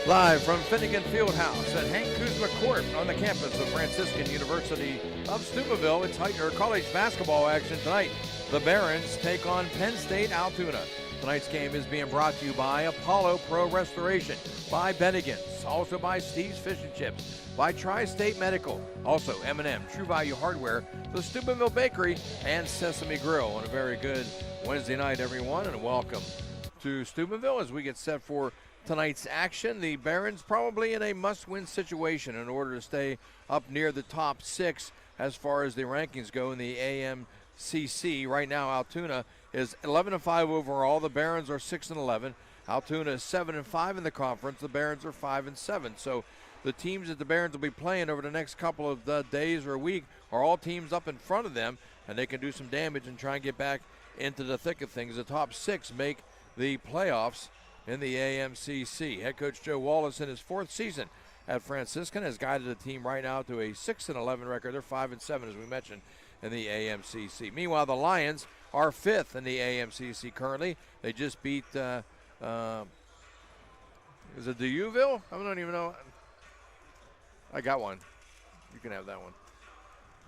Live from Finnegan Fieldhouse at Hank Kuzma Court on the campus of Franciscan University of Steubenville, it's Heitner College basketball action tonight. The Barons take on Penn State Altoona. Tonight's game is being brought to you by Apollo Pro Restoration, by Bennigan's, also by Steve's Fish and Chips, by Tri-State Medical, also M&M, True Value Hardware, the Steubenville Bakery, and Sesame Grill. On a very good Wednesday night, everyone, and welcome to Steubenville as we get set for tonight's action. The Barons probably in a must-win situation in order to stay up near the top six as far as the rankings go in the AMCC. Right now, Altoona is 11-5 overall. The Barons are 6-11. Altoona is 7-5 in the conference. The Barons are 5-7. So the teams that the Barons will be playing over the next couple of days or a week are all teams up in front of them, and they can do some damage and try and get back into the thick of things. The top six make the playoffs in the AMCC. Head coach Joe Wallace, in his fourth season at Franciscan, has guided the team right now to a 6-11 record. They're 5-7, as we mentioned, in the AMCC. Meanwhile, the Lions are fifth in the AMCC currently. They just beat, is it Deauville? I don't even know. I got one. You can have that one.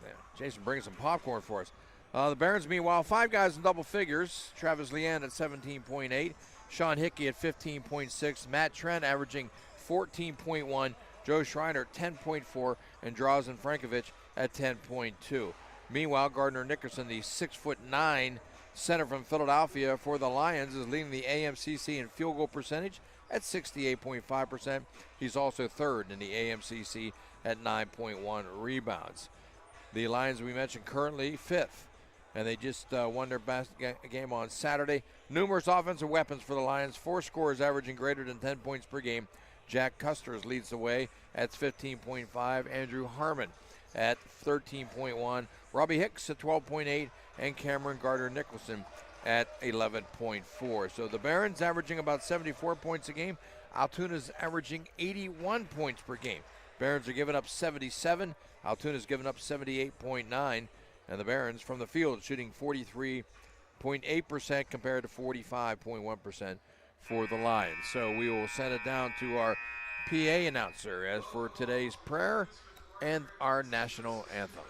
Yeah, Jason, bring some popcorn for us. The Barons, meanwhile, five guys in double figures. Travis Leanne at 17.8. Sean Hickey at 15.6. Matt Trent averaging 14.1. Joe Schreiner 10.4. And Drazen Frankovic at 10.2. Meanwhile, Gardner Nickerson, the 6'9" center from Philadelphia for the Lions, is leading the AMCC in field goal percentage at 68.5%. He's also third in the AMCC at 9.1 rebounds. The Lions, we mentioned, currently fifth, and they just won their best game on Saturday. Numerous offensive weapons for the Lions. 4 scorers averaging greater than 10 points per game. Jack Custers leads the way at 15.5. Andrew Harmon at 13.1. Robbie Hicks at 12.8. And Cameron Gardner-Nicholson at 11.4. So the Barons averaging about 74 points a game. Altoona's averaging 81 points per game. Barons are giving up 77. Altoona's giving up 78.9. And the Barons from the field shooting 43.8% compared to 45.1% for the Lions. So we will send it down to our PA announcer as for today's prayer and our national anthem.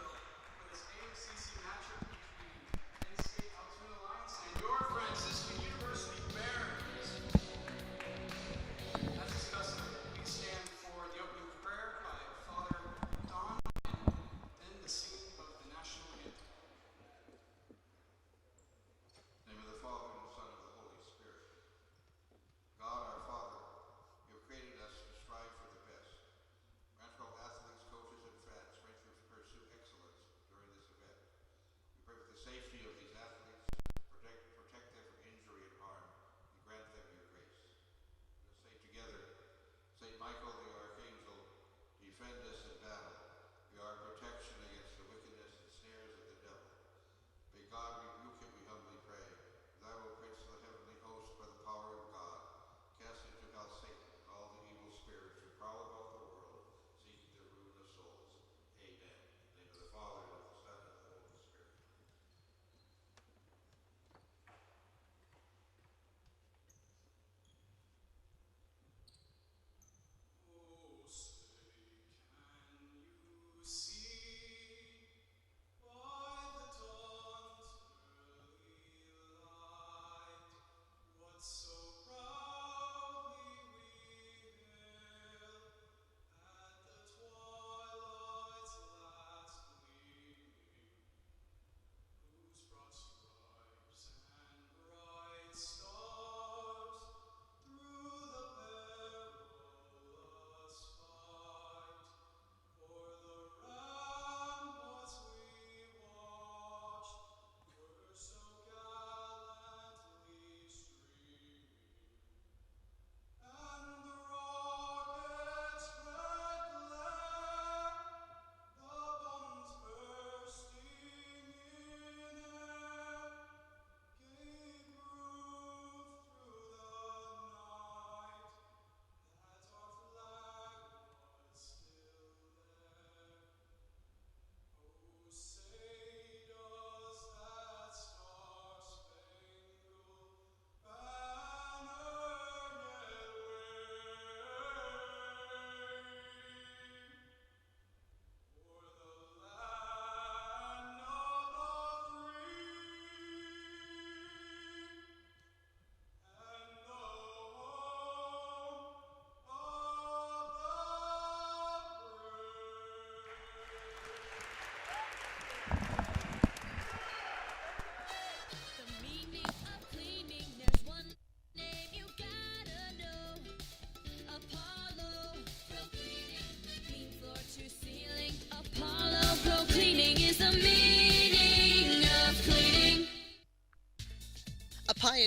Coaches and fans, strength to pursue excellence.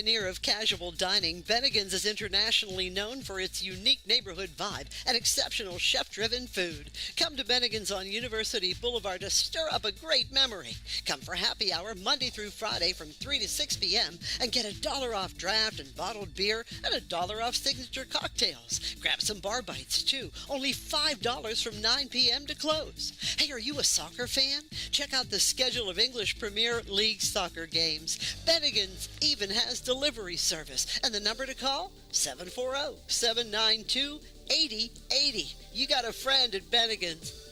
pioneer of casual dining, Bennigan's is internationally known for its unique neighborhood vibe and exceptional chef-driven food. Come to Bennigan's on University Boulevard to stir up a great memory. Come for happy hour Monday through Friday from 3 to 6 p.m. and get $1 off draft and bottled beer and $1 off signature cocktails. Grab some bar bites too. Only $5 from 9 p.m. to close. Hey, are you a soccer fan? Check out the schedule of English Premier League soccer games. Bennigan's even has delivery service. And the number to call? 740-792-8080. You got a friend at Bennigan's.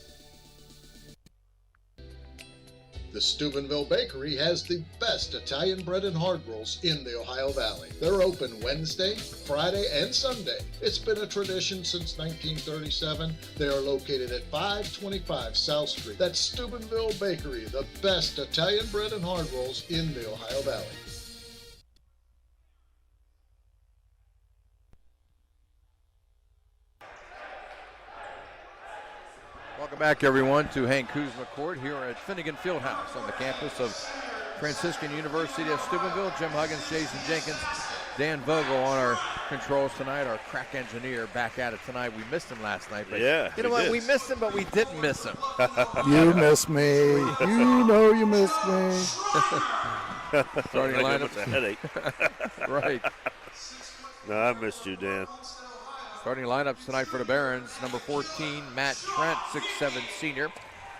The Steubenville Bakery has the best Italian bread and hard rolls in the Ohio Valley. They're open Wednesday, Friday, and Sunday. It's been a tradition since 1937. They are located at 525 South Street. That's Steubenville Bakery, the best Italian bread and hard rolls in the Ohio Valley. Welcome back, everyone, to Hank Kuzma Court here at Finnegan Fieldhouse on the campus of Franciscan University of Steubenville. Jim Huggins, Jason Jenkins, Dan Vogel on our controls tonight, our crack engineer back at it tonight. We missed him last night, but yeah, you know what? We missed him, but we didn't miss him. You miss me. You know you miss me. Starting lineup. It's a headache. Right. No, I missed you, Dan. Starting lineups tonight for the Barons. Number 14, Matt Trent, 6'7" senior.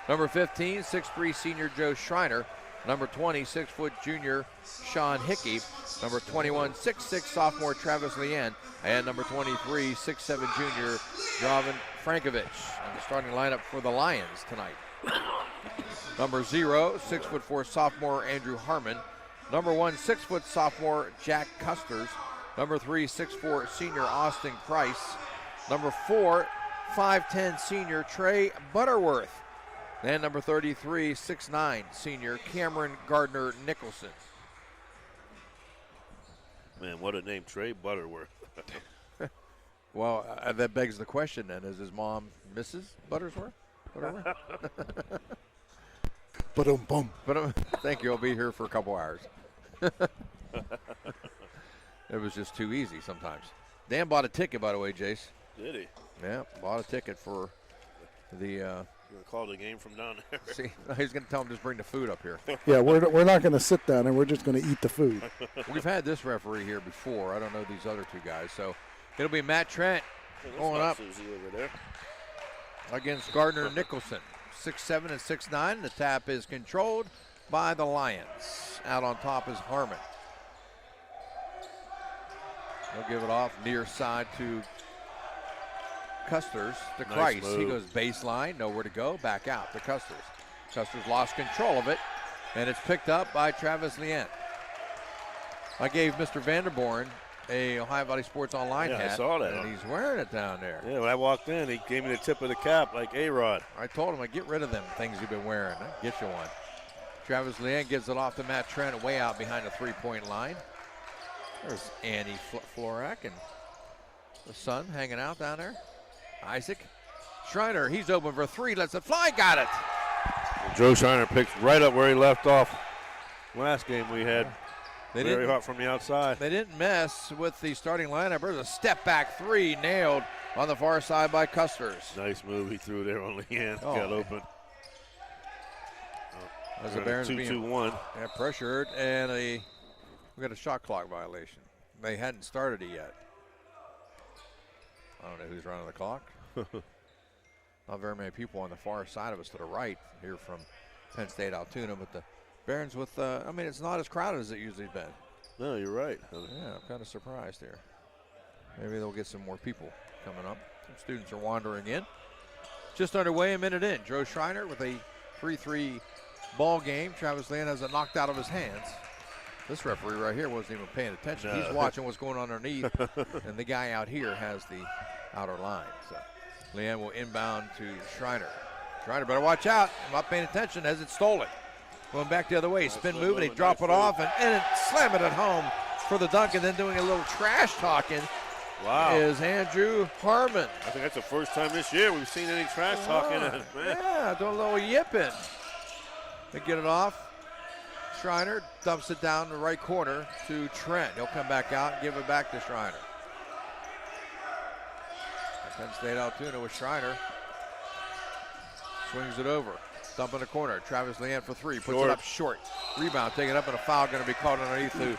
Number 15, 6'3" senior Joe Schreiner. Number 20, 6-foot junior Sean Hickey. Number 21, 6'6" sophomore Travis Leanne. And number 23, 6'7" junior Draven Frankovich. And the starting lineup for the Lions tonight. Number 0, 6'4" sophomore Andrew Harmon. Number 1, 6-foot sophomore Jack Custers. Number 3, 6'4" senior Austin Price. Number 4, 5'10" senior Trey Butterworth. And number 33, 6'9" senior Cameron Gardner Nicholson. Man, what a name, Trey Butterworth. Well, that begs the question then, is his mom Mrs. Butterworth? Ba-dum-bum. Thank you, I'll be here for a couple hours. It was just too easy sometimes. Dan bought a ticket, by the way, Jace. Did he? Yeah, bought a ticket for the. You're going to call the game from down there? See, he's going to tell him just bring the food up here. Yeah, we're not going to sit down and we're just going to eat the food. We've had this referee here before. I don't know these other two guys. So it'll be Matt Trent going up Susie over there. against Gardner Nicholson. 6'7" and 6'9". The tap is controlled by the Lions. Out on top is Harmon. He'll give it off near side to Custers to Nice Christ. He move. goes baseline, nowhere to go, back out to Custers. Custers lost control of it, and it's picked up by Travis Leanne. I gave Mr. Vanderborn a Ohio Valley Sports Online hat. I saw that. And he's wearing it down there. Yeah, when I walked in, he gave me the tip of the cap like A-Rod. I told him, get rid of them things you've been wearing. I'll get you one. Travis Leanne gives it off to Matt Trent way out behind the three-point line. There's Annie Florak and the son hanging out down there. Isaac Schreiner, he's open for three, lets it fly, got it. Joe Schreiner picks right up where he left off last game we had. They Very didn't, hot from the outside. they didn't mess with the starting lineup. There's a step back three nailed on the far side by Custers. Nice move he threw there on Leanne. Oh, Got man. open. As the Barons being 2-2-1. pressured, and we got a shot clock violation. They hadn't started it yet. I don't know who's running the clock. Not very many people on the far side of us to the right here from Penn State Altoona, but the Barons with, it's not as crowded as it usually has been. No, you're right. Yeah, I'm kind of surprised here. Maybe they'll get some more people coming up. Some students are wandering in. Just underway, a minute in. Joe Schreiner with a 3-3 ball game. Travis Leanne has it knocked out of his hands. This referee right here wasn't even paying attention. He's watching what's going on underneath, and the guy out here has the outer line. So Leanne will inbound to Schreiner. Schreiner better watch out. Not paying attention as it stole it. Going back the other way. Spin move, and he drop it off and slam it at home for the dunk, and then doing a little trash talking. Wow. Is Andrew Harmon. I think that's the first time this year we've seen any trash talking. Man. Yeah, doing a little yipping. They get it off Schreiner dumps it down the right corner to Trent. He'll come back out and give it back to Schreiner. Penn State Altoona with Schreiner. Swings it over. Dump in the corner. Travis Leanne for three. Puts it up short. Rebound taken up and a foul going to be called underneath to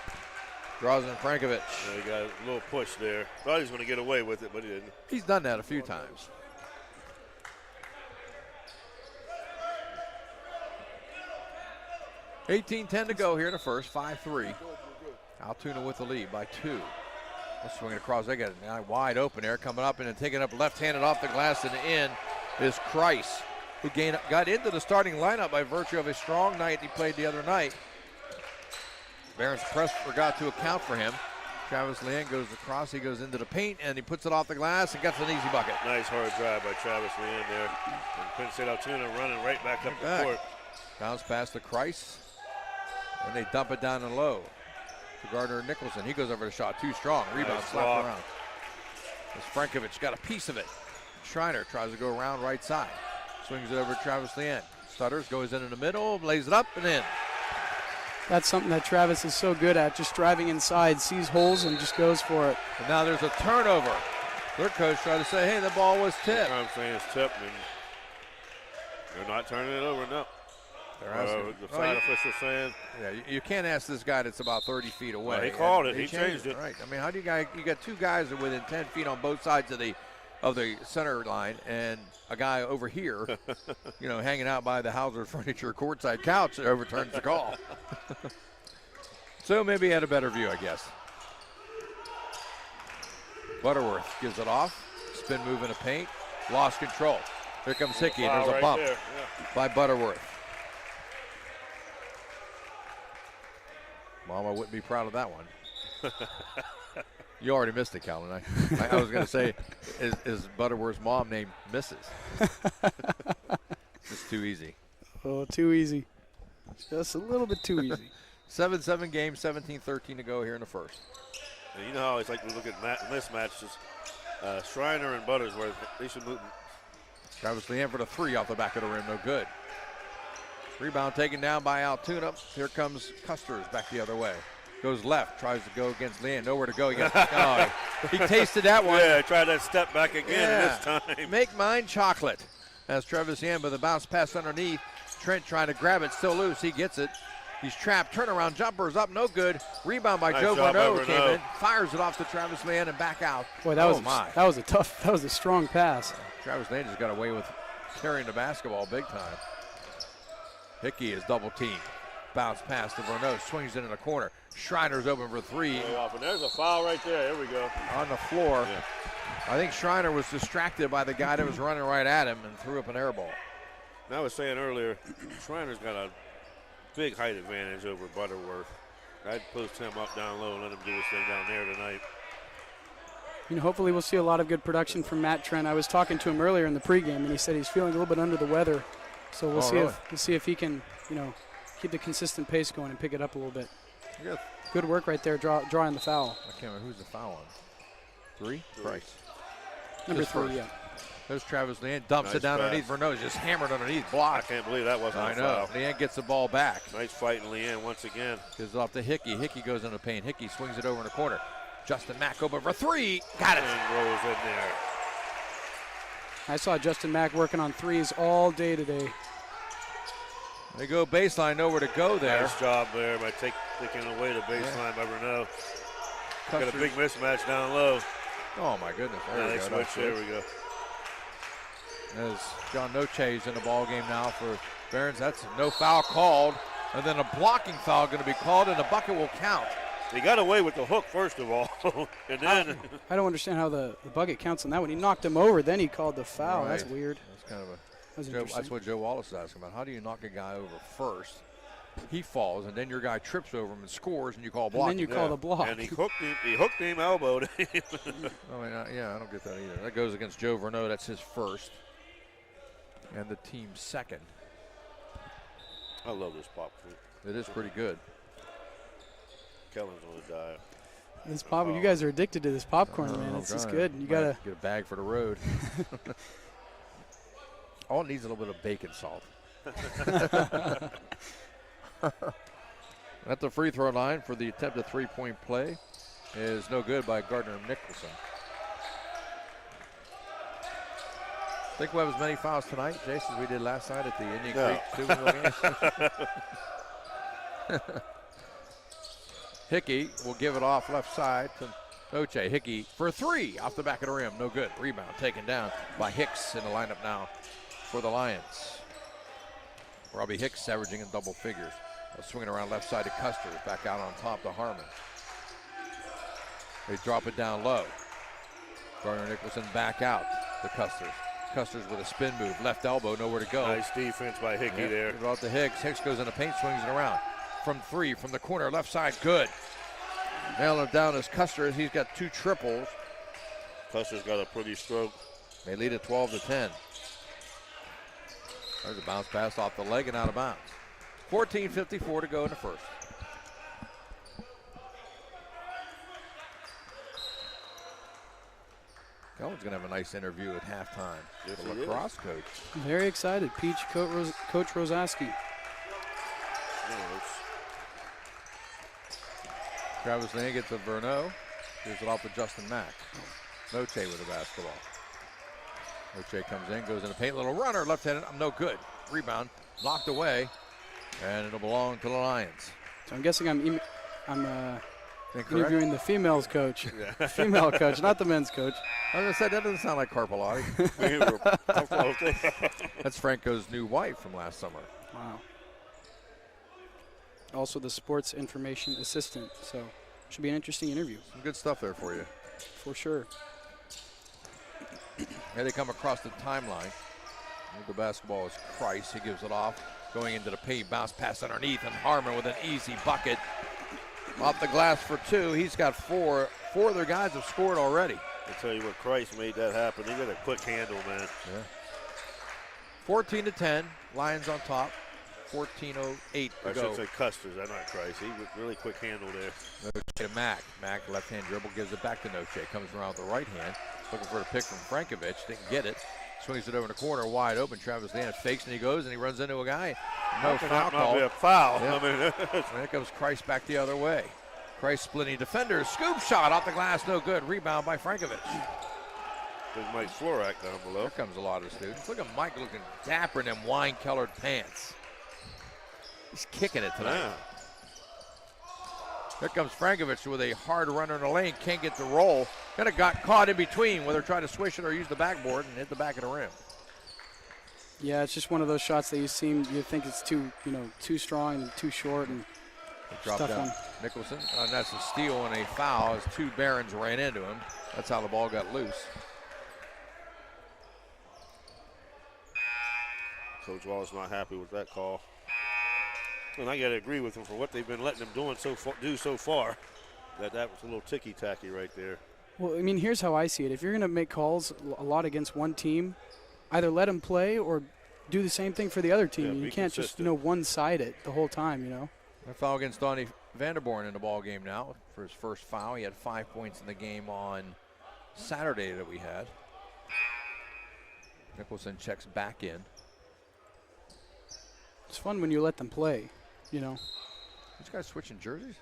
Drazen Frankovic. Yeah, he got a little push there. Thought he was going to get away with it, but he didn't. He's done that a few times. $18-10 to go here in the first. 5-3. Altoona with the lead by 2. They'll swing it across. They got it now wide open there. Coming up and then taking up left-handed off the glass and in is Kreis, who got into the starting lineup by virtue of a strong night he played the other night. Barron's press forgot to account for him. Travis Leanne goes across. He goes into the paint and he puts it off the glass and gets an easy bucket. Nice hard drive by Travis Leanne there. And Penn State Altoona running right back up the court. Bounce pass to Kreis. And they dump it down and low to Gardner Nicholson. He goes over the shot. Too strong. Rebound nice slapped around. As Frankovic got a piece of it. Schreiner tries to go around right side. Swings it over to Travis Leanne. Stutters, goes in the middle, lays it up and in. That's something that Travis is so good at, just driving inside, sees holes and just goes for it. And now there's a turnover. Their coach tried to say, hey, the ball was tipped. I'm saying it's tipped, and they're not turning it over, no. The side official saying. Yeah, you can't ask this guy that's about 30 feet away. Well, he called it. He changed it. Right. I mean, how do you got two guys that are within 10 feet on both sides of the center line, and a guy over here, hanging out by the Hauser Furniture courtside couch that overturns the call. So maybe he had a better view, I guess. Butterworth gives it off. Spin move in the paint. Lost control. Here comes Hickey, and there's a bump by Butterworth. Mama wouldn't be proud of that one. You already missed it, Calvin. I was going to say, is Butterworth's mom named Mrs.? It's too easy. Oh, too easy. Just a little bit too easy. 7-7 game, 17-13 to go here in the first. And you know how it's like we look at mismatches. Schreiner and Buttersworth, they should move. Travis Leanne for the three off the back of the rim, no good. Rebound taken down by Altoona. Here comes Custers back the other way. Goes left, tries to go against Leanne. Nowhere to go. He tasted that one. Yeah, tried that step back again this time. Make mine chocolate. As Travis Leanne with a bounce pass underneath. Trent trying to grab it, still loose. He gets it. He's trapped. Turnaround jumpers up, no good. Rebound by Joe Varno came in. Fires it off to Travis Leanne and back out. Boy, that was a strong pass. Travis Leanne just got away with carrying the basketball big time. Hickey is double teamed. Bounce pass to Varno, swings it in the corner. Schreiner's open for three. And there's a foul right there. Here we go. On the floor. Yeah. I think Schreiner was distracted by the guy that was running right at him and threw up an air ball. And I was saying earlier, Schreiner's got a big height advantage over Butterworth. I'd post him up down low and let him do his thing down there tonight. Hopefully we'll see a lot of good production from Matt Trent. I was talking to him earlier in the pregame, and he said he's feeling a little bit under the weather. So we'll see if he can, keep the consistent pace going and pick it up a little bit. Good work right there, drawing the foul. I can't remember who's the foul on. 3? Price. Number 3, yeah. There's Travis Leanne, dumps it down underneath Verno, just hammered underneath, blocked. I can't believe that wasn't a foul. Leanne gets the ball back. Nice fight in Leanne once again. Gives it off to Hickey. Hickey goes into paint. Hickey swings it over in the corner. Justin Mack open for three. Got it. And rolls in there. I saw Justin Mack working on threes all day today. They go baseline, nowhere to go there. Nice job there by taking away the baseline by Renault. Got a big mismatch down low. Oh, my goodness. Nice switch. There we go. As John Noche's in the ball game now for Barons. That's no foul called. And then a blocking foul going to be called, and the bucket will count. He got away with the hook, first of all. And then I don't understand how the bucket counts on that one. He knocked him over, then he called the foul. Right. That's weird. That's kind of that's what Joe Wallace is asking about. How do you knock a guy over first? He falls, and then your guy trips over him and scores, and you call blocking. And then you call the block. And he hooked him, elbowed him. I don't get that either. That goes against Joe Verno. That's his first. And the team's second. I love this popcorn. It is pretty good. Kellen's on the diet. This popcorn, you guys are addicted to this popcorn, man. It's just good. You gotta get a bag for the road. All it needs is a little bit of bacon salt. At the free throw line for the attempted three-point play is no good by Gardner Nicholson. Think we'll have as many fouls tonight, Jason, as we did last night at the Indian Creek Steubenville game. Hickey will give it off left side to Noche. Hickey for three off the back of the rim. No good. Rebound taken down by Hicks in the lineup now for the Lions. Robbie Hicks averaging in double figures. Swinging around left side to Custer. Back out on top to Harmon. They drop it down low. Gardner Nicholson back out to Custer. Custer's with a spin move. Left elbow, nowhere to go. Nice defense by Hickey there. Give it out to Hicks. Hicks goes in the paint, swings it around. From three, from the corner, left side, good. Nailing it down as Custer. He's got 2 triples. Custer's got a pretty stroke. They lead at 12-10. There's a bounce pass off the leg and out of bounds. 14:54 to go in the first. Cohen's going to have a nice interview at halftime. Yes, the lacrosse coach. Very excited. Peach Coach Rosaski. Travis Lane gets to Verneau. Gives it off to Justin Mack. Noche with the basketball. Noche comes in, goes in the paint. Little runner, left-handed. No good. Rebound knocked away, and it'll belong to the Lions. So I'm guessing I'm interviewing the females coach. Yeah. Female coach, not the men's coach. I was going to say, that doesn't sound like Carpellotti. That's Franco's new wife from last summer. Wow. Also the sports information assistant, so should be an interesting interview. Some good stuff there for you. For sure. Here they come across the timeline. The basketball is Price. He gives it off. Going into the paint, bounce pass underneath, and Harmon with an easy bucket. Off the glass for 2. He's got 4. 4 of their guys have scored already. I tell you what, Christ made that happen. He got a quick handle, man. Yeah. 14-10. Lions on top. 14:08 to I go. should say Custer's, not Christ. He was really quick handle there. Noche to Mack. Mack, left-hand dribble, gives it back to Noche. Comes around with the right hand. Looking for a pick from Frankovich. Didn't get it. Swings it over in the corner, wide open. Travis Lane fakes and he goes and he runs into a guy. No foul call. Be a foul. Yep. I mean, and here comes Christ back the other way. Christ splitting defenders. Scoop shot off the glass, no good. Rebound by Frankovich. There's Mike Florak down below. Here comes a lot of students. Look at Mike looking dapper in them wine-colored pants. He's kicking it tonight. Yeah. Here comes Frankovich with a hard runner in the lane. Can't get the roll. Kind of got caught in between, whether trying to swish it or use the backboard and hit the back of the rim. Yeah, it's just one of those shots that you think it's too strong and too short and Dropped down one. Nicholson. And that's a steal and a foul as 2 Barons ran into him. That's how the ball got loose. Coach Wallace not happy with that call. And I got to agree with him for what they've been letting them do so far. That was a little ticky-tacky right there. Well, I mean, here's how I see it. If you're going to make calls a lot against one team, either let them play or do the same thing for the other team. Yeah, you can't consistent. just, one-side it the whole time, A foul against Donnie Vanderborn in the ball game now for his first foul. He had 5 points in the game on Saturday that we had. Nicholson checks back in. It's fun when you let them play, These guys switching jerseys?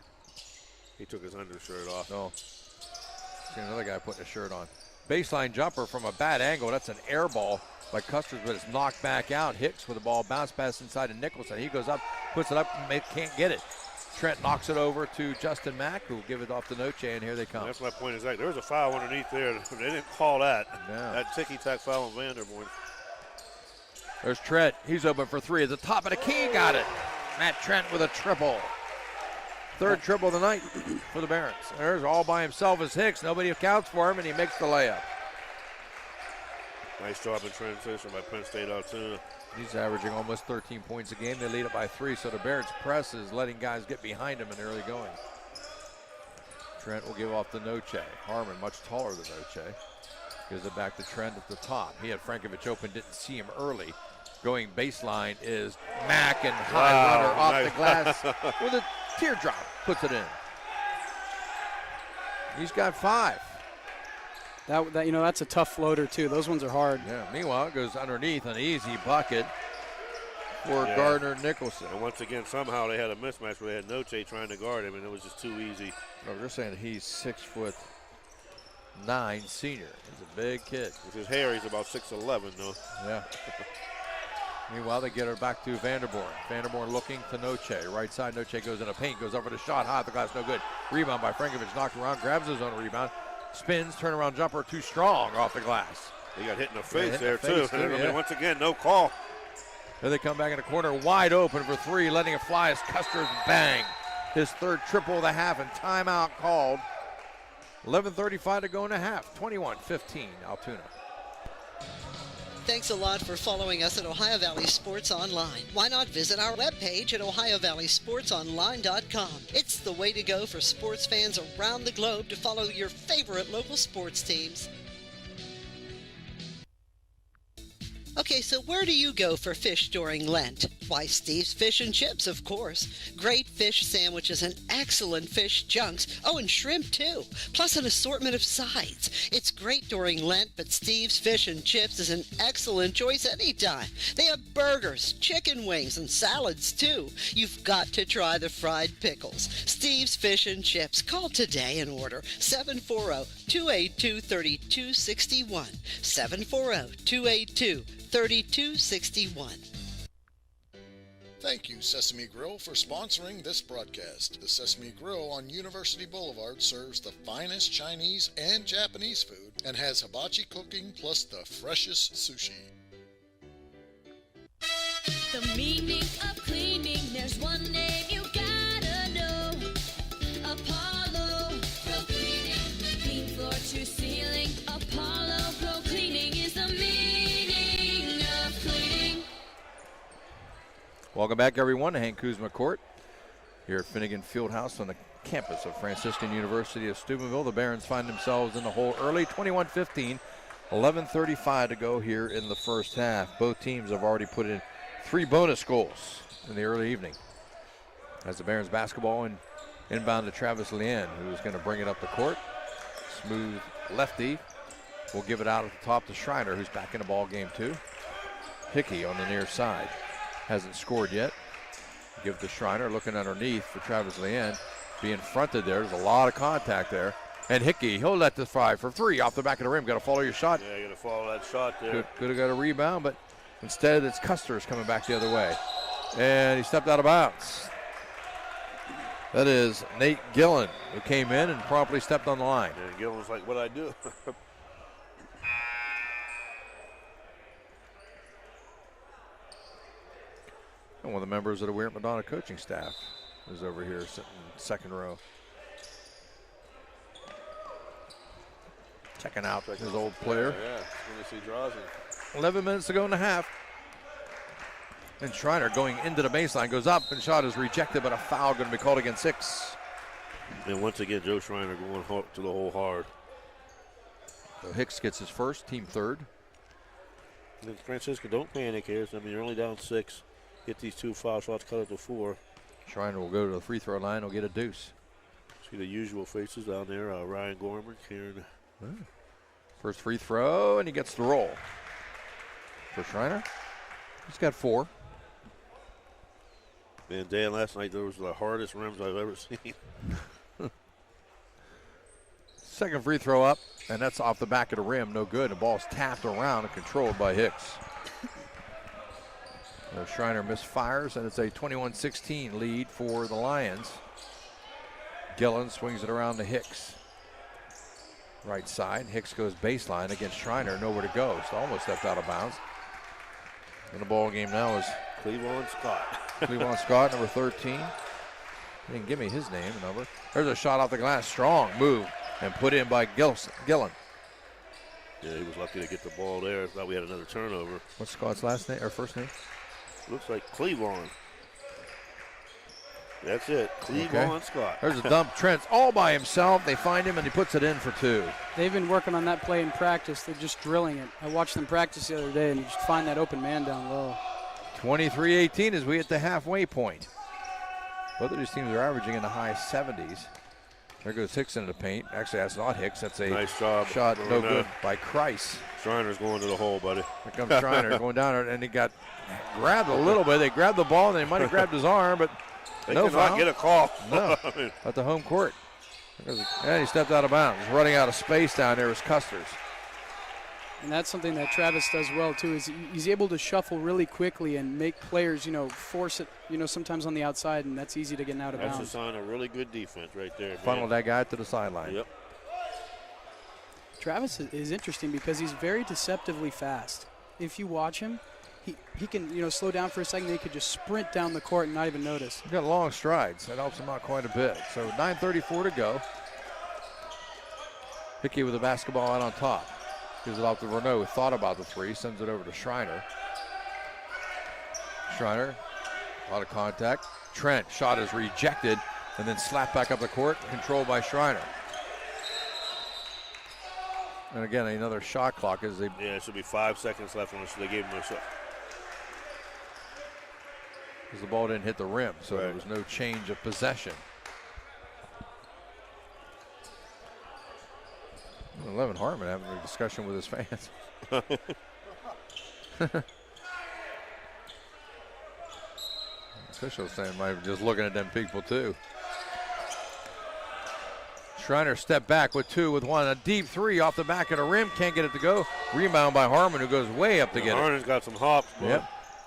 He took his undershirt off. No. See another guy putting a shirt on. Baseline jumper from a bad angle. That's an air ball by Custer's, but it's knocked back out. Hicks with the ball, bounce pass inside to Nicholson. He goes up, puts it up, and can't get it. Trent knocks it over to Justin Mack, who will give it off to Noche, and here they come. That's my point exactly. There was a foul underneath there. They didn't call that. No. That ticky-tack foul on Vanderborn. There's Trent. He's open for 3 at the top of the key. Got it. Matt Trent with a triple. 3rd triple of the night for the Barons. There's all by himself as Hicks. Nobody accounts for him, and he makes the layup. Nice job in transition by Penn State Altoona. He's averaging almost 13 points a game. They lead it by 3, so the Barons press is letting guys get behind him in the early going. Trent will give off to Noche. Harmon, much taller than Noche. Gives it back to Trent at the top. He had Frankovich open, didn't see him early. Going baseline is Mack, and high runner off nice. the glass with a teardrop. Puts it in. He's got 5. That's a tough floater too. Those ones are hard. Yeah. Meanwhile, it goes underneath, an easy bucket for Gardner Nicholson. And once again, somehow they had a mismatch where they had Noche trying to guard him, and it was just too easy. No, they're saying he's 6'9" senior. He's a big kid. With his hair, he's about 6'11", though. Yeah. Meanwhile, they get her back to Vanderborn. Vanderborn looking to Noche. Right side, Noche goes in a paint, goes over the shot, high, the glass, no good. Rebound by Frankovic, knocked around, grabs his own rebound, spins, turnaround jumper, too strong off the glass. He got hit in the face there, too. Yeah. I mean, once again, no call. Then they come back in the corner, wide open for three, letting it fly as Custer's bang. His third triple of the half, and timeout called. 11:35 to go in the half. 21-15, Altoona. Thanks a lot for following us at Ohio Valley Sports Online. Why not visit our webpage at OhioValleySportsOnline.com? It's the way to go for sports fans around the globe to follow your favorite local sports teams. Okay, so where do you go for fish during Lent? Why, Steve's Fish and Chips, of course. Great fish sandwiches and excellent fish junks. Oh, and shrimp, too. Plus an assortment of sides. It's great during Lent, but Steve's Fish and Chips is an excellent choice anytime. They have burgers, chicken wings, and salads, too. You've got to try the fried pickles. Steve's Fish and Chips. Call today and order 740-282-3261. 740-282-3261. Thank you, Sesame Grill, for sponsoring this broadcast. The Sesame Grill on University Boulevard serves the finest Chinese and Japanese food and has hibachi cooking plus the freshest sushi. The meaning of cleaning, there's one name you gotta know. Apollo Pro Cleaning. Clean floor to ceiling. Apollo Pro Cleaning is the meaning of cleaning. Welcome back, everyone, to Hank Kuzma Court here at Finnegan Fieldhouse on the campus of Franciscan University of Steubenville. The Barons find themselves in the hole early, 21-15, 11:35 to go here in the first half. Both teams have already put in 3 bonus goals in the early evening. As the Barons basketball inbound to Travis Lien, who is going to bring it up the court. Smooth lefty will give it out at the top to Schreiner, who's back in the ball game too. Hickey on the near side. Hasn't scored yet. Give it to Schreiner, looking underneath for Travis Lien. Being fronted there. There's a lot of contact there. And Hickey, he'll let this fly for 3 off the back of the rim. Got to follow your shot. Yeah, you got to follow that shot there. Could have got a rebound, but instead it's Custer's coming back the other way. And he stepped out of bounds. That is Nate Gillen, who came in and promptly stepped on the line. And Gillen was like, what'd I do? And one of the members of the Weird Madonna coaching staff is over here sitting second row. Checking out his old player. Yeah, as soon as he draws it. 11 minutes to go in the half. And Schreiner going into the baseline, goes up, and shot is rejected, but a foul going to be called against Hicks. And once again, Joe Schreiner going to the hole hard. So Hicks gets his first, team third. And Francisco, don't panic here. I mean, you're only down 6. Get these 2 foul shots, cut it to 4. Schreiner will go to the free throw line, will get a deuce. See the usual faces down there, Ryan Gorman, Kieran. First free throw, and he gets the roll. For Schreiner, he's got 4. Man, Dan, last night, those were the hardest rims I've ever seen. Second free throw up, and that's off the back of the rim, no good. The ball's tapped around and controlled by Hicks. So Schreiner misfires, and it's a 21-16 lead for the Lions. Gillen swings it around to Hicks. Right side, Hicks goes baseline against Schreiner, nowhere to go. So almost stepped out of bounds. In the ball game now is Cleveland Scott. Cleveland Scott, number 13. He didn't give me his name and number. There's a shot off the glass, strong move, and put in by Gillen. Yeah, he was lucky to get the ball there. I thought we had another turnover. What's Scott's last name or first name? Looks like Cleveland. That's it. Cleveland Scott. There's a dump. Trent's all by himself. They find him, and he puts it in for 2. They've been working on that play in practice. They're just drilling it. I watched them practice the other day, and you just find that open man down low. 23-18 as we hit the halfway point. Both of these teams are averaging in the high 70s. There goes Hicks into the paint. Actually, that's not Hicks. That's a nice job. Shot no good by Kreis. Schreiner's going to the hole, buddy. Here comes Schreiner going down there, and he got grabbed a little bit. They grabbed the ball, and they might have grabbed his arm, but they no cannot foul. Get a call. No, at the home court. And he stepped out of bounds. Running out of space down there was Custers. And that's something that Travis does well, too, is he's able to shuffle really quickly and make players, force it, sometimes on the outside, and that's easy to get out of bounds. That's a sign of really good defense right there. Funnel that guy to the sideline. Yep. Travis is interesting because he's very deceptively fast. If you watch him, he can, slow down for a second, he could just sprint down the court and not even notice. He's got long strides. That helps him out quite a bit. So 9:34 to go. Hickey with the basketball out on top. Gives it off to Renault, who thought about the three, sends it over to Schreiner. Schreiner, a lot of contact. Trent, shot is rejected, and then slapped back up the court, controlled by Schreiner. And again, another shot clock as they. Yeah, it should be 5 seconds left on this. They gave him a shot. Because the ball didn't hit the rim, so there was no change of possession. 11 Harmon having a discussion with his fans. Officials saying might be just looking at them people too. Schreiner stepped back with two, with one. A deep three off the back of the rim. Can't get it to go. Rebound by Harmon, who goes way up to get it. Harmon's got some hops. Yep.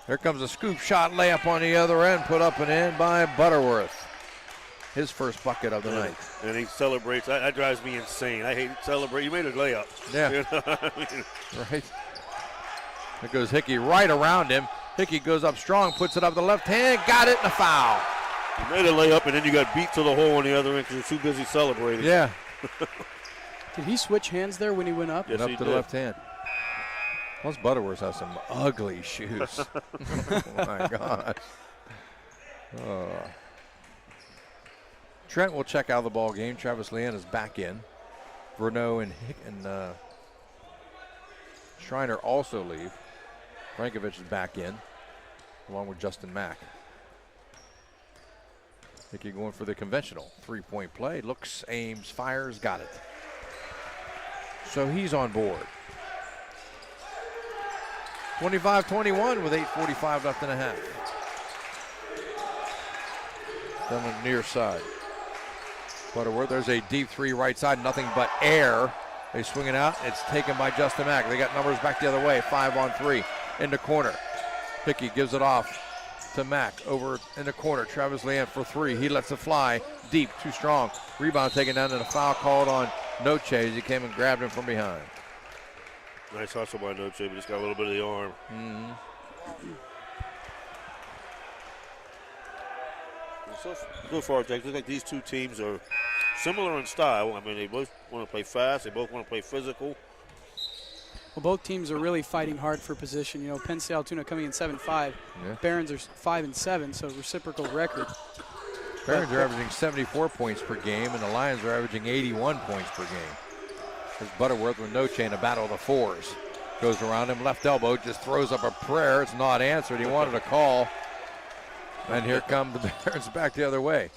Here comes a scoop shot layup on the other end. Put up and in by Butterworth. His first bucket of the night. And he celebrates. That drives me insane. I hate to celebrate. You made a layup. Yeah. You know what I mean? Right. There goes Hickey right around him. Hickey goes up strong, puts it up the left hand, got it, and a foul. You made a layup, and then you got beat to the hole on the other end because you're too busy celebrating. Yeah. Did he switch hands there when he went up? Yes, up he to did. the left hand. Plus Butterworth has some ugly shoes. Oh, my God. Trent will check out of the ball game. Travis Leanne is back in. Renault and Schreiner also leave. Frankovich is back in, along with Justin Mack. Hickey going for the conventional three-point play. Looks, aims, fires, got it. So he's on board. 25-21 with 8:45 left in a half. Down the near side. Butterworth, there's a deep three right side, nothing but air. They swing it out, it's taken by Justin Mack. They got numbers back the other way, 5-on-3 in the corner. Hickey gives it off to Mack over in the corner. Travis Leanne for three, he lets it fly, deep, too strong. Rebound taken down and a foul called on Noche as he came and grabbed him from behind. Nice hustle by Noche, but just got a little bit of the arm. So far, Jake, looks like these two teams are similar in style. I mean, they both want to play fast. They both want to play physical. Well, both teams are really fighting hard for position. Penn State Altoona coming in 7-5. Yeah. Barons are 5-7, so reciprocal record. Barons are averaging 74 points per game, and the Lions are averaging 81 points per game. There's Butterworth with Noche in a battle of the fours. Goes around him, left elbow, just throws up a prayer. It's not answered. He wanted a call. And here come the Barons back the other way.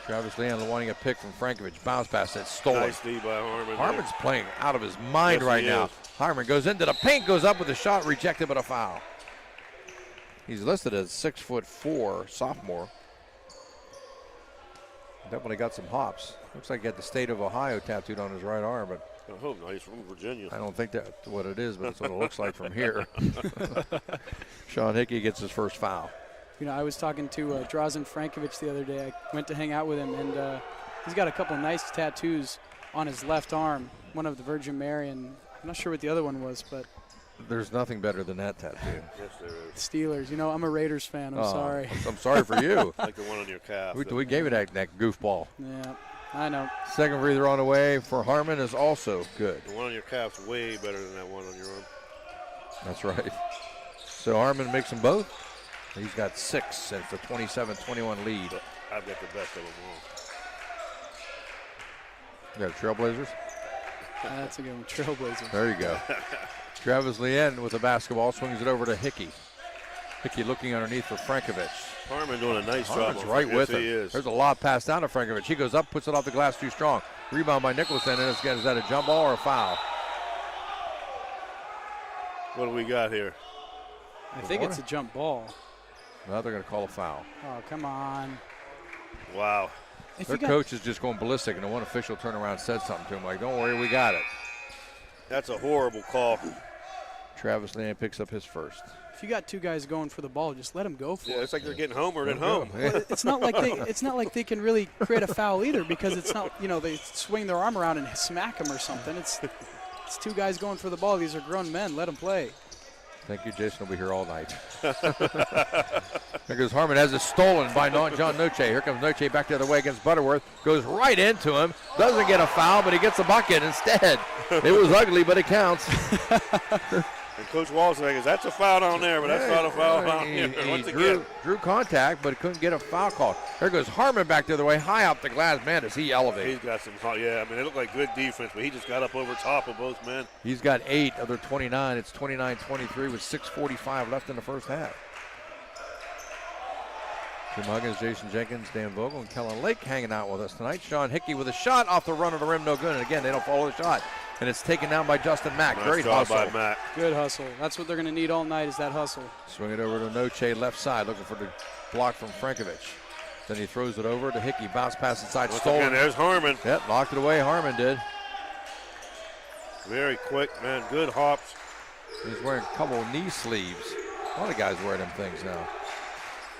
Travis Leanne wanting a pick from Frankovich. Bounce pass, it's stolen. Nice D by Harmon. Harmon's playing out of his mind right now. Harmon goes into the paint, goes up with a shot, rejected but a foul. He's listed as 6'4" sophomore. Definitely got some hops. Looks like he got the state of Ohio tattooed on his right arm, but I hope not. He's from Virginia. I don't think that's what it is, but it's what it looks like from here. Sean Hickey gets his first foul. I was talking to Drazen Frankovich the other day. I went to hang out with him, and he's got a couple nice tattoos on his left arm. One of the Virgin Mary, and I'm not sure what the other one was, but there's nothing better than that tattoo. Yes, there is. Steelers. I'm a Raiders fan. I'm sorry. I'm sorry for you. Like the one on your calf. We gave it that goofball. Yeah, I know. Second free throw on the way for Harmon is also good. The one on your calf's way better than that one on your arm. That's right. So Harmon makes them both. He's got 6 since the 27-21 lead. I've got the best of them all. You got Trailblazers? That's a good one. Trailblazers. There you go. Travis Leanne with the basketball swings it over to Hickey. Hickey looking underneath for Frankovich. Harmon doing a nice job. Harmon's right with him. He is. There's a lob pass down to Frankovich. He goes up, puts it off the glass too strong. Rebound by Nicholson, and is that a jump ball or a foul? What do we got here? I think it's a jump ball. Now they're going to call a foul. Oh, come on. Wow. Their coach is just going ballistic, and the one official turned around and said something to him like, don't worry, we got it. That's a horrible call. Travis Land picks up his first. If you got two guys going for the ball, just let them go for it. Yeah, it's like they're getting homered at home. Well, it's not like they can really create a foul either, because it's not, they swing their arm around and smack them or something. It's two guys going for the ball. These are grown men. Let them play. Thank you, Jason. We'll be here all night. There goes Harmon. Has it stolen by John Noche. Here comes Noche back the other way against Butterworth. Goes right into him. Doesn't get a foul, but he gets a bucket instead. It was ugly, but it counts. And Coach Wall says, that's a foul down there, but that's not a foul down here. Once again. Drew contact, but couldn't get a foul call. There goes Harmon back the other way, high up the glass. Man, does he elevate. He's got some, yeah, I mean, it looked like good defense, but he just got up over top of both men. He's got 8 of their 29. It's 29-23 with 6:45 left in the first half. Jim Huggins, Jason Jenkins, Dan Vogel, and Kellen Lake hanging out with us tonight. Sean Hickey with a shot off the run of the rim, no good. And again, they don't follow the shot. And it's taken down by Justin Mack. Nice Great job hustle. by Mack. Good hustle. That's what they're going to need all night, is that hustle. Swing it over to Noche left side, looking for the block from Frankovich. Then he throws it over to Hickey. Bounce pass inside, stolen. Again, there's Harmon. Yep, knocked it away. Harmon did. Very quick, man. Good hops. He's wearing a couple of knee sleeves. A lot of guys wear them things now.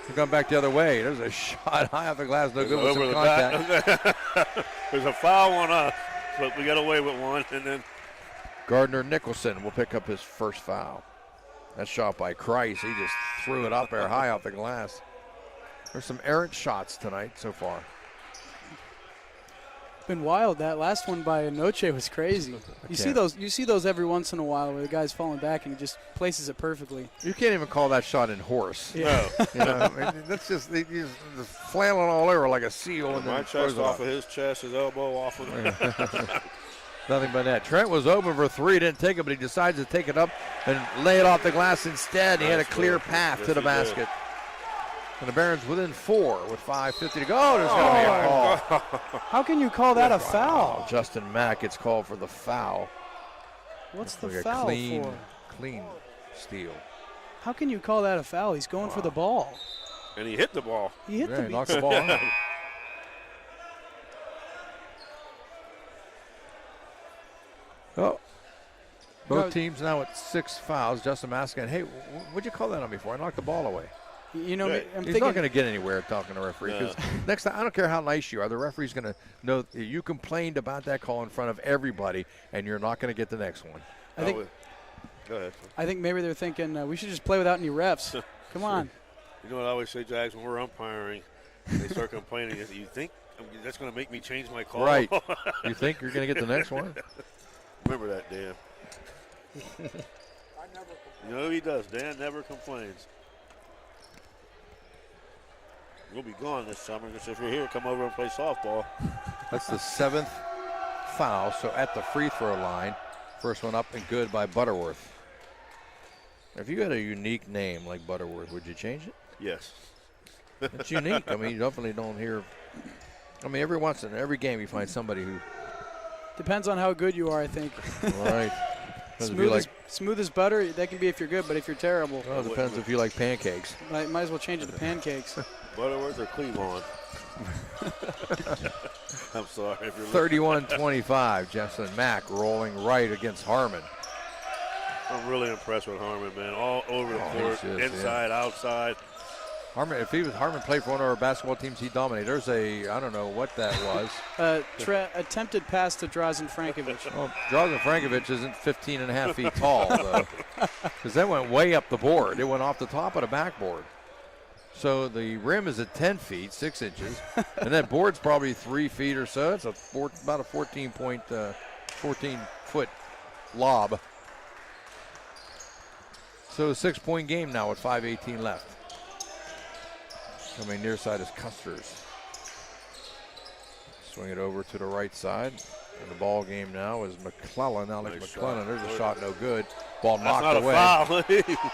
He come back the other way. There's a shot high off the glass. No good with some contact. There's a foul on us, but we got away with one. And then Gardner Nicholson will pick up his first foul. That shot by Kreis. He just threw it up there high off the glass. There's some errant shots tonight so far. Been wild. That last one by Noche was crazy. You see those every once in a while where the guy's falling back and he just places it perfectly. You can't even call that shot in horse. Yeah. No. That's just he's flailing all over like a seal. And my chest off of his chest, his elbow off of him. Nothing but that. Trent was open for 3, didn't take it, but he decides to take it up and lay it off the glass instead. He had a clear path to the basket. And the Barons within 4 with 5:50 to go. There's going to be a call. How can you call that a foul? Justin Mack gets called for the foul. What's the Like foul for? Clean steal. How can you call that a foul? He's going for the ball. And he hit the ball. He hit He knocks the ball out. Oh, both teams now at 6 fouls. Justin Maskin, hey, what'd you call that on me for? I knocked the ball away. You know, I'm He's thinking, not going to get anywhere talking to the referee. Because next time, I don't care how nice you are, the referee's going to know that you complained about that call in front of everybody, and you're not going to get the next one. Go ahead. I think maybe they're thinking we should just play without any refs. Come on. You know what I always say, Jags, when we're umpiring, they start complaining. You think that's going to make me change my call? Right. You think you're going to get the next one? Remember that, Dan. You know he does. Dan never complains. We'll be gone this summer. Because if you're here, come over and play softball. That's the 7th foul. So at the free throw line, first one up and good by Butterworth. If you had a unique name like Butterworth, would you change it? Yes. It's unique. I mean, you definitely don't hear. I mean, every game you find somebody who. Depends on how good you are, I think. Right. Smooth as butter, that can be if you're good, but if you're terrible. Well, it depends if you like pancakes. Might as well change it to pancakes. Butterworth or Cleveland? I'm sorry. If you're 31-25. Justin Mack rolling right against Harmon. I'm really impressed with Harmon, man. All over the court, inside, outside. Harmon, if Harmon played for one of our basketball teams, he'd dominate. There's I don't know what that was. Attempted pass to Drazen Frankovich. Well, Drazen Frankovich isn't 15 and a half feet tall, though. Because that went way up the board. It went off the top of the backboard. So the rim is at 10 feet, 6 inches. And that board's probably 3 feet or so. It's about a 14-foot lob. So a 6-point game now with 5:18 left. Coming near side is Custers. Swing it over to the right side. And the ball game now is McClellan. Alex McClellan. There's a shot, no good. Ball knocked away. That's not a foul.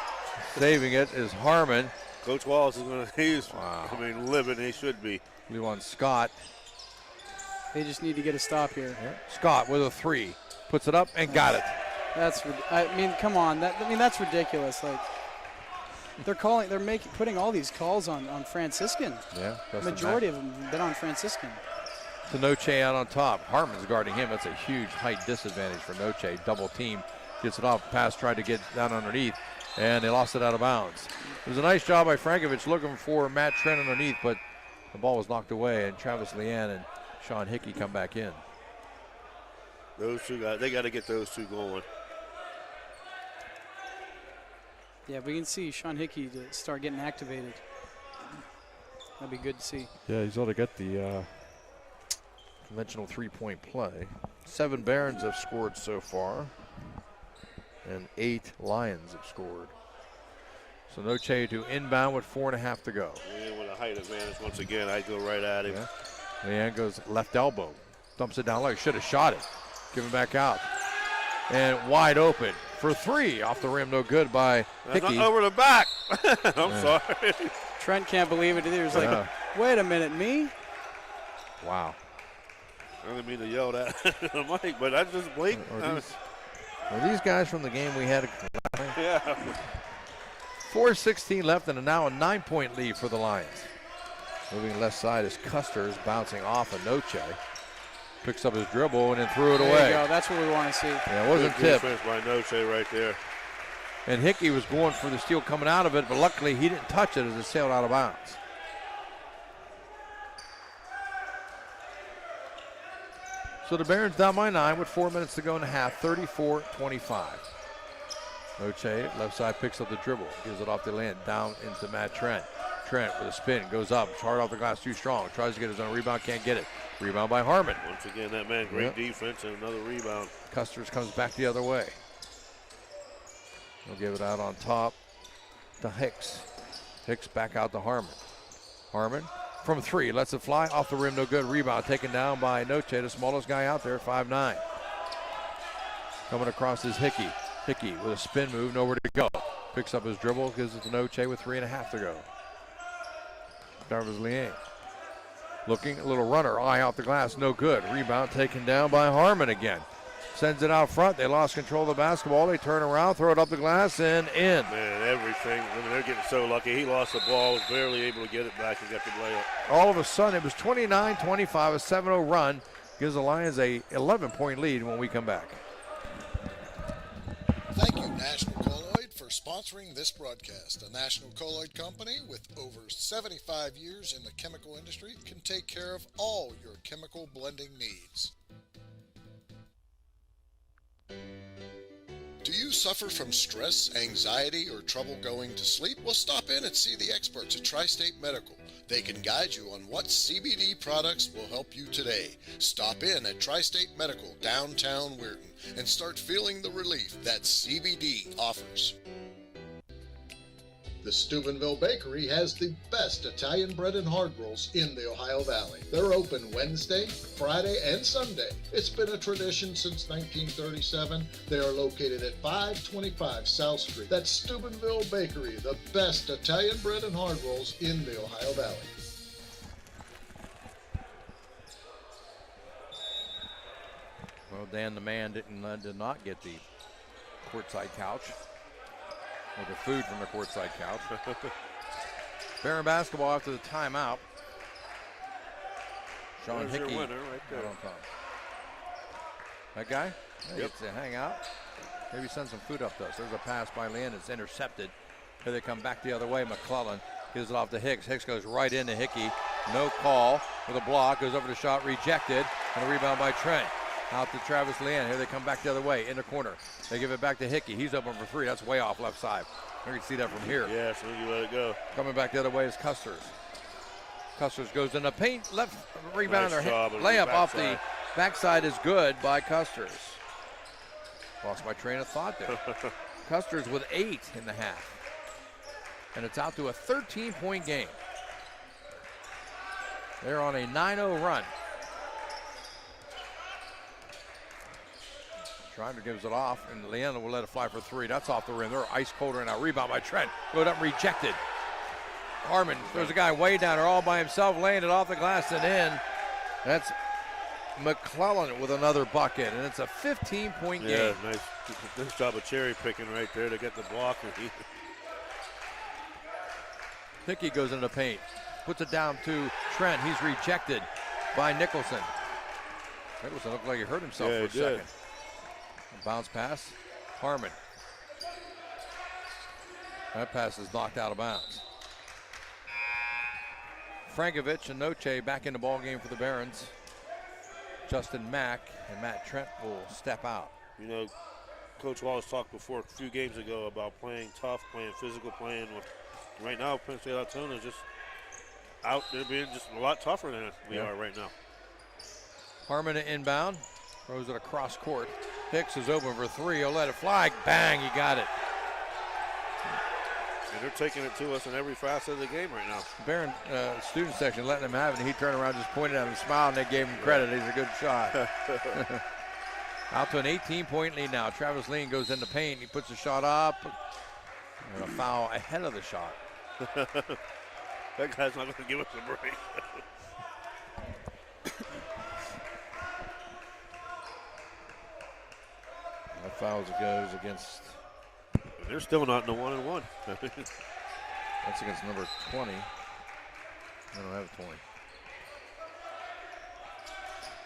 Saving it is Harmon. Coach Wallace is going to, he's, Wow. I mean, living, he should be. Lewan Scott. They just need to get a stop here. Scott with a 3. Puts it up and got it. I mean, come on. That's ridiculous. Like, putting all these calls on Franciscan. Yeah. The majority of them have been on Franciscan. To Noche out on top. Harmon's guarding him. That's a huge height disadvantage for Noche. Double team. Gets it off. Pass tried to get down underneath, and they lost it out of bounds. It was a nice job by Frankovich looking for Matt Trent underneath, but the ball was knocked away, and Travis Leanne and Sean Hickey come back in. Those two guys, they got to get those two going. Yeah, we can see Sean Hickey to start getting activated. That'd be good to see. Yeah, he's ought to get the conventional three-point play. 7 Barons have scored so far, and 8 Lions have scored. So Noche to inbound with 4.5 to go. And with a height advantage once again, I go right at him. Yeah. Leanne goes left elbow, dumps it down low. Should have shot it. Give him back out. And wide open for 3 off the rim. No good by Hickey. That's over the back. I'm sorry. Trent can't believe it either. He's like, wait a minute, me? Wow. I didn't mean to yell that at the mic, but I just blinked. Are these guys from the game we had? Yeah. 4:16 left and now a 9-point lead for the Lions. Moving left side is Custer's bouncing off of Noche. Picks up his dribble and then threw it away. There you go. That's what we want to see. Yeah, it wasn't Good tipped. defense by Noche right there. And Hickey was going for the steal coming out of it, but luckily he didn't touch it as it sailed out of bounds. So the Barons down by 9 with 4 minutes to go in the half, 34-25. Noche, left side, picks up the dribble, gives it off the land, down into Matt Trent. Trent with a spin, goes up, hard off the glass, too strong, tries to get his own rebound, can't get it. Rebound by Harmon. Once again, that man, great defense and another rebound. Custers comes back the other way. He'll give it out on top to Hicks. Hicks back out to Harmon. Harmon from 3, lets it fly, off the rim, no good. Rebound taken down by Noche, the smallest guy out there, 5'9". Coming across is Hickey. Hickey with a spin move, nowhere to go. Picks up his dribble, gives it to Noche with 3.5 to go. Travis Leanne. Looking, a little runner, eye off the glass, no good. Rebound taken down by Harmon again. Sends it out front. They lost control of the basketball. They turn around, throw it up the glass, and in. Man, everything. I mean, they're getting so lucky. He lost the ball, was barely able to get it back and got the layup. All of a sudden, it was 29-25, a 7-0 run. Gives the Lions a 11-point lead when we come back. Thank you, National Colloid, for sponsoring this broadcast. A National Colloid company with over 75 years in the chemical industry can take care of all your chemical blending needs. Do you suffer from stress, anxiety, or trouble going to sleep? Well, stop in and see the experts at Tri-State Medical. They can guide you on what CBD products will help you today. Stop in at Tri-State Medical, downtown Weirton, and start feeling the relief that CBD offers. The Steubenville Bakery has the best Italian bread and hard rolls in the Ohio Valley. They're open Wednesday, Friday, and Sunday. It's been a tradition since 1937. They are located at 525 South Street. That's Steubenville Bakery, the best Italian bread and hard rolls in the Ohio Valley. Well, Dan the man did not get the courtside couch. Or the food from the courtside couch. Baron basketball after the timeout. Sean There's Hickey your winner right there. out on top. That guy? He gets to hang out. Maybe send some food up to us. There's a pass by Lynn. It's intercepted. Here they come back the other way. McClellan gives it off to Hicks. Hicks goes right into Hickey. No call with a block. Goes over the shot. Rejected. And a rebound by Trent. Out to Travis Leanne. Here they come back the other way in the corner. They give it back to Hickey. He's open for 3. That's way off left side. You can see that from here. Yeah, so you let it go. Coming back the other way is Custers. Custers goes in the paint. Left rebound. Nice job on the Layup off the backside. backside is good by Custers. Lost my train of thought there. Custers with 8 in the half. And it's out to a 13-point game. They're on a 9-0 run. Schreiber gives it off, and Leanna will let it fly for 3. That's off the rim. They're ice cold right now. Rebound by Trent. Go up, rejected. Harmon throws a guy way down there all by himself, laying it off the glass and in. That's McClellan with another bucket, and it's a 15-point game. Yeah, nice job of cherry picking right there to get the block. Hickey goes into the paint, puts it down to Trent. He's rejected by Nicholson. Nicholson looked like he hurt himself for a second. Bounce pass, Harmon. That pass is knocked out of bounds. Frankovich and Noche back in the ball game for the Barons. Justin Mack and Matt Trent will step out. You know, Coach Wallace talked before a few games ago about playing tough, playing physical, playing with. Right now, Penn State Altoona is just out there being just a lot tougher than we are right now. Harmon inbound, throws it across court. Hicks is open for 3. He'll let it fly. Bang, he got it. And they're taking it to us in every facet of the game right now. Barron student section letting him have it. He turned around, just pointed at him, smiled, and they gave him credit. He's a good shot. Out to an 18-point lead now. Travis Lean goes in the paint. He puts the shot up. And a foul ahead of the shot. That guy's not going to give us a break. That foul goes against. They're still not in the 1-and-1. That's against number 20. I don't have a 20. Is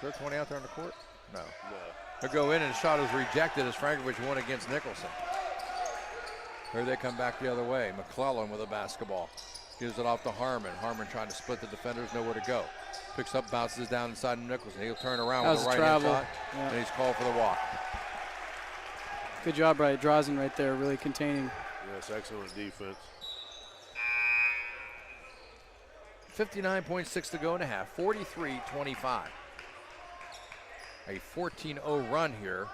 there a 20 out there on the court? No. They'll go in, and the shot is rejected as Frankovich won against Nicholson. Here they come back the other way. McClellan with a basketball. Gives it off to Harmon. Harmon trying to split the defenders, nowhere to go. Picks up, bounces down inside of Nicholson. He'll turn around with the right hand shot, and he's called for the walk. Good job by Drazen right there, really containing. Yes, excellent defense. 59.6 to go in a half, 43-25. A 14-0 run here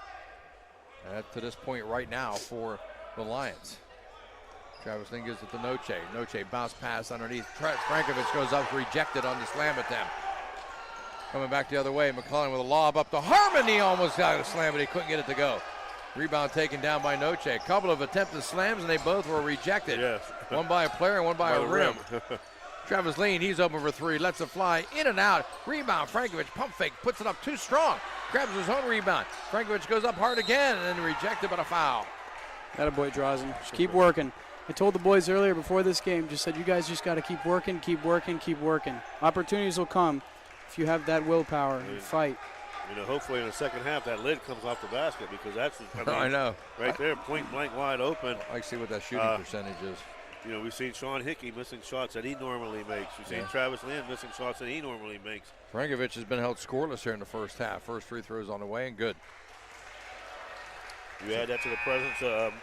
to this point right now for the Lions. Travis Lynn gives it to Noche. Noche bounce pass underneath. Frankovich goes up, rejected on the slam attempt. Coming back the other way, McClellan with a lob up to Harmon. He almost got a slam, but he couldn't get it to go. Rebound taken down by Noche. A couple of attempted slams, and they both were rejected. Yes. One by a player and one by a rim. Travis Lean, he's open for 3, lets it fly, in and out. Rebound, Frankovich, pump fake, puts it up too strong. Grabs his own rebound. Frankovich goes up hard again, and then rejected, but a foul. Attaboy, Drazen. Just keep working. I told the boys earlier before this game, just said you guys just got to keep working, keep working, keep working. Opportunities will come if you have that willpower and fight. You know, hopefully in the second half that lid comes off the basket, because that's, I know. Right there, point blank wide open. I see what that shooting percentage is. You know, we've seen Sean Hickey missing shots that he normally makes. We've seen Travis Lynn missing shots that he normally makes. Frankovich has been held scoreless here in the first half. First free throws on the way, and good. You add that to the presence of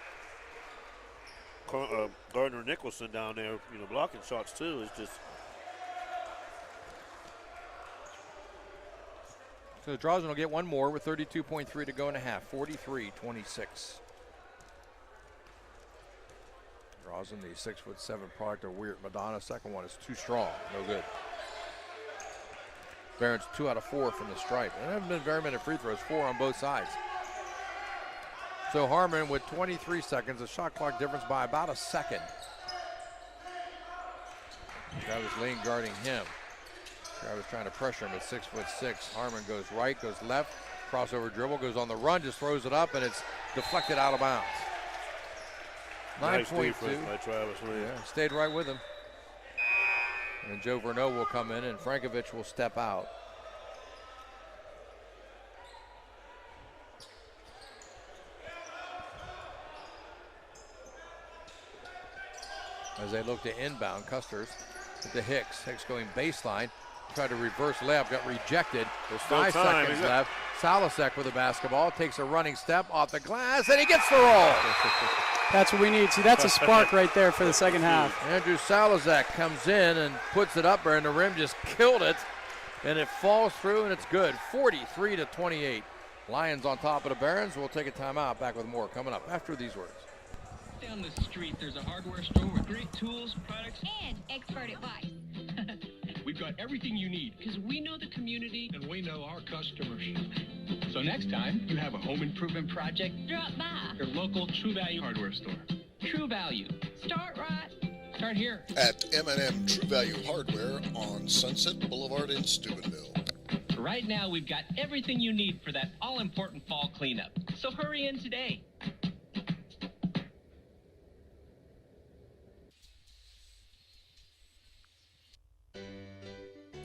Gardner Nicholson down there, you know, blocking shots too. It's just. So the Drazen will get one more with 32.3 to go in a half, 43-26. Drazen, the 6'7" product of Weird Madonna. Second one is too strong, no good. Barron's 2 out of 4 from the stripe. And there haven't been very many free throws, 4 on both sides. So Harmon with 23 seconds, a shot clock difference by about a second. Travis Lean guarding him. Travis trying to pressure him at 6'6". Harmon goes right, goes left, crossover dribble, goes on the run, just throws it up, and it's deflected out of bounds. Nice 9.2. defense by Travis Lean. Yeah, stayed right with him. And Joe Verneau will come in, and Frankovich will step out. As they look to inbound, Custers to Hicks. Hicks going baseline. Tried to reverse layup, got rejected. There's 5 seconds left. Salasek with the basketball, takes a running step off the glass, and he gets the roll. That's what we need. See, that's a spark right there for the second half. Andrew Salasek comes in and puts it up there, and the rim just killed it, and it falls through, and it's good. 43-28. Lions on top of the Barons. We'll take a timeout. Back with more coming up after these words. Down the street, there's a hardware store with great tools, products, and expert advice. We we've got everything you need. Because we know the community. And we know our customers. So next time you have a home improvement project, Drop by. your local True Value hardware store. True Value. Start right. Start here. At M&M True Value Hardware on Sunset Boulevard in Steubenville. Right now, we've got everything you need for that all-important fall cleanup. So hurry in today.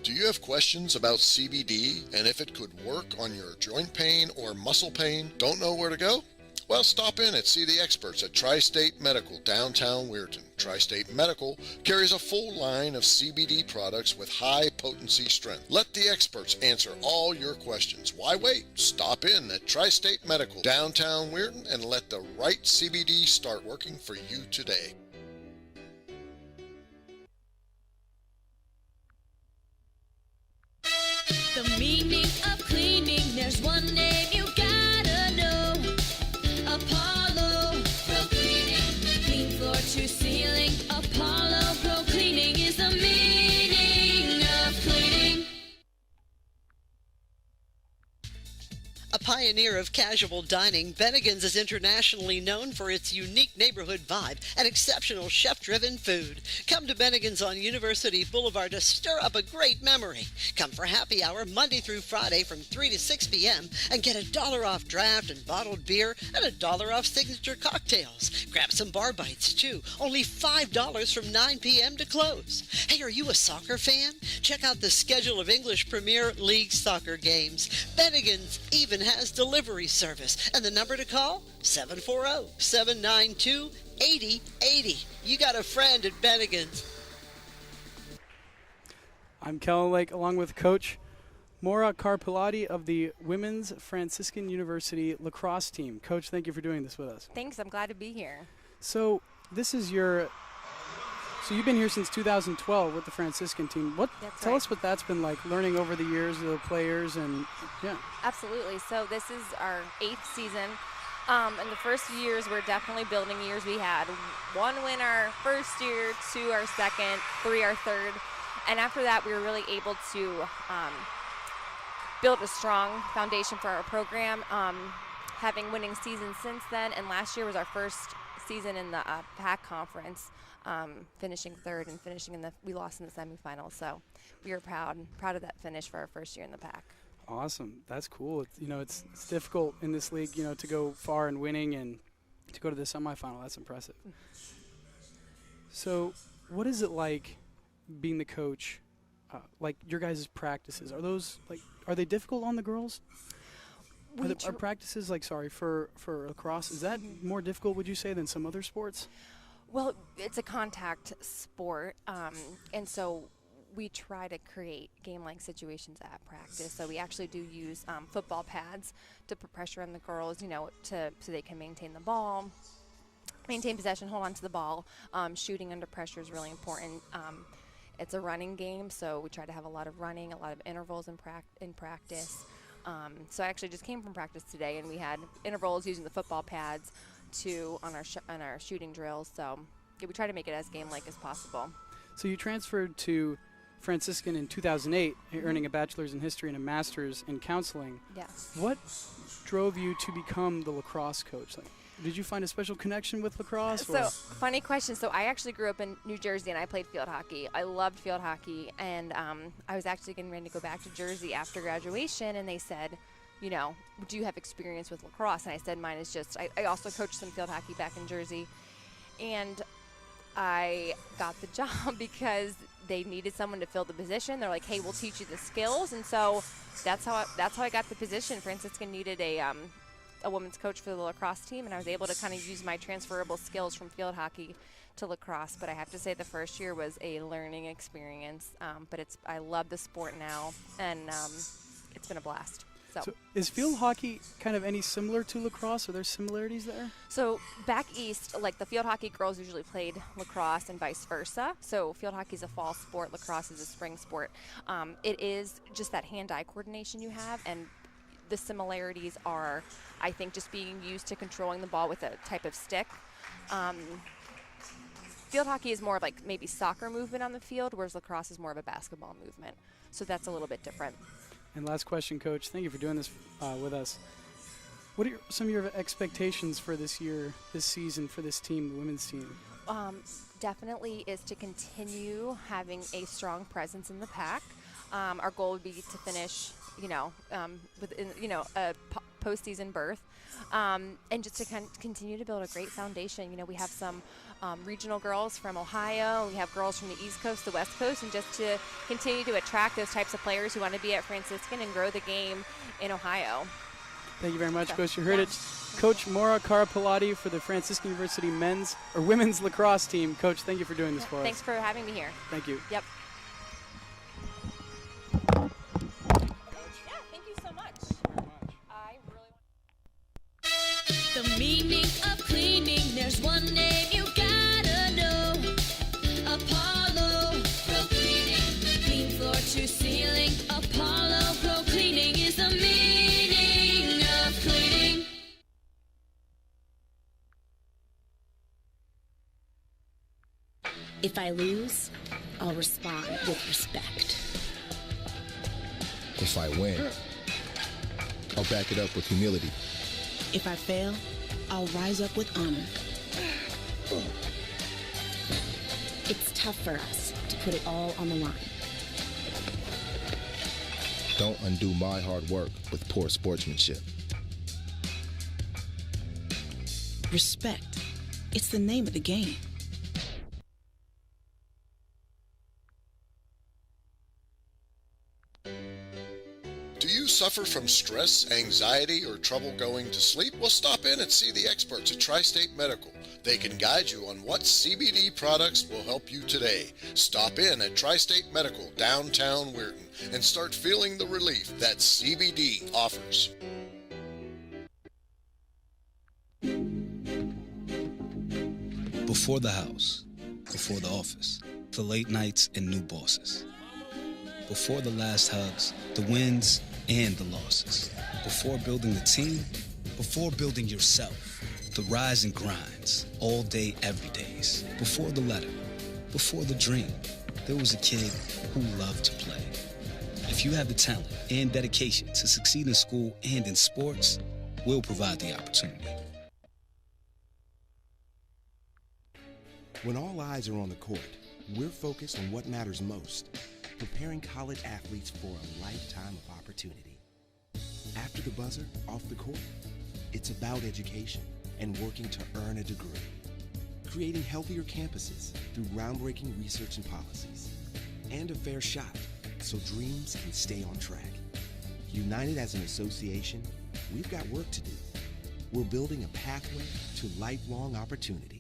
Do you have questions about CBD and if it could work on your joint pain or muscle pain? Don't know where to go? Well, stop in and see the experts at Tri-State Medical, downtown Weirton. Tri-State Medical carries a full line of CBD products with high potency strength. Let the experts answer all your questions. Why wait? Stop in at Tri-State Medical, downtown Weirton, and let the right CBD start working for you today. The meaning of cleaning, there's one name you gotta know. Apollo Pro Cleaning. Clean floor to ceiling. Apollo Pro Cleaning is the meaning of cleaning. A pioneer of casual dining, Bennigan's is internationally known for its unique neighborhood vibe and exceptional chef-driven food. Come to Bennigan's on University Boulevard to stir up a great memory. Come for happy hour Monday through Friday from 3 to 6 p.m. and get $1 off draft and bottled beer and $1 off signature cocktails. Grab some bar bites too, only $5 from 9 p.m. to close. Hey, are you a soccer fan? Check out the schedule of English Premier League soccer games. Bennigan's even has delivery service, and the number to call, 740-792-8080. You got a friend at Bennigan's. I'm Kellen Lake along with Coach Maura Carpilati of the Women's Franciscan University lacrosse team. Coach, thank you for doing this with us. Thanks, I'm glad to be here. So this is so you've been here since 2012 with the Franciscan team. Tell us what that's been like, learning over the years of the players and, yeah. Absolutely. So this is our 8th season. And the first years were definitely building years. We had 1 win our first year, 2 our second, 3 our third. And after that, we were really able to build a strong foundation for our program, having winning seasons since then. And last year was our first season in the PAC conference, finishing third and we lost in the semifinals. So we were proud of that finish for our first year in the PAC. Awesome. That's cool. It's difficult in this league, to go far in winning and to go to the semifinal. That's impressive. So what is it like being the coach, like your guys' practices? Are they difficult on the girls? Are practices for lacrosse, is that more difficult, would you say, than some other sports? Well, it's a contact sport, and so we try to create game-like situations at practice. So we actually do use football pads to put pressure on the girls, so they can maintain the ball, maintain possession, hold on to the ball. Shooting under pressure is really important. It's a running game, so we try to have a lot of running, a lot of intervals in practice. So I actually just came from practice today, and we had intervals using the football pads on our shooting drills. So yeah, we try to make it as game-like as possible. So you transferred to Franciscan in 2008, earning a bachelor's in history and a master's in counseling. Yes. What drove you to become the lacrosse coach? Did you find a special connection with lacrosse? So, funny question. So I actually grew up in New Jersey, and I played field hockey. I loved field hockey, and I was actually getting ready to go back to Jersey after graduation, and they said, do you have experience with lacrosse? And I said, mine is just, I also coached some field hockey back in Jersey, and I got the job because they needed someone to fill the position. They're like, hey, we'll teach you the skills, and so that's how I got the position. Franciscan needed a women's coach for the lacrosse team, and I was able to kind of use my transferable skills from field hockey to lacrosse. But I have to say the first year was a learning experience, but I love the sport now, and it's been a blast. So is field hockey kind of any similar to lacrosse? Are there similarities there? So back east, like the field hockey girls usually played lacrosse and vice versa. So field hockey is a fall sport, lacrosse is a spring sport. It is just that hand-eye coordination you have, and the similarities are, I think, just being used to controlling the ball with a type of stick. field hockey is more of like maybe soccer movement on the field, whereas lacrosse is more of a basketball movement. So that's a little bit different. And last question, Coach. Thank you for doing this with us. What are some of your expectations for this year, this season, for this team, the women's team? Definitely is to continue having a strong presence in the pack. Our goal would be to finish, with a postseason berth, and just to continue to build a great foundation. We have some regional girls from Ohio. We have girls from the East Coast, the West Coast, and just to continue to attract those types of players who want to be at Franciscan and grow the game in Ohio. Thank you very much, Coach. You heard it. Coach Maura Carapalati for the Franciscan University women's lacrosse team. Coach, thank you for doing this for us. Thanks for having me here. Thank you. Yep. The meaning of cleaning, there's one name you gotta know. Apollo Pro Cleaning. Clean floor to ceiling. Apollo Pro Cleaning is the meaning of cleaning. If I lose, I'll respond with respect. If I win, I'll back it up with humility. If I fail, I'll rise up with honor. It's tough for us to put it all on the line. Don't undo my hard work with poor sportsmanship. Respect. It's the name of the game. Do you suffer from stress, anxiety, or trouble going to sleep? Well, stop in and see the experts at Tri-State Medical. They can guide you on what CBD products will help you today. Stop in at Tri-State Medical, downtown Weirton, and start feeling the relief that CBD offers. Before the house, before the office, the late nights and new bosses. Before the last hugs, the wins and the losses. Before building the team, before building yourself, the rise and grinds, all day, every days. Before the letter, before the dream, there was a kid who loved to play. If you have the talent and dedication to succeed in school and in sports, we'll provide the opportunity. When all eyes are on the court, we're focused on what matters most, preparing college athletes for a lifetime of opportunity. After the buzzer, off the court, it's about education and working to earn a degree. Creating healthier campuses through groundbreaking research and policies. And a fair shot so dreams can stay on track. United as an association, we've got work to do. We're building a pathway to lifelong opportunity.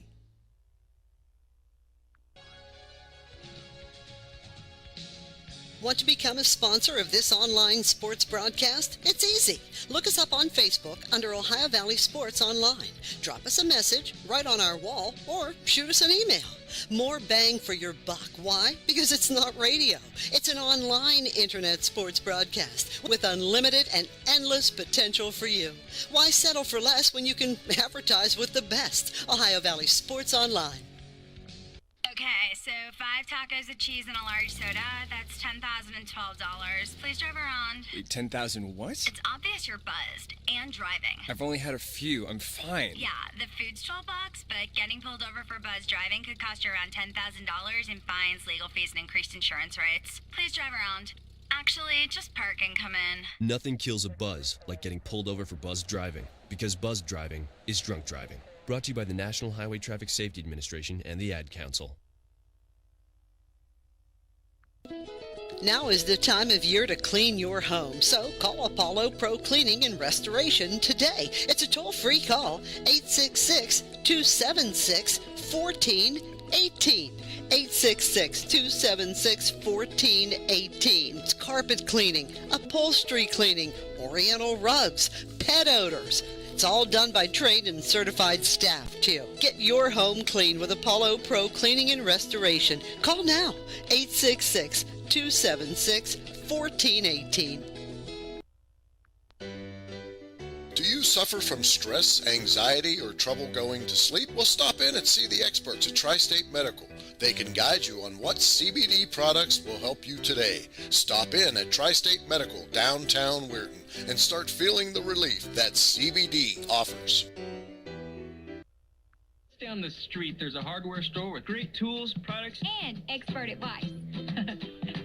Want to become a sponsor of this online sports broadcast? It's easy. Look us up on Facebook under Ohio Valley Sports Online. Drop us a message right on our wall or shoot us an email. More bang for your buck. Why? Because it's not radio. It's an online internet sports broadcast with unlimited and endless potential for you. Why settle for less when you can advertise with the best? Ohio Valley Sports Online. Okay, so 5 tacos of cheese and a large soda, that's $10,012. Please drive around. Wait, 10,000 what? It's obvious you're buzzed and driving. I've only had a few. I'm fine. Yeah, the food's $12, but getting pulled over for buzz driving could cost you around $10,000 in fines, legal fees, and increased insurance rates. Please drive around. Actually, just park and come in. Nothing kills a buzz like getting pulled over for buzz driving, because buzz driving is drunk driving. Brought to you by the National Highway Traffic Safety Administration and the Ad Council. Now is the time of year to clean your home, so call Apollo Pro Cleaning and Restoration today. It's a toll-free call, 866-276-1418. 866-276-1418. It's carpet cleaning, upholstery cleaning, oriental rugs, pet odors. It's all done by trained and certified staff, too. Get your home clean with Apollo Pro Cleaning and Restoration. Call now, 866-276-1418. Do you suffer from stress, anxiety, or trouble going to sleep? Well, stop in and see the experts at Tri-State Medical. They can guide you on what CBD products will help you today. Stop in at Tri-State Medical, downtown Weirton, and start feeling the relief that CBD offers. Down the street, there's a hardware store with great tools, products, And expert advice.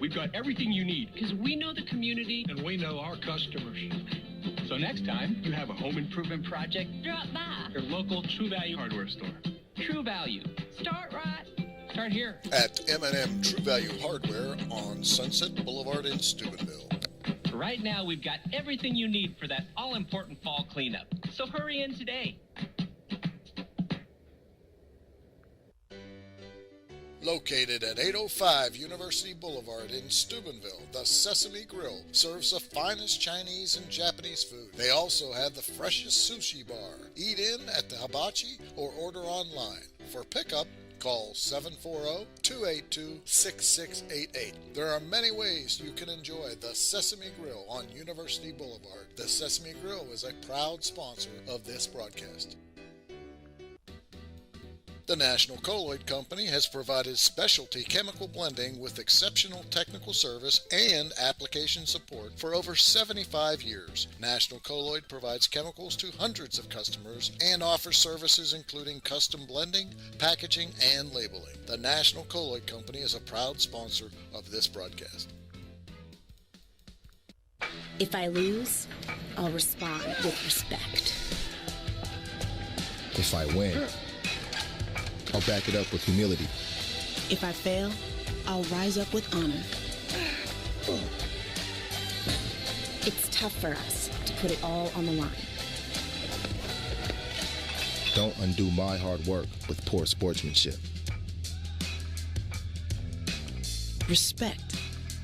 We've got everything you need because we know the community and we know our customers. So next time you have a home improvement project, Drop by. your local True Value hardware store. True Value. Start right. Start here. At M&M True Value Hardware on Sunset Boulevard in Steubenville. Right now, we've got everything you need for that all-important fall cleanup. So hurry in today. Located at 805 University Boulevard in Steubenville, the Sesame Grill serves the finest Chinese and Japanese food. They also have the freshest sushi bar. Eat in at the hibachi or order online. For pickup, call 740-282-6688. There are many ways you can enjoy the Sesame Grill on University Boulevard. The Sesame Grill is a proud sponsor of this broadcast. The National Colloid Company has provided specialty chemical blending with exceptional technical service and application support for over 75 years. National Colloid provides chemicals to hundreds of customers and offers services including custom blending, packaging, and labeling. The National Colloid Company is a proud sponsor of this broadcast. If I lose, I'll respond with respect. If I win, I'll back it up with humility. If I fail, I'll rise up with honor. It's tough for us to put it all on the line. Don't undo my hard work with poor sportsmanship. Respect.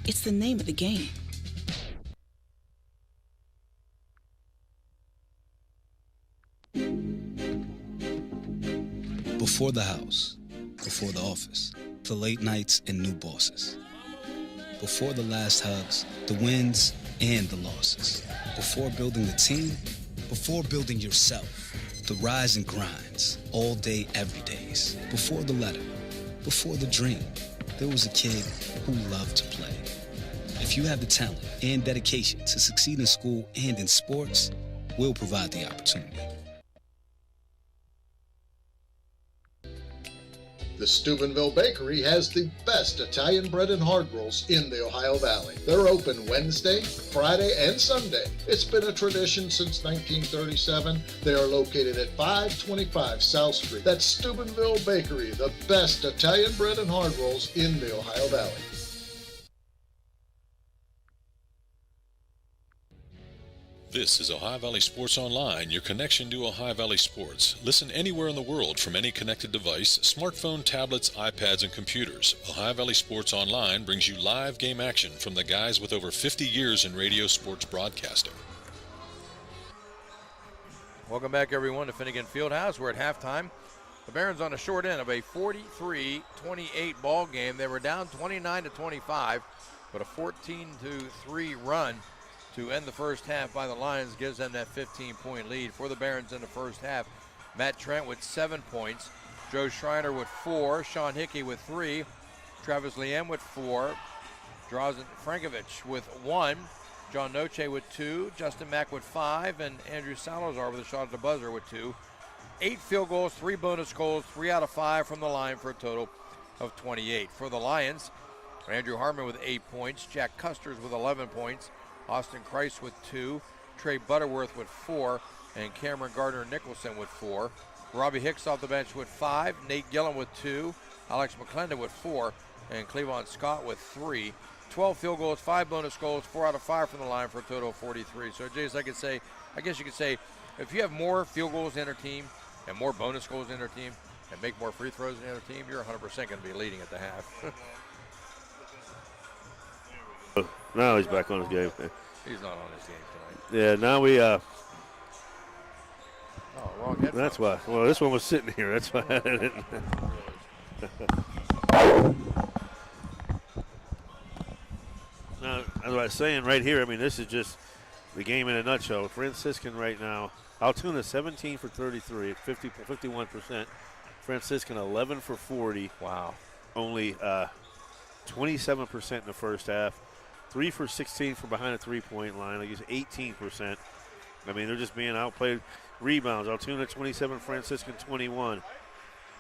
It's the name of the game. Before the house, before the office, the late nights and new bosses. Before the last hugs, the wins and the losses. Before building the team, before building yourself. The rise and grinds, all day, every days. Before the letter, before the dream, there was a kid who loved to play. If you have the talent and dedication to succeed in school and in sports, we'll provide the opportunity. The Steubenville Bakery has the best Italian bread and hard rolls in the Ohio Valley. They're open Wednesday, Friday, and Sunday. It's been a tradition since 1937. They are located at 525 South Street. That's Steubenville Bakery, the best Italian bread and hard rolls in the Ohio Valley. This is Ohio Valley Sports Online, your connection to Ohio Valley sports. Listen anywhere in the world from any connected device, smartphone, tablets, iPads, and computers. Ohio Valley Sports Online brings you live game action from the guys with over 50 years in radio sports broadcasting. Welcome back, everyone, to Finnegan Fieldhouse. We're at halftime. The Barons on a short end of a 43-28 ball game. They were down 29-25, but a 14-3 run to end the first half by the Lions gives them that 15-point lead for the Barons in the first half. Matt Trent with 7 points, Joe Schreiner with 4, Sean Hickey with 3, Travis Liam with 4, Drazen Frankovich with 1, John Noche with 2, Justin Mack with 5, and Andrew Salazar with a shot at the buzzer with 2. 8 field goals, 3 bonus goals, 3 out of 5 from the line for a total of 28. For the Lions, Andrew Harmon with 8 points, Jack Custers with 11 points, Austin Christ with 2, Trey Butterworth with 4, and Cameron Gardner-Nicholson with 4. Robbie Hicks off the bench with 5, Nate Gillen with 2, Alex McClendon with 4, and Cleavon Scott with 3. 12 field goals, 5 bonus goals, 4 out of 5 from the line for a total of 43. So, Jace, I guess you could say, if you have more field goals in your team and more bonus goals in your team and make more free throws in your team, you're 100% going to be leading at the half. Now he's back on his game. He's not on his game tonight. Yeah, now we Oh, wrong headphones. that's why. Well, this one was sitting here. That's why I didn't. Now, as I was saying right here, I mean, this is just the game in a nutshell. Franciscan right now, Altoona 17 for 33 at 51%. Franciscan 11 for 40. Wow. Only 27% in the first half. 3 for 16 from behind the three-point line. Like he's 18%. I mean, they're just being outplayed. Rebounds, Altoona 27, Franciscan 21.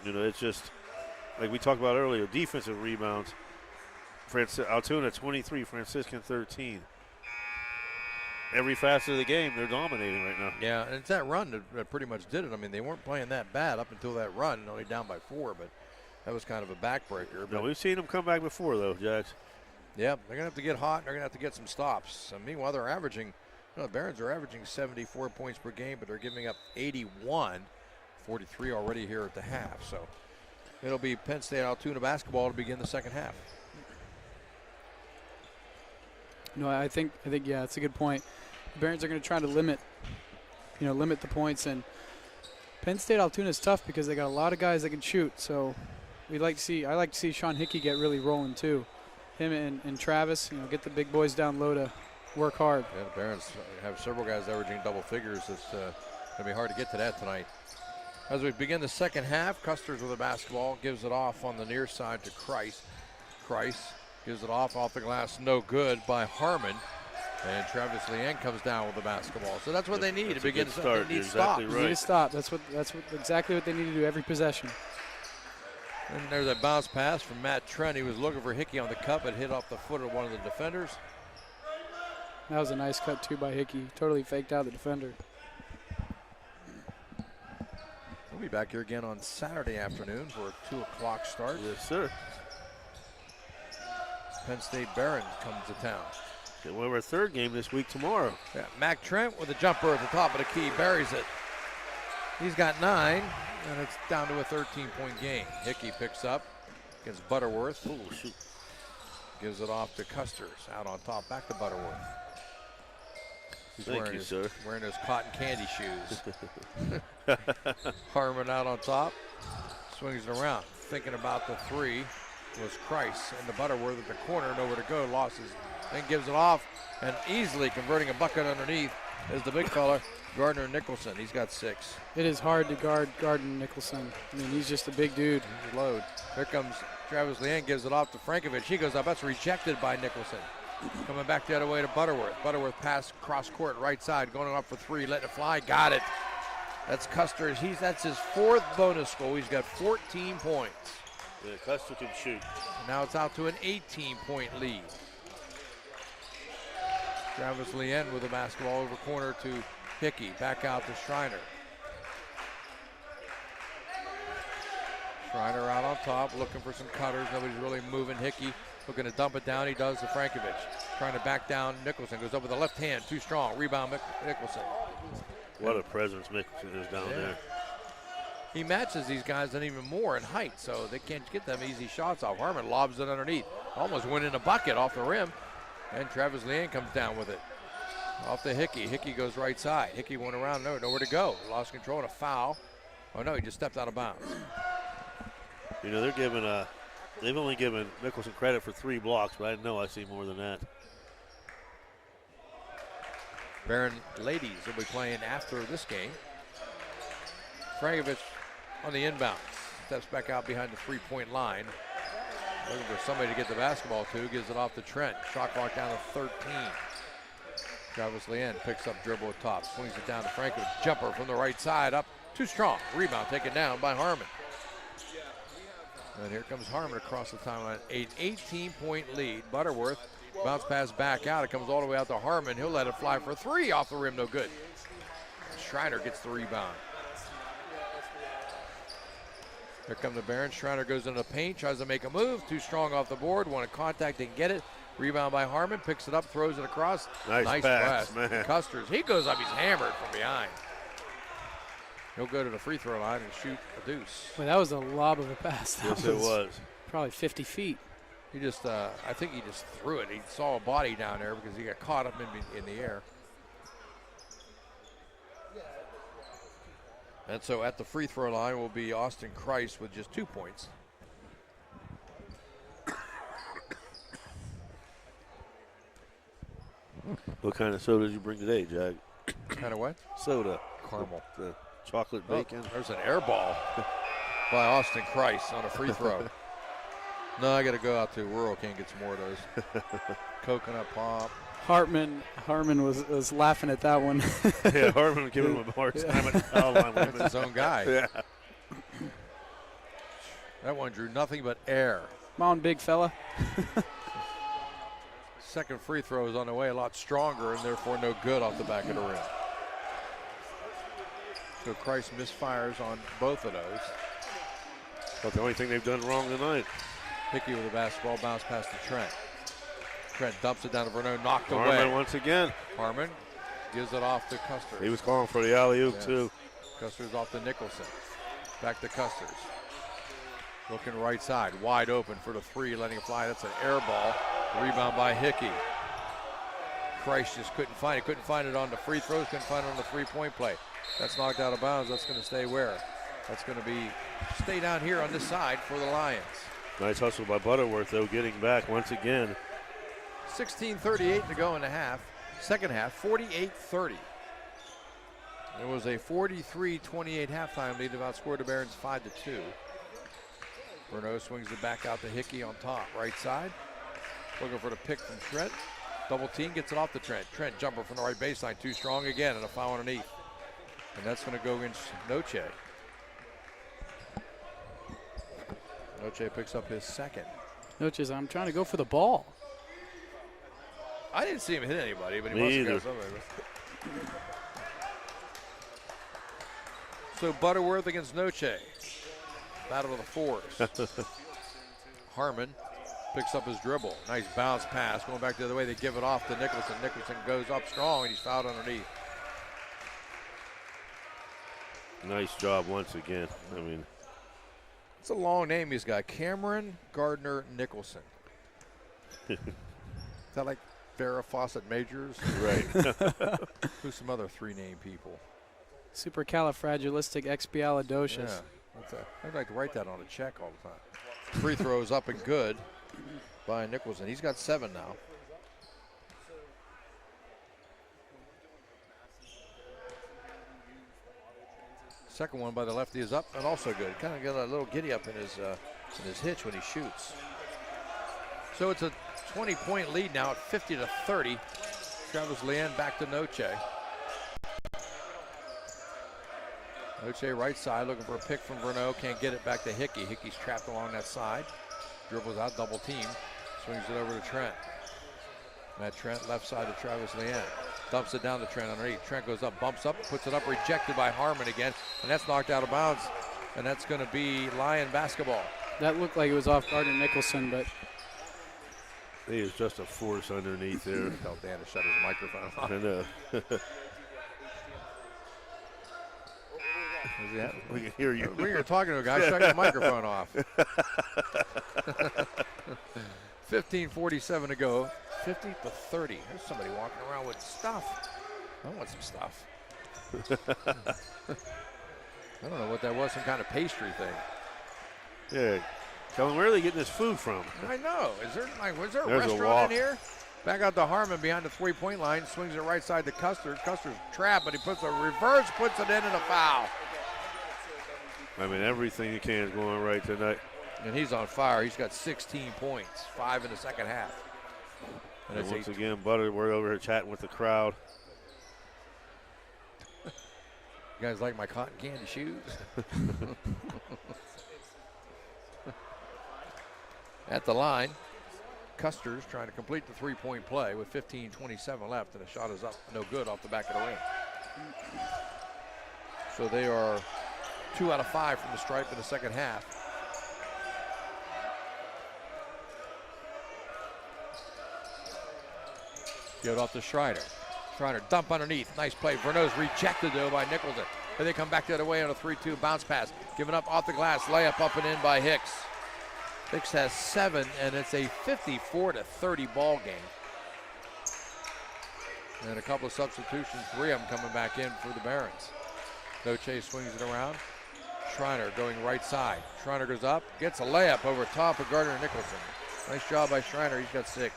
You know, it's just, like we talked about earlier, defensive rebounds. Altoona 23, Franciscan 13. Every facet of the game, they're dominating right now. Yeah, and it's that run that pretty much did it. I mean, they weren't playing that bad up until that run, only down by 4, but that was kind of a backbreaker. No, we've seen them come back before, though, Jax. Yeah, they're going to have to get hot, and they're going to have to get some stops. Meanwhile, they're averaging, the Barons are averaging 74 points per game, but they're giving up 81, 43 already here at the half. So it'll be Penn State Altoona basketball to begin the second half. No, I think yeah, that's a good point. The Barons are going to try to limit the points, and Penn State Altoona is tough because they got a lot of guys that can shoot. So I like to see Sean Hickey get really rolling too. Him and Travis, get the big boys down low to work hard. Yeah, the Barons have several guys averaging double figures. It's going to be hard to get to that tonight. As we begin the second half, Custer's with the basketball, gives it off on the near side to Christ. Christ gives it off the glass, no good by Harmon. And Travis Leanne comes down with the basketball. So that's what they need to begin to start. They need exactly stops. Right. They need to stop. That's exactly what they need to do every possession. And there's a bounce pass from Matt Trent. He was looking for Hickey on the cut, but hit off the foot of one of the defenders. That was a nice cut, too, by Hickey. Totally faked out the defender. We'll be back here again on Saturday afternoon for a 2 o'clock start. Yes, sir. Penn State Barons comes to town. We'll have our third game this week tomorrow. Yeah, Mac Trent with a jumper at the top of the key, buries it. He's got 9, and it's down to a 13-point game. Hickey picks up against Butterworth. Oh, shoot. Gives it off to Custers. Out on top, back to Butterworth. He's Thank you, sir. Wearing those cotton candy shoes. Harmon out on top. Swings it around. Thinking about the 3 was Christ into Butterworth at the corner. Nowhere to go. Losses. Then gives it off, and easily converting a bucket underneath is the big fella, Gardner Nicholson. He's got 6. It is hard to guard Gardner Nicholson. I mean, he's just a big dude. He's a load. Here comes Travis Leanne, gives it off to Frankovich. He goes up. That's rejected by Nicholson. Coming back the other way to Butterworth. Butterworth pass cross court right side, going up for 3, letting it fly. Got it. That's Custer. That's his 4th bonus goal. He's got 14 points. Yeah, Custer can shoot. And now it's out to an 18-point lead. Travis Leanne with the basketball over corner to Hickey. Back out to Schreiner. Schreiner out on top, looking for some cutters. Nobody's really moving. Hickey looking to dump it down. He does to Frankovich. Trying to back down Nicholson. Goes up with the left hand. Too strong. Rebound Nicholson. What a presence Nicholson is down there. He matches these guys and even more in height, so they can't get them easy shots off. Harmon lobs it underneath. Almost went in a bucket off the rim. And Travis Leanne comes down with it. Off to Hickey. Hickey goes right side. Hickey went around, nowhere to go. Lost control and a foul. Oh no, he just stepped out of bounds. They've only given Nicholson credit for 3 blocks, but I know I see more than that. Baron ladies will be playing after this game. Frankovich on the inbound. Steps back out behind the 3-point line. Looking for somebody to get the basketball to. Gives it off to Trent. Shot clock down to 13. Travis Leanne picks up dribble at top. Swings it down to Frankovich. Jumper from the right side up. Too strong. Rebound taken down by Harmon. And here comes Harmon across the timeline. An 18-point lead. Butterworth bounce pass back out. It comes all the way out to Harmon. He'll let it fly for 3 off the rim. No good. Schreiner gets the rebound. Here come the Barons. Schreiner goes into the paint, tries to make a move. Too strong off the board. Wanted contact, didn't get it. Rebound by Harmon. Picks it up, throws it across. Nice pass, man. Custers. He goes up. He's hammered from behind. He'll go to the free throw line and shoot a deuce. Well, that was a lob of a pass. Yes, it was. Probably 50 feet. He just, I think he just threw it. He saw a body down there because he got caught up in the air. And so at the free throw line will be Austin Christ with just 2 points. What kind of soda did you bring today, Jack? Kind of what? Soda. caramel. The chocolate bacon. There's an air ball by Austin Christ on a free throw. No, I got to go out to Rural. Can't get some more of those. Coconut pop. Hartman was laughing at that one. Yeah, Hartman was giving him a hard time at the foul line. That's his own guy. Yeah. That one drew nothing but air. Come on, big fella. Second free throw is on the way, a lot stronger, and therefore no good off the back of the rim. So Christ misfires on both of those. But the only thing they've done wrong tonight. Hickey with the basketball, bounce past to Trent. Trent dumps it down to Verneau, knocked Harmon away. once again. Harmon gives it off to Custer. He was calling for the alley-oop, Yes. too. Custer's off to Nicholson. Back to Custers. Looking right side, wide open for the three, letting it fly. That's an air ball. Rebound by Hickey. Christ just couldn't find it. Couldn't find it on the free throws, couldn't find it on the three-point play. That's knocked out of bounds. That's going to stay where? That's going to stay down here on this side for the Lions. Nice hustle by Butterworth, though, getting back once again. 16:38 to go in the half. Second half, 48-30. There was a 43-28 halftime lead. They've outscored the Barons 5-2. Verneau swings it back out to Hickey on top, right side. Looking for the pick from Trent. Double team, gets it off to Trent. Trent jumper from the right baseline, too strong again, and a foul underneath. And that's going to go against Noche. Noche picks up his second. Noche's, I'm trying to go for the ball. I didn't see him hit anybody, but he Me must either. have got somebody. So Butterworth against Noche. Battle of the fours. Harmon picks up his dribble. Nice bounce pass. Going back the other way, they give it off to Nicholson. Nicholson goes up strong, and he's fouled underneath. Nice job once again. I mean, It's a long name he's got. Cameron Gardner Nicholson. Is that like Farrah Fawcett Majors? Right. Who's some other three-name people? Supercalifragilisticexpialidocious. Yeah. I'd like to write that on a check all the time. Free throws up and good by Nicholson. He's got 7 now. Second one by the lefty is up and also good. Kind of got a little giddy up in his hitch when he shoots. So it's a 20-point lead now at 50-30. Travis Leanne back to Noche. Noche right side looking for a pick from Verneau. Can't get it back to Hickey. Hickey's trapped along that side. Dribbles out, double team. Swings it over to Trent. Matt Trent left side to Travis Leanne. Dumps it down to Trent underneath. Trent goes up, bumps up, puts it up, rejected by Harmon again. And that's knocked out of bounds. And that's going to be Lion basketball. That looked like it was off Gardner Nicholson, but he is just a force underneath there. Tell Dan to shut his microphone off. I know. We can hear you. When you're talking to a guy, shut your microphone off. 15:47 to go. 50-30. There's somebody walking around with stuff. I want some stuff. I don't know what that was, some kind of pastry thing. Yeah. Tell him, where are they getting this food from? I know. Was there a There's a restaurant walk. in here? Back out to Harmon behind the three-point line. Swings it right side to Custer. Custer's trapped, but he puts a reverse, puts it in, and a foul. I mean, everything you can is going right tonight. And he's on fire. He's got 16 points, 5 in the second half. And it's once again, Butterworth over here chatting with the crowd. You guys like my cotton candy shoes? At the line, Custer's trying to complete the three-point play with 15:27 left, and the shot is up, no good off the back of the rim. So they are 2 out of 5 from the stripe in the second half. Get off to Schreiner. Schreiner dump underneath. Nice play. Verneau's rejected though by Nicholson. And they come back the other way on a 3-2 bounce pass. Given up off the glass. Layup up and in by Hicks. Hicks has 7, and it's a 54-30 ball game. And a couple of substitutions, 3 of them coming back in for the Barons. Noche swings it around. Schreiner going right side. Schreiner goes up, gets a layup over top of Gardner Nicholson. Nice job by Schreiner. He's got 6.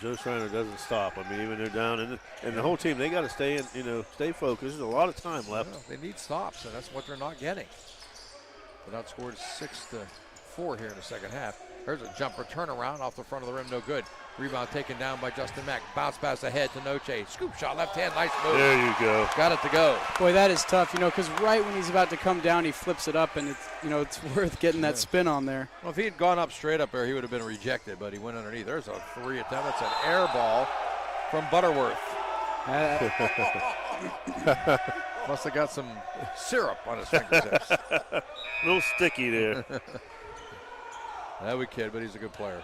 Joe Schreiner doesn't stop. I mean, even they're down, and the whole team, they got to stay in, stay focused. There's a lot of time left. Well, they need stops, and that's what they're not getting. They're outscored 6-4 here in the second half. There's a jumper turnaround off the front of the rim, no good. Rebound taken down by Justin Mack. Bounce pass ahead to Noche. Scoop shot, left hand, nice move. There you go. Got it to go. Boy, that is tough, because right when he's about to come down, he flips it up, and it's worth getting that spin on there. Well, if he had gone up straight up there, he would have been rejected, but he went underneath. There's a 3 attempt. That's an air ball from Butterworth. Must have got some syrup on his fingertips. A little sticky there. That we kid, but he's a good player.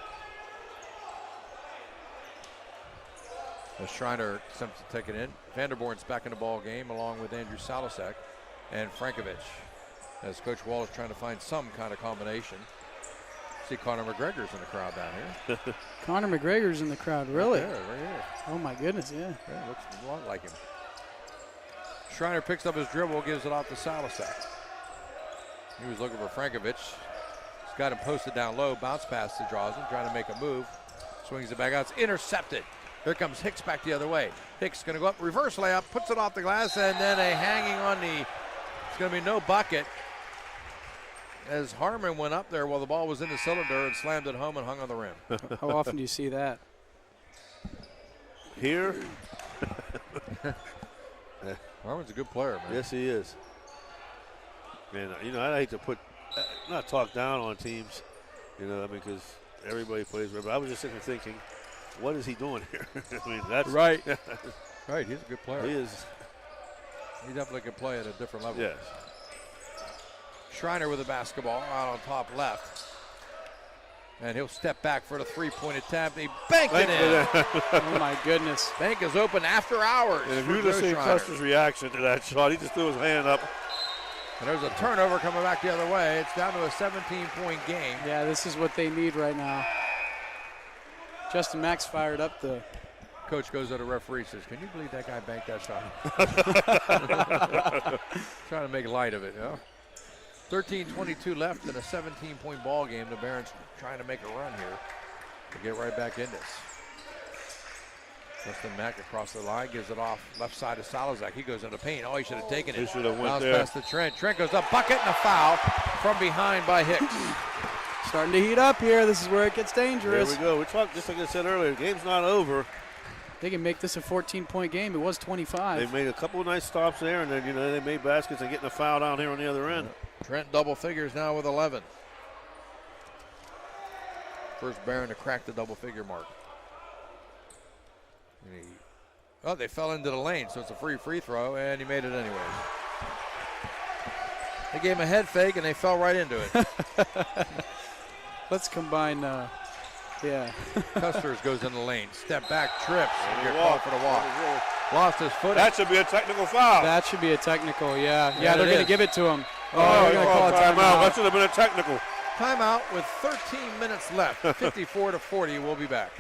As Schreiner attempts to take it in. Vanderborn's back in the ball game along with Andrew Salasek and Frankovich. As Coach Wall is trying to find some kind of combination. See Conor McGregor's in the crowd down here. Conor McGregor's in the crowd, really? Yeah, right here. Oh my goodness, yeah. Yeah, looks a lot like him. Schreiner picks up his dribble, gives it off to Salasek. He was looking for Frankovich. He's got him posted down low, bounce pass to Drosden, trying to make a move. Swings it back out, it's intercepted. Here comes Hicks back the other way. Hicks gonna go up, reverse layup, puts it off the glass, and then a hanging on the, it's gonna be no bucket. As Harmon went up there while the ball was in the cylinder and slammed it home and hung on the rim. How often do you see that? Here. Harmon's a good player, man. Yes, he is. Man, I hate to not talk down on teams, because everybody plays, but I was just sitting there thinking, what is he doing here? I mean, that's right. Right, he's a good player. He is. He definitely can play at a different level. Yes. Schreiner with the basketball out on top left. And he'll step back for the three-point attempt. He banked it in. Oh, my goodness. Bank is open after hours. And if you would have seen Custer's reaction to that shot, he just threw his hand up. And there's a turnover coming back the other way. It's down to a 17-point game. Yeah, this is what they need right now. Justin Mack's fired up. The coach goes to the referee, says, can you believe that guy banked that shot? Trying to make light of it, 13:22 left in a 17-point ball game. The Barons trying to make a run here to get right back in this. Justin Mack across the line, gives it off left side of Salazar. He goes into paint. Oh, he should have taken it. He should have went Bounce there. past to Trent. Trent goes up, bucket and a foul from behind by Hicks. Starting to heat up here. This is where it gets dangerous. There we go. We talked, just like I said earlier, the game's not over. They can make this a 14-point game. It was 25. They made a couple of nice stops there, and then they made baskets and getting a foul down here on the other end. Trent double figures now with 11. First Baron to crack the double figure mark. They fell into the lane, so it's a free throw, and he made it anyway. They gave him a head fake, and they fell right into it. Let's combine, Custers goes in the lane. Step back, trips. And you're called for the walk. Lost his foot. That should be a technical foul. That should be a technical, yeah. Yeah, They're going to give it to him. They're going to call a timeout. That should have been a technical. Timeout with 13 minutes left. 54-40. We'll be back.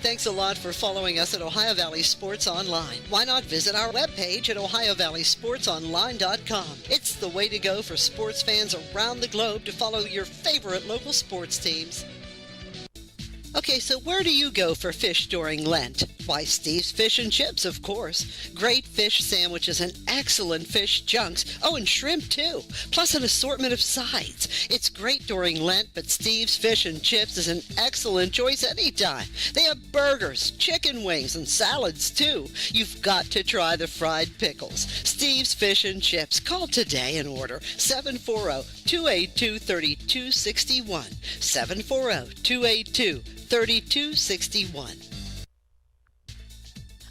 Thanks a lot for following us at Ohio Valley Sports Online. Why not visit our webpage at OhioValleySportsOnline.com? It's the way to go for sports fans around the globe to follow your favorite local sports teams. Okay, so where do you go for fish during Lent? Why, Steve's Fish and Chips, of course. Great fish sandwiches and excellent fish junks. Oh, and shrimp, too. Plus an assortment of sides. It's great during Lent, but Steve's Fish and Chips is an excellent choice anytime. They have burgers, chicken wings, and salads, too. You've got to try the fried pickles. Steve's Fish and Chips. Call today and order 740-282-3261. 740-282-3261.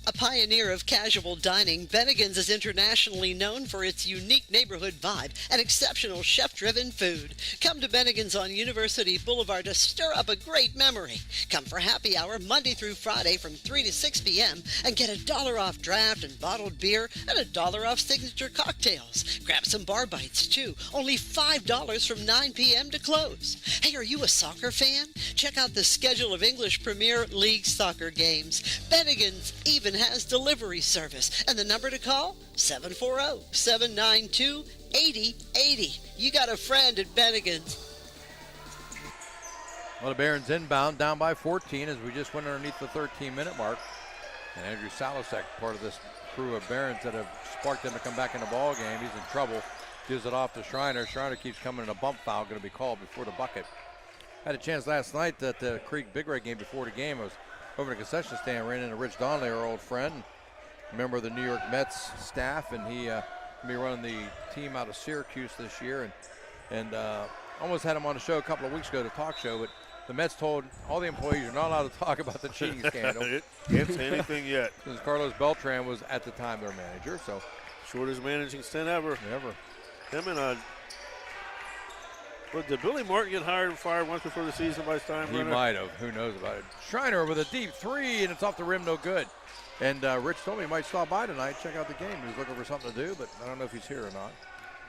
A pioneer of casual dining, Bennigan's is internationally known for its unique neighborhood vibe and exceptional chef-driven food. Come to Bennigan's on University Boulevard to stir up a great memory. Come for happy hour Monday through Friday from 3 to 6 p.m. and get $1 off draft and bottled beer and $1 off signature cocktails. Grab some bar bites, too. Only $5 from 9 p.m. to close. Hey, are you a soccer fan? Check out the schedule of English Premier League soccer games. Bennigan's even has delivery service, and the number to call 740-792-8080. You got a friend at Bennigan's. Well, the Barons inbound, down by 14 as we just went underneath the 13-minute mark. And Andrew Salasek, part of this crew of Barons that have sparked them to come back in the ball game. He's in trouble. Gives it off to Schreiner. Schreiner keeps coming, and a bump foul going to be called before the bucket. Had a chance last night at the Creek Big Red game before the game. I was over in the concession stand, ran into Rich Donnelly, our old friend, member of the New York Mets staff, and he will be running the team out of Syracuse this year. And almost had him on the show a couple of weeks ago, the talk show, but the Mets told all the employees you're not allowed to talk about the cheating scandal. Can't say anything yet. Because Carlos Beltran was at the time their manager, so. Shortest managing stint ever. Ever. Him and did Billy Martin get hired and fired once before the season by Steinbrenner? He might have. Who knows about it. Schreiner with a deep three, and it's off the rim, no good. And Rich told me he might stop by tonight, check out the game. He was looking for something to do, but I don't know if he's here or not.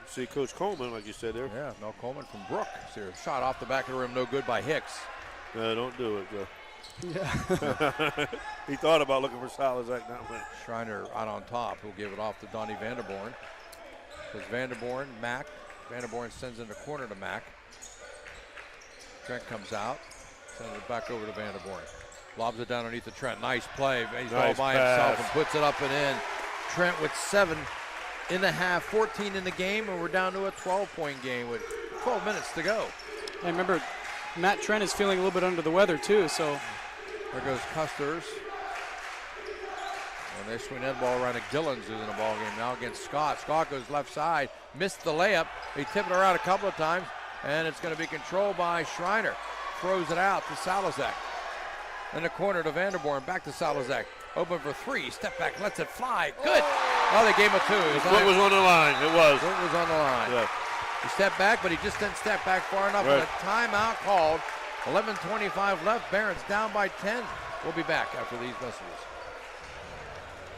See Coach Coleman, like you said there. Yeah, Mel Coleman from Brook. See a shot off the back of the rim, no good by Hicks. No, don't do it, Joe. Yeah. He thought about looking for Salazar, not winning. Schreiner out on top. He'll give it off to Donnie Vanderborn. So it's Vanderborn, Mack. Vanderborn sends in the corner to Mack. Trent comes out, sends it back over to Vanderborn. Lobs it down underneath the Trent. Nice play. He's all by himself and puts it up and in. Trent with 7 in the half, 14 in the game, and we're down to a 12-point game with 12 minutes to go. I remember Matt Trent is feeling a little bit under the weather too, so. There goes Custers. And they swing that ball around to Gillens, who's in the ball game now against Scott. Scott goes left side, missed the layup. They tip it around a couple of times, and it's going to be controlled by Schreiner. Throws it out to Salazar. In the corner to Vanderborn, back to Salazar. Open for three, step back, lets it fly. Good. Oh, they gave him a two. His foot was on the line. It was. Foot was on the line. Yeah. He stepped back, but he just didn't step back far enough. Right. And a timeout called. 11:25 left. Barons down by 10. We'll be back after these messages.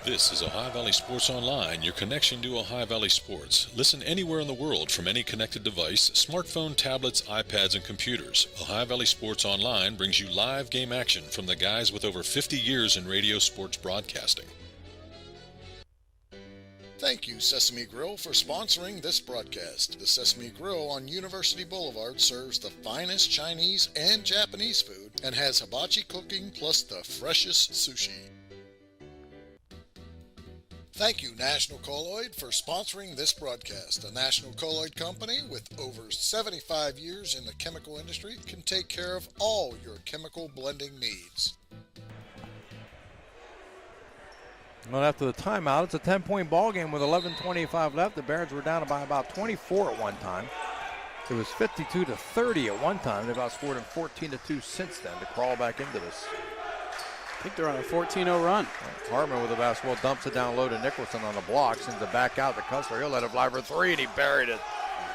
This is Ohio Valley Sports Online, your connection to Ohio Valley sports. Listen anywhere in the world from any connected device, smartphone, tablets, iPads, and computers. Ohio Valley Sports Online brings you live game action from the guys with over 50 years in radio sports broadcasting. Thank you, Sesame Grill, for sponsoring this broadcast. The Sesame Grill on University Boulevard serves the finest Chinese and Japanese food and has hibachi cooking plus the freshest sushi. Thank you, National Colloid, for sponsoring this broadcast. A National Colloid company with over 75 years in the chemical industry can take care of all your chemical blending needs. Well, after the timeout, it's a 10-point ball game with 11:25 left. The Barons were down by about 24 at one time. It was 52-30 at one time. They've outscored them 14-2 since then to crawl back into this. I think they're on a 14-0 run. Hartman with the basketball dumps it down low to Nicholson on the block, sends it back out to Custer. He'll let it fly for three, and he buried it.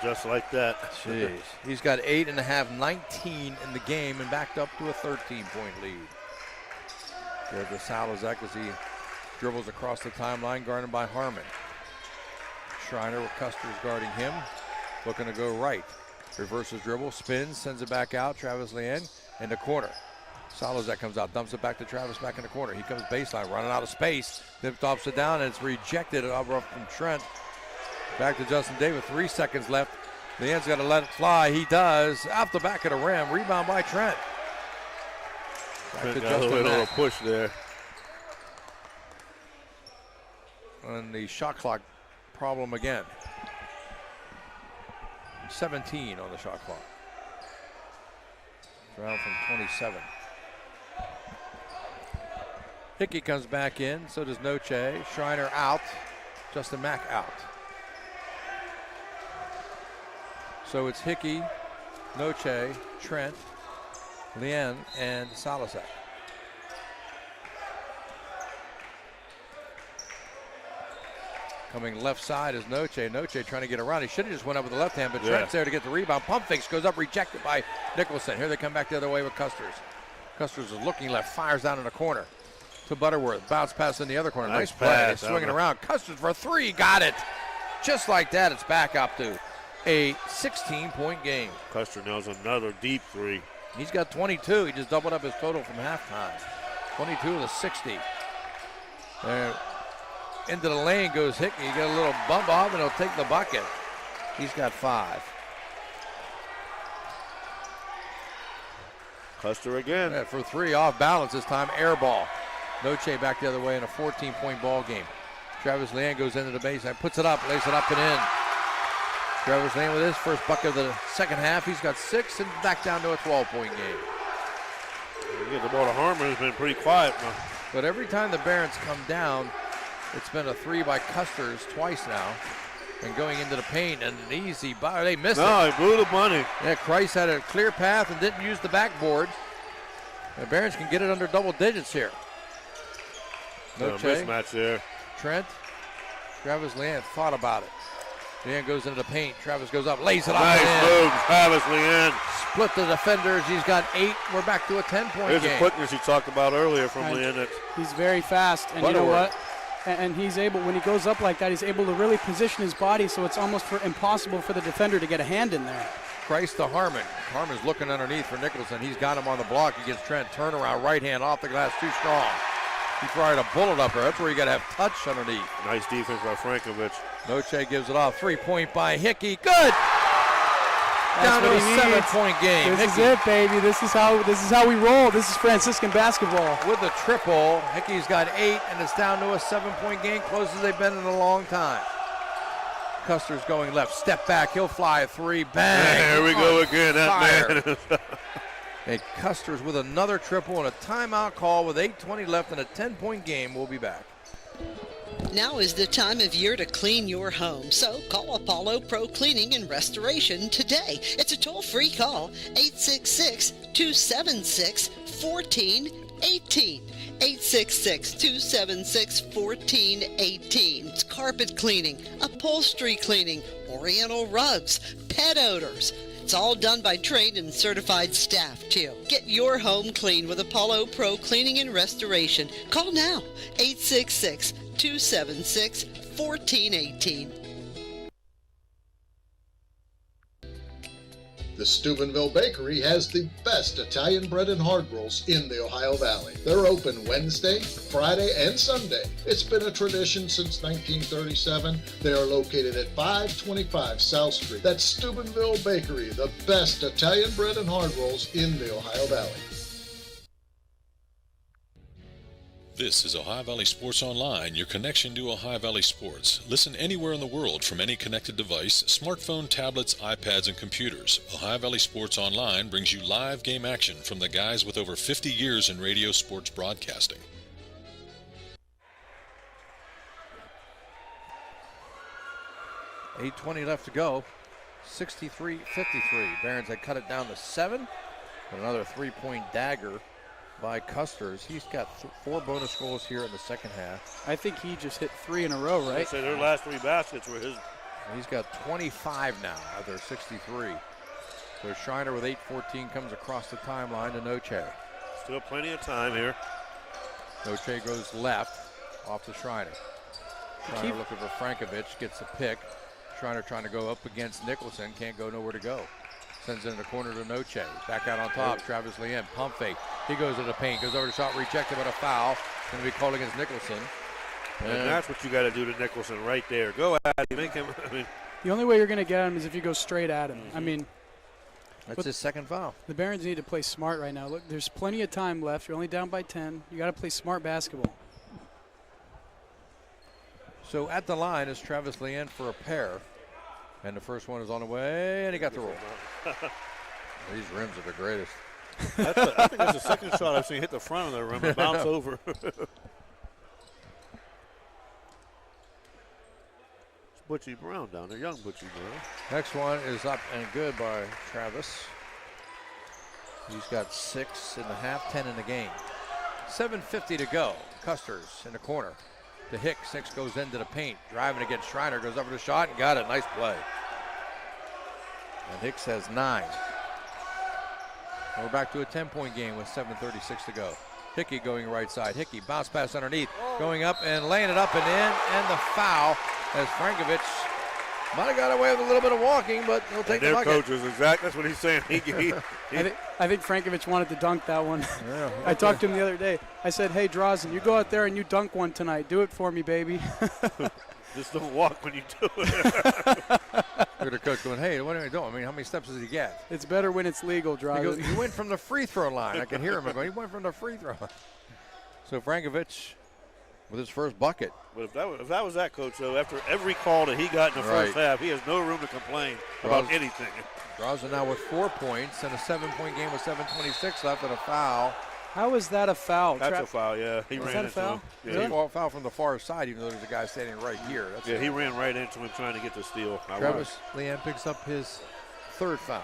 Just like that. Jeez. He's got 8.5, 19 in the game, and backed up to a 13-point lead. There's the Salazar as he dribbles across the timeline, guarded by Harmon. Schreiner with Custer's guarding him, looking to go right. Reverses dribble, spins, sends it back out. Travis Leanne in the corner. Salazar comes out, dumps it back to Travis back in the corner. He comes baseline, running out of space. Then tops it down, and it's rejected over from Trent. Back to Justin Davis, 3 seconds left. Leanne's got to let it fly. He does. Out the back of the rim, rebound by Trent. Back to Justin a little Mack. push there. And the shot clock problem again. 17 on the shot clock. Down from 27. Hickey comes back in, so does Noche. Schreiner out. Justin Mack out. So it's Hickey, Noche, Trent, Leanne, and Salazar. Coming left side is Noche. Noche trying to get around. He should have just went up with the left hand, but Trent's there to get the rebound. Pump fakes, goes up, rejected by Nicholson. Here they come back the other way with Custers. Custers is looking left, fires down in the corner to Butterworth. Bounce pass in the other corner. Nice play. pass, Swinging around. Custers for three. Got it. Just like that, it's back up to a 16-point game. Custer nails another deep three. He's got 22. He just doubled up his total from halftime. 22 to 60. There. Into the lane goes Hickey. He got a little bump off, and he'll take the bucket. He's got 5. Custer again. Yeah, for 3 off balance this time, air ball. Noche back the other way in a 14-point ball game. Travis Leanne goes into the baseline, puts it up, lays it up and in. Travis Leanne with his first bucket of the second half. He's got 6 and back down to a 12-point game. Yeah, the ball to Harmon has been pretty quiet. But every time the Barons come down, it's been a 3 by Custers twice now. And going into the paint, and an easy buy. They missed it. No, he blew the money. Yeah, Christ had a clear path and didn't use the backboard. The Barons can get it under double digits here. No mismatch there. Trent. Travis Leanne thought about it. Leanne goes into the paint. Travis goes up, lays it up. Nice move, Travis Leanne. Split the defenders. He's got 8. We're back to a 10-point game. There's the quickness you talked about earlier from Leanne. He's very fast, and you know what? And he's able, when he goes up like that, he's able to really position his body so it's almost impossible for the defender to get a hand in there. Christ to Harmon. Harmon's looking underneath for Nicholson. He's got him on the block against Trent. Turnaround, right hand off the glass, too strong. He tried a bullet up there. That's where you got to have touch underneath. Nice defense by Frankovich. Noche gives it off. 3-point by Hickey. Good. Down to a 7-point game. This is it, baby. This is how we roll. This is Franciscan basketball. With the triple, Hickey's got 8, and it's down to a 7-point game, close as they've been in a long time. Custer's going left. Step back. He'll fly a 3. Bang. There we go again. That man. And Custer's with another triple and a timeout call with 8:20 left in a 10-point game. We'll be back. Now is the time of year to clean your home, so call Apollo Pro Cleaning and Restoration today. It's a toll-free call, 866-276-1418. 866-276-1418. It's carpet cleaning, upholstery cleaning, oriental rugs, pet odors. It's all done by trained and certified staff, too. Get your home clean with Apollo Pro Cleaning and Restoration. Call now, 866-276-1418. The Steubenville Bakery has the best Italian bread and hard rolls in the Ohio Valley. They're open Wednesday, Friday, and Sunday. It's been a tradition since 1937. They are located at 525 South Street. That's Steubenville Bakery, the best Italian bread and hard rolls in the Ohio Valley. This is Ohio Valley Sports Online, your connection to Ohio Valley sports. Listen anywhere in the world from any connected device, smartphone, tablets, iPads, and computers. Ohio Valley Sports Online brings you live game action from the guys with over 50 years in radio sports broadcasting. $8:20 left to go. 63-53. Barons had cut it down to 7. But another 3-point dagger by Custers. He's got 4 bonus goals here in the second half. I think he just hit 3 in a row, right? I'd say their last 3 baskets were his. He's got 25 now out there, 63. So Schreiner with 8:14 comes across the timeline to Noche. Still plenty of time here. Noche goes left off to Schreiner. Schreiner looking for Frankovich, gets a pick. Schreiner trying to go up against Nicholson, can't go nowhere to go. Sends it in the corner to Noche. Back out on top, Travis Leanne, pump fake. He goes to the paint, goes over the shot, rejected, but a foul. Going to be called against Nicholson. And that's what you got to do to Nicholson right there. Go at him, make him. I mean, the only way you're going to get him is if you go straight at him. I mean, that's his second foul. The Barons need to play smart right now. Look, there's plenty of time left. You're only down by 10. You got to play smart basketball. So at the line is Travis Leanne for a pair. And the first one is on the way, and he got the roll. These rims are the greatest. I think that's the second shot I've seen hit the front of the rim and bounce over. It's Butchie Brown down there, young Butchie Brown. Next one is up and good by Travis. He's got 6 in the half, 10 in the game. 7:50 to go. Custers in the corner. To Hicks. Hicks goes into the paint. Driving against Schreiner. Goes over the shot and got it. Nice play. And Hicks has 9. We're back to a 10-point game with 7:36 to go. Hickey going right side. Hickey bounce pass underneath. Going up and laying it up and in. And the foul as Frankovich might have got away with a little bit of walking, but he'll take the bucket. Their coach is exact. That's what he's saying. I think Frankovich wanted to dunk that one. Yeah, I talked to him the other day. I said, hey, Drazen, you go out there and you dunk one tonight. Do it for me, baby. Just don't walk when you do it. Look at the coach going, hey, what are you doing? I mean, how many steps does he get? It's better when it's legal, driving. He went from the free throw line. I can hear him going, he went from the free throw line. So Frankovich with his first bucket. But if that was that, Coach, though, after every call that he got in the first half, he has no room to complain about anything. Draws it now with 4 points and a 7-point game with 7:26 left and a foul. How is that a foul? That's a foul, yeah. He Is ran that a into foul? him. Yeah, Really? Foul from the far side, even though there's a guy standing right here. He ran right into him trying to get the steal. Travis Leanne picks up his third foul.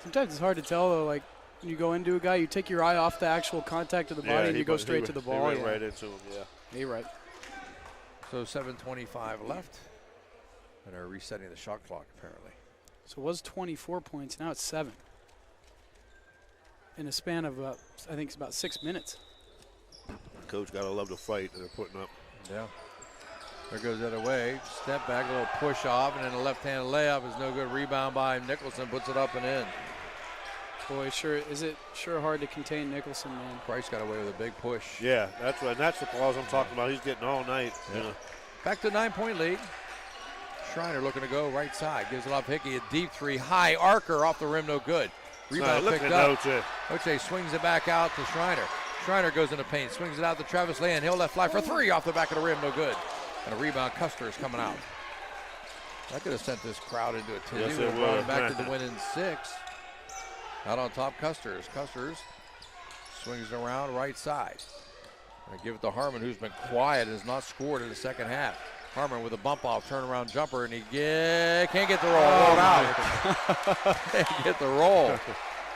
Sometimes it's hard to tell, though, like when you go into a guy, you take your eye off the actual contact of the body and you go straight to the ball. He ran right into him, yeah. You're right. So 7:25 left. And they're resetting the shot clock, apparently. So it was 24 points. Now it's 7. In a span of, I think it's about 6 minutes. Coach got to love the fight that they're putting up. Yeah. There goes the other way. Step back, a little push off, and then a left-hand layup is no good. Rebound by Nicholson, puts it up and in. Boy, is it hard to contain Nicholson, man. Price got away with a big push. Yeah, that's right. And that's the calls I'm talking about. He's getting all night. Yeah. You know. Back to 9-point lead. Schreiner looking to go right side. Gives it off Hickey. A deep three. High arcer off the rim. No good. Rebound picked up. Oche swings it back out to Schreiner. Schreiner goes in the paint. Swings it out to Travis Leanne. He'll let fly for 3 off the back of the rim. No good. And a rebound. Custer is coming out. That could have sent this crowd into a tizzy. Yes, Would it have brought would. him back to the win in 6. Out on top, Custers. Custers swings it around right side. I give it to Harmon, who's been quiet and has not scored in the second half. Harmon with a bump off, turnaround jumper, and he can't get the roll. Out. Can't get the roll.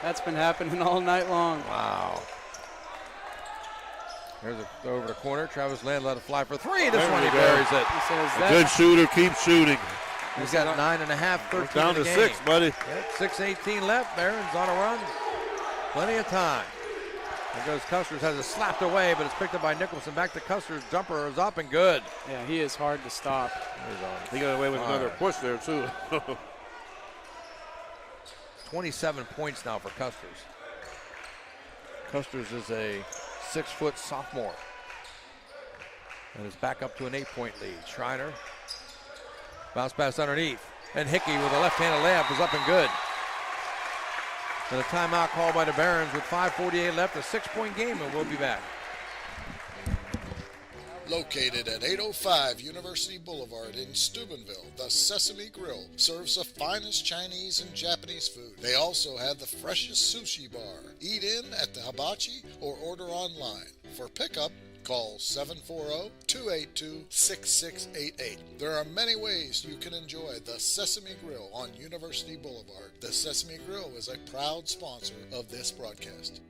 That's been happening all night long. Wow. There's over the corner. Travis Land let it fly for 3. This one he buries it. He says a good shooter keeps shooting. He's got 9.5, 13 down to 6, buddy. Yep, 6:18 left. Barron's on a run. Plenty of time. There goes Custers, has it slapped away, but it's picked up by Nicholson. Back to Custers. Jumper is up and good. Yeah, he is hard to stop. He got away with another push there, too. 27 points now for Custers. Custers is a 6-foot sophomore. And is back up to an 8-point lead. Schreiner. Bounce pass underneath. And Hickey with a left-handed layup is up and good. And a timeout called by the Barons with 5:48 left, a 6-point game, and we'll be back. Located at 805 University Boulevard in Steubenville, the Sesame Grill serves the finest Chinese and Japanese food. They also have the freshest sushi bar. Eat in at the Hibachi or order online. For pickup, call 740-282-6688. There are many ways you can enjoy the Sesame Grill on University Boulevard. The Sesame Grill is a proud sponsor of this broadcast.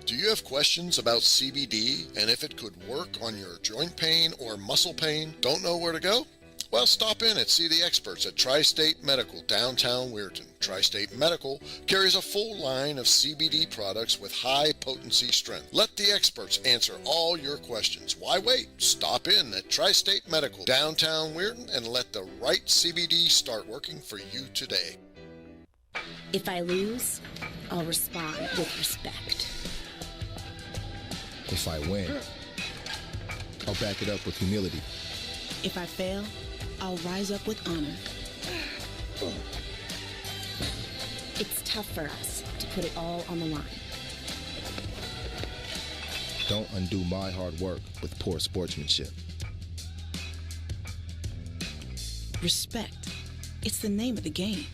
Do you have questions about CBD and if it could work on your joint pain or muscle pain? Don't know where to go? Well, stop in and see the experts at Tri-State Medical, downtown Weirton. Tri-State Medical carries a full line of CBD products with high potency strength. Let the experts answer all your questions. Why wait? Stop in at Tri-State Medical, downtown Weirton, and let the right CBD start working for you today. If I lose, I'll respond with respect. If I win, I'll back it up with humility. If I fail, I'll rise up with honor. It's tough for us to put it all on the line. Don't undo my hard work with poor sportsmanship. Respect. It's the name of the game.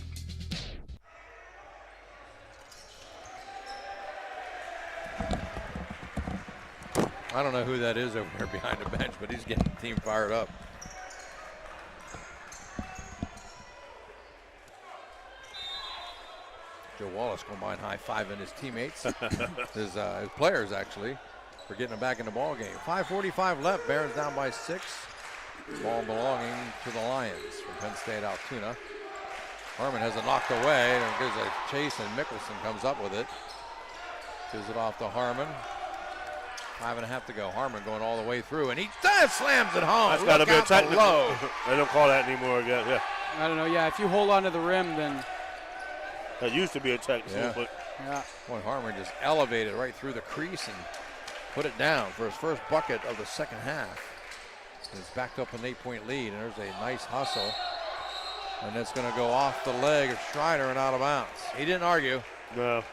I don't know who that is over there behind the bench, but he's getting the team fired up. Joe Wallace going behind high-fiving his teammates, his players actually, for getting them back in the ball game. 5:45 left. Barons down by 6. Ball belonging to the Lions from Penn State Altoona. Harmon has it knocked away. There goes a chase, and Mickelson comes up with it. Gives it off to Harmon. 5.5 to go. Harmon going all the way through, and he slams it home. That's got to be a technical. They don't call that anymore again. Yeah. I don't know. Yeah, if you hold on to the rim, then that used to be a technical. Yeah. But Boy, Harmon just elevated right through the crease and put it down for his first bucket of the second half. It's backed up an 8-point lead, and there's a nice hustle. And it's going to go off the leg of Schreiner and out of bounds. He didn't argue. No.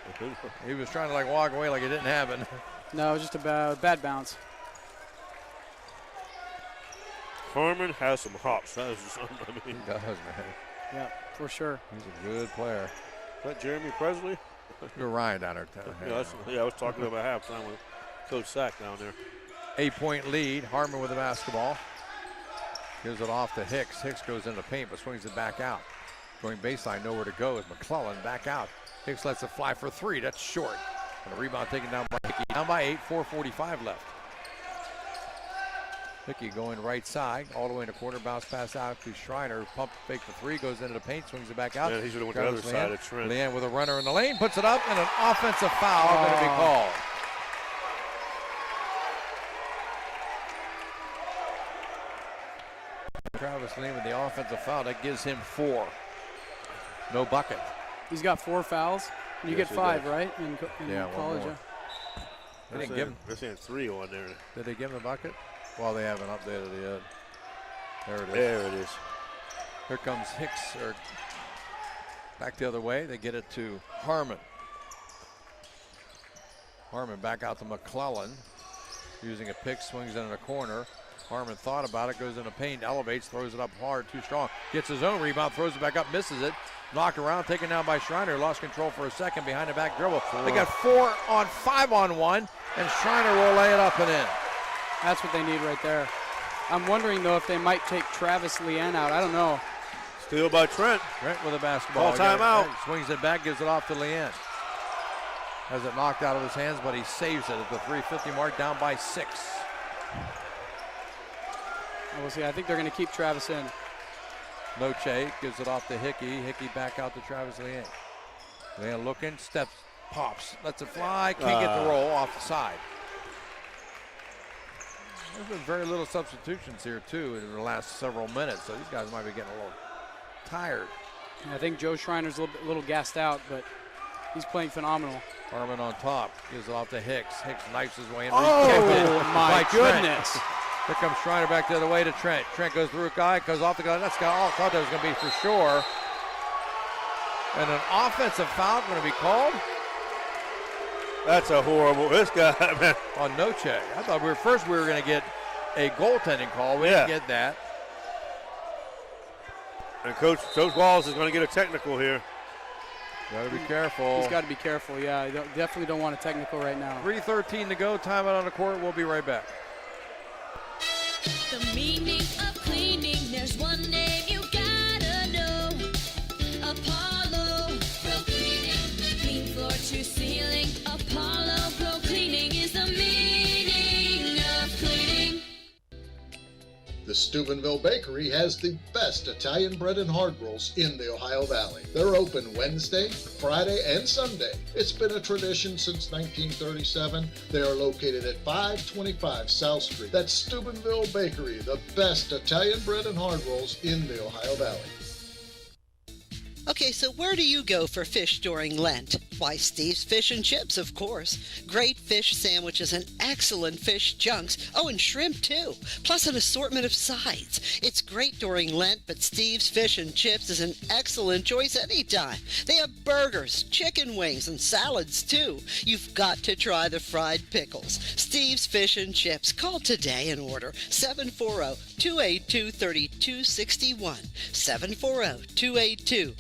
He was trying to like walk away like it didn't happen. No, it was just a bad bounce. Harmon has some hops. That is just, I mean, He does, man. Yeah, for sure. He's a good player. Is that Jeremy Presley? You're Ryan down there. Yeah, I was talking about halftime with Coach Sack down there. 8-point lead. Harmon with the basketball. Gives it off to Hicks. Hicks goes into the paint but swings it back out. Going baseline, nowhere to go is McClellan back out. Hicks lets it fly for 3. That's short. And a rebound taken down by Hickey. Down by 8, 4:45 left. Hickey going right side, all the way in the corner, bounce pass out to Schreiner. Pump fake for 3, goes into the paint, swings it back out. Yeah, he should have went to the other side of Trent. Leanne with a runner in the lane, puts it up, and an offensive foul going to be called. Travis Leanne with the offensive foul. That gives him 4. No bucket. He's got 4 fouls. And you Yes, get he 5, does. right? In Yeah, one college, more. yeah. They didn't give him. They're saying 3 on there. Did they give him a bucket? Well, they haven't updated it yet. There it is. There it is. Here comes Hicks, or back the other way. They get it to Harmon. Harmon back out to McClellan. Using a pick, swings in a corner. Harmon thought about it, goes in the paint, elevates, throws it up hard, too strong. Gets his own rebound, throws it back up, misses it. Knocked around, taken down by Schreiner. Lost control for a second behind the back dribble. They got 4 on 5 on 1, and Schreiner will lay it up and in. That's what they need right there. I'm wondering, though, if they might take Travis Leanne out. I don't know. Steal by Trent. Trent with a basketball. Call timeout. Swings it back, gives it off to Leanne. Has it knocked out of his hands, but he saves it at the 3:50 mark, down by 6. We'll see. I think they're going to keep Travis in. Noche gives it off to Hickey. Hickey back out to Travis Leanne. Leanne looking, steps, pops, lets it fly. Can't get the roll off the side. There's been very little substitutions here, too, in the last several minutes, so these guys might be getting a little tired. I think Joe Schreiner's a little gassed out, but he's playing phenomenal. Harmon on top, gives it off to Hicks. Hicks knifes his way in. Oh, my goodness. Here comes Schreiner back the other way to Trent. Trent goes through a guy, goes off the guy. That's all I thought that was going to be for sure. And an offensive foul going to be called. That's a horrible. This guy, man. On Noche. I thought we were going to get a goaltending call. We didn't get that. And Coach Walls is going to get a technical here. Got to be careful. He's got to be careful, yeah. You definitely don't want a technical right now. 3:13 to go. Timeout on the court. We'll be right back. The meaning of cleaning, there's one name you gotta know. Apollo Pro Cleaning. Clean floor to ceiling. Apollo Pro Cleaning is the meaning of cleaning. The Steubenville Bakery has the best Italian bread and hard rolls in the Ohio Valley. They're open Wednesday, Friday, and Sunday. It's been a tradition since 1937. They are located at 525 South Street. That's Steubenville Bakery, the best Italian bread and hard rolls in the Ohio Valley. Okay, so where do you go for fish during Lent? Why, Steve's Fish and Chips, of course. Great fish sandwiches and excellent fish junks. Oh, and shrimp, too. Plus an assortment of sides. It's great during Lent, but Steve's Fish and Chips is an excellent choice anytime. They have burgers, chicken wings, and salads, too. You've got to try the fried pickles. Steve's Fish and Chips. Call today and order 740-282-3261. 740-282-3261.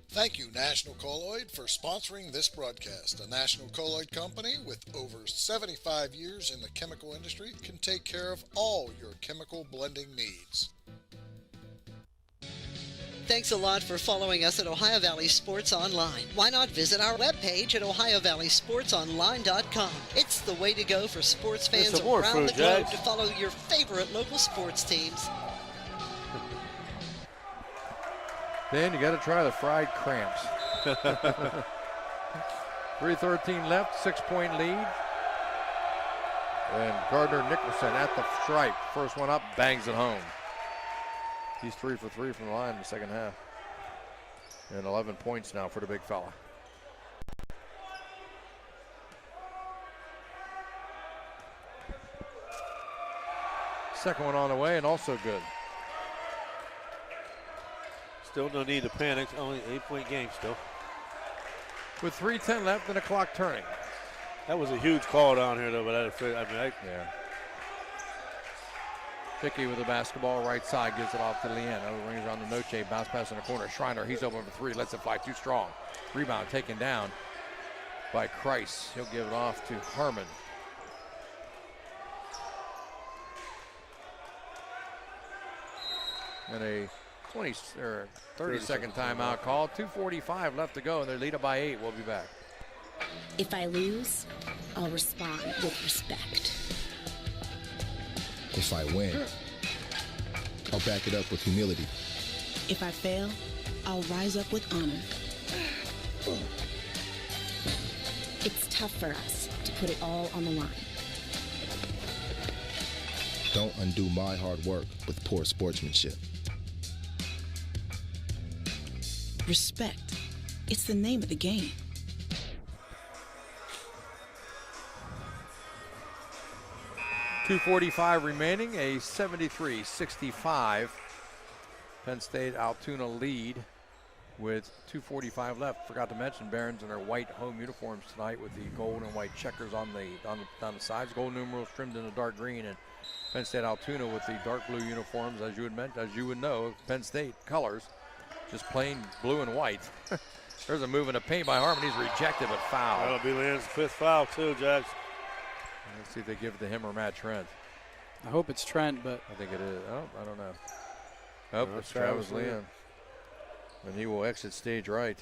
Thank you, National Colloid, for sponsoring this broadcast. A National Colloid company with over 75 years in the chemical industry can take care of all your chemical blending needs. Thanks a lot for following us at Ohio Valley Sports Online. Why not visit our webpage at OhioValleySportsOnline.com? It's the way to go for sports fans around the globe to follow your favorite local sports teams. Dan, you got to try the fried cramps. 3:13 left, 6-point lead. And Gardner Nicholson at the stripe. First one up, bangs it home. He's 3 for 3 from the line in the second half. And 11 points now for the big fella. Second one on the way and also good. Still no need to panic. Only 8-point game still. With 3:10 left and the clock turning. That was a huge call down here, though. But yeah. Hickey with the basketball, right side, gives it off to Leanne. Over rings around the Noche, bounce pass in the corner. Schreiner, he's open for three, lets it fly too strong. Rebound taken down by Kreis. He'll give it off to Harmon. And a 30-second timeout call. 2:45 left to go, and they're lead up by 8. We'll be back. If I lose, I'll respond with respect. If I win, I'll back it up with humility. If I fail, I'll rise up with honor. It's tough for us to put it all on the line. Don't undo my hard work with poor sportsmanship. Respect. It's the name of the game. .245 remaining, a 73-65 Penn State Altoona lead with 2:45 left. Forgot to mention Barons in their white home uniforms tonight with the gold and white checkers on the sides. Gold numerals trimmed in a dark green, and Penn State Altoona with the dark blue uniforms, as you would know, Penn State colors, just plain blue and white. There's a move in the paint by Harmon. He's rejected, but foul. That'll be Leanne's 5th foul too, Jax. Let's see if they give it to him or Matt Trent. I hope it's Trent, but I think it is. Oh, I don't know. Oh, it's Travis Leanne. And he will exit stage right.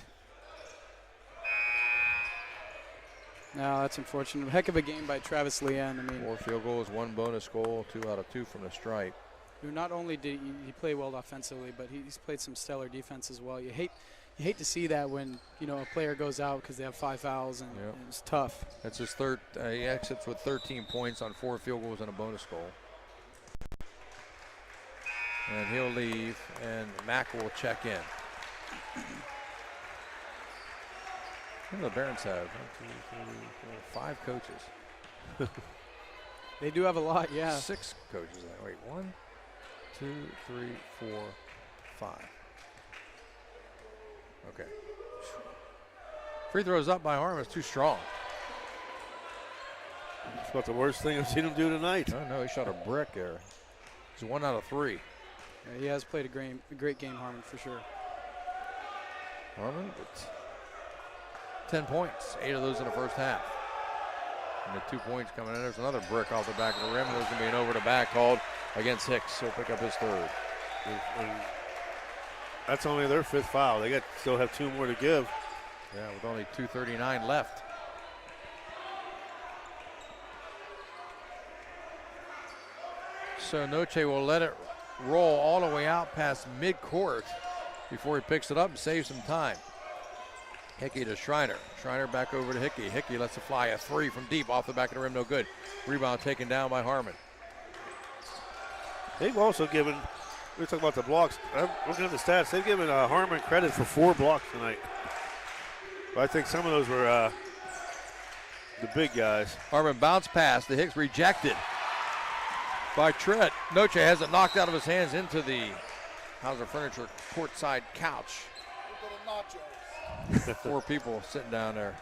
No, that's unfortunate. Heck of a game by Travis Leanne. I mean, 4 field goals, 1 bonus goal, 2 out of 2 from the stripe. Who not only did he play well offensively, but he's played some stellar defense as well. You hate to see that when a player goes out because they have 5 fouls, and it's tough. That's his third. He exits with 13 points on 4 field goals and a bonus goal. And he'll leave, and Mack will check in. What do the Barons have? 1, 2, 3, 4, 5 coaches. They do have a lot, yeah. 6 coaches. Wait, 1, 2, 3, 4, 5. Okay. Free throws up by Harmon. It's too strong. It's about the worst thing I've seen him do tonight. Oh, no, he shot a brick there. He's 1 out of 3. Yeah, he has played a great game, Harmon, for sure. Harmon, 10 points, 8 of those in the first half. And the 2 points coming in. There's another brick off the back of the rim. There's going to be an over the back called against Hicks. He'll pick up his 3rd. And that's only their 5th foul. They still have 2 more to give. Yeah, with only 2:39 left. So Noche will let it roll all the way out past midcourt before he picks it up and saves some time. Hickey to Schreiner. Schreiner back over to Hickey. Hickey lets it fly, a 3 from deep off the back of the rim, no good. Rebound taken down by Harmon. They've also given, we talk about the blocks, I'm looking at the stats, they've given Harmon credit for 4 blocks tonight. But I think some of those were the big guys. Harmon bounced pass, the Hicks rejected by Trent. Noche has it knocked out of his hands into the Hauser Furniture courtside couch. 4 people sitting down there.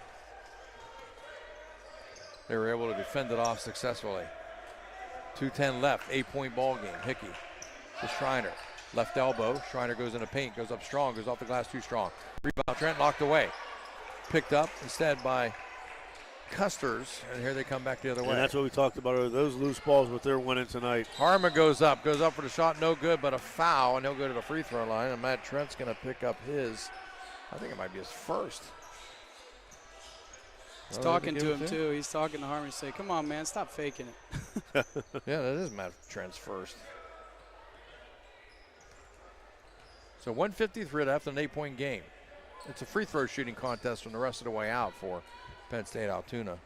They were able to defend it off successfully. 2:10 left, 8-point ball game. Hickey to Schreiner. Left elbow. Schreiner goes in the paint, goes up strong, goes off the glass too strong. Rebound, Trent knocked away. Picked up instead by Custers, and here they come back the other way. And that's what we talked about, are those loose balls, what they're winning tonight. Harmon goes up for the shot, no good, but a foul, and he'll go to the free throw line, and Matt Trent's going to pick up his, I think it might be his 1st. He's talking to him, too. He's talking to Harmon. He's saying, come on, man, stop faking it. Yeah, that is Matt Trent's 1st. So 1:53 left in an 8-point game. It's a free throw shooting contest from the rest of the way out for Penn State Altoona.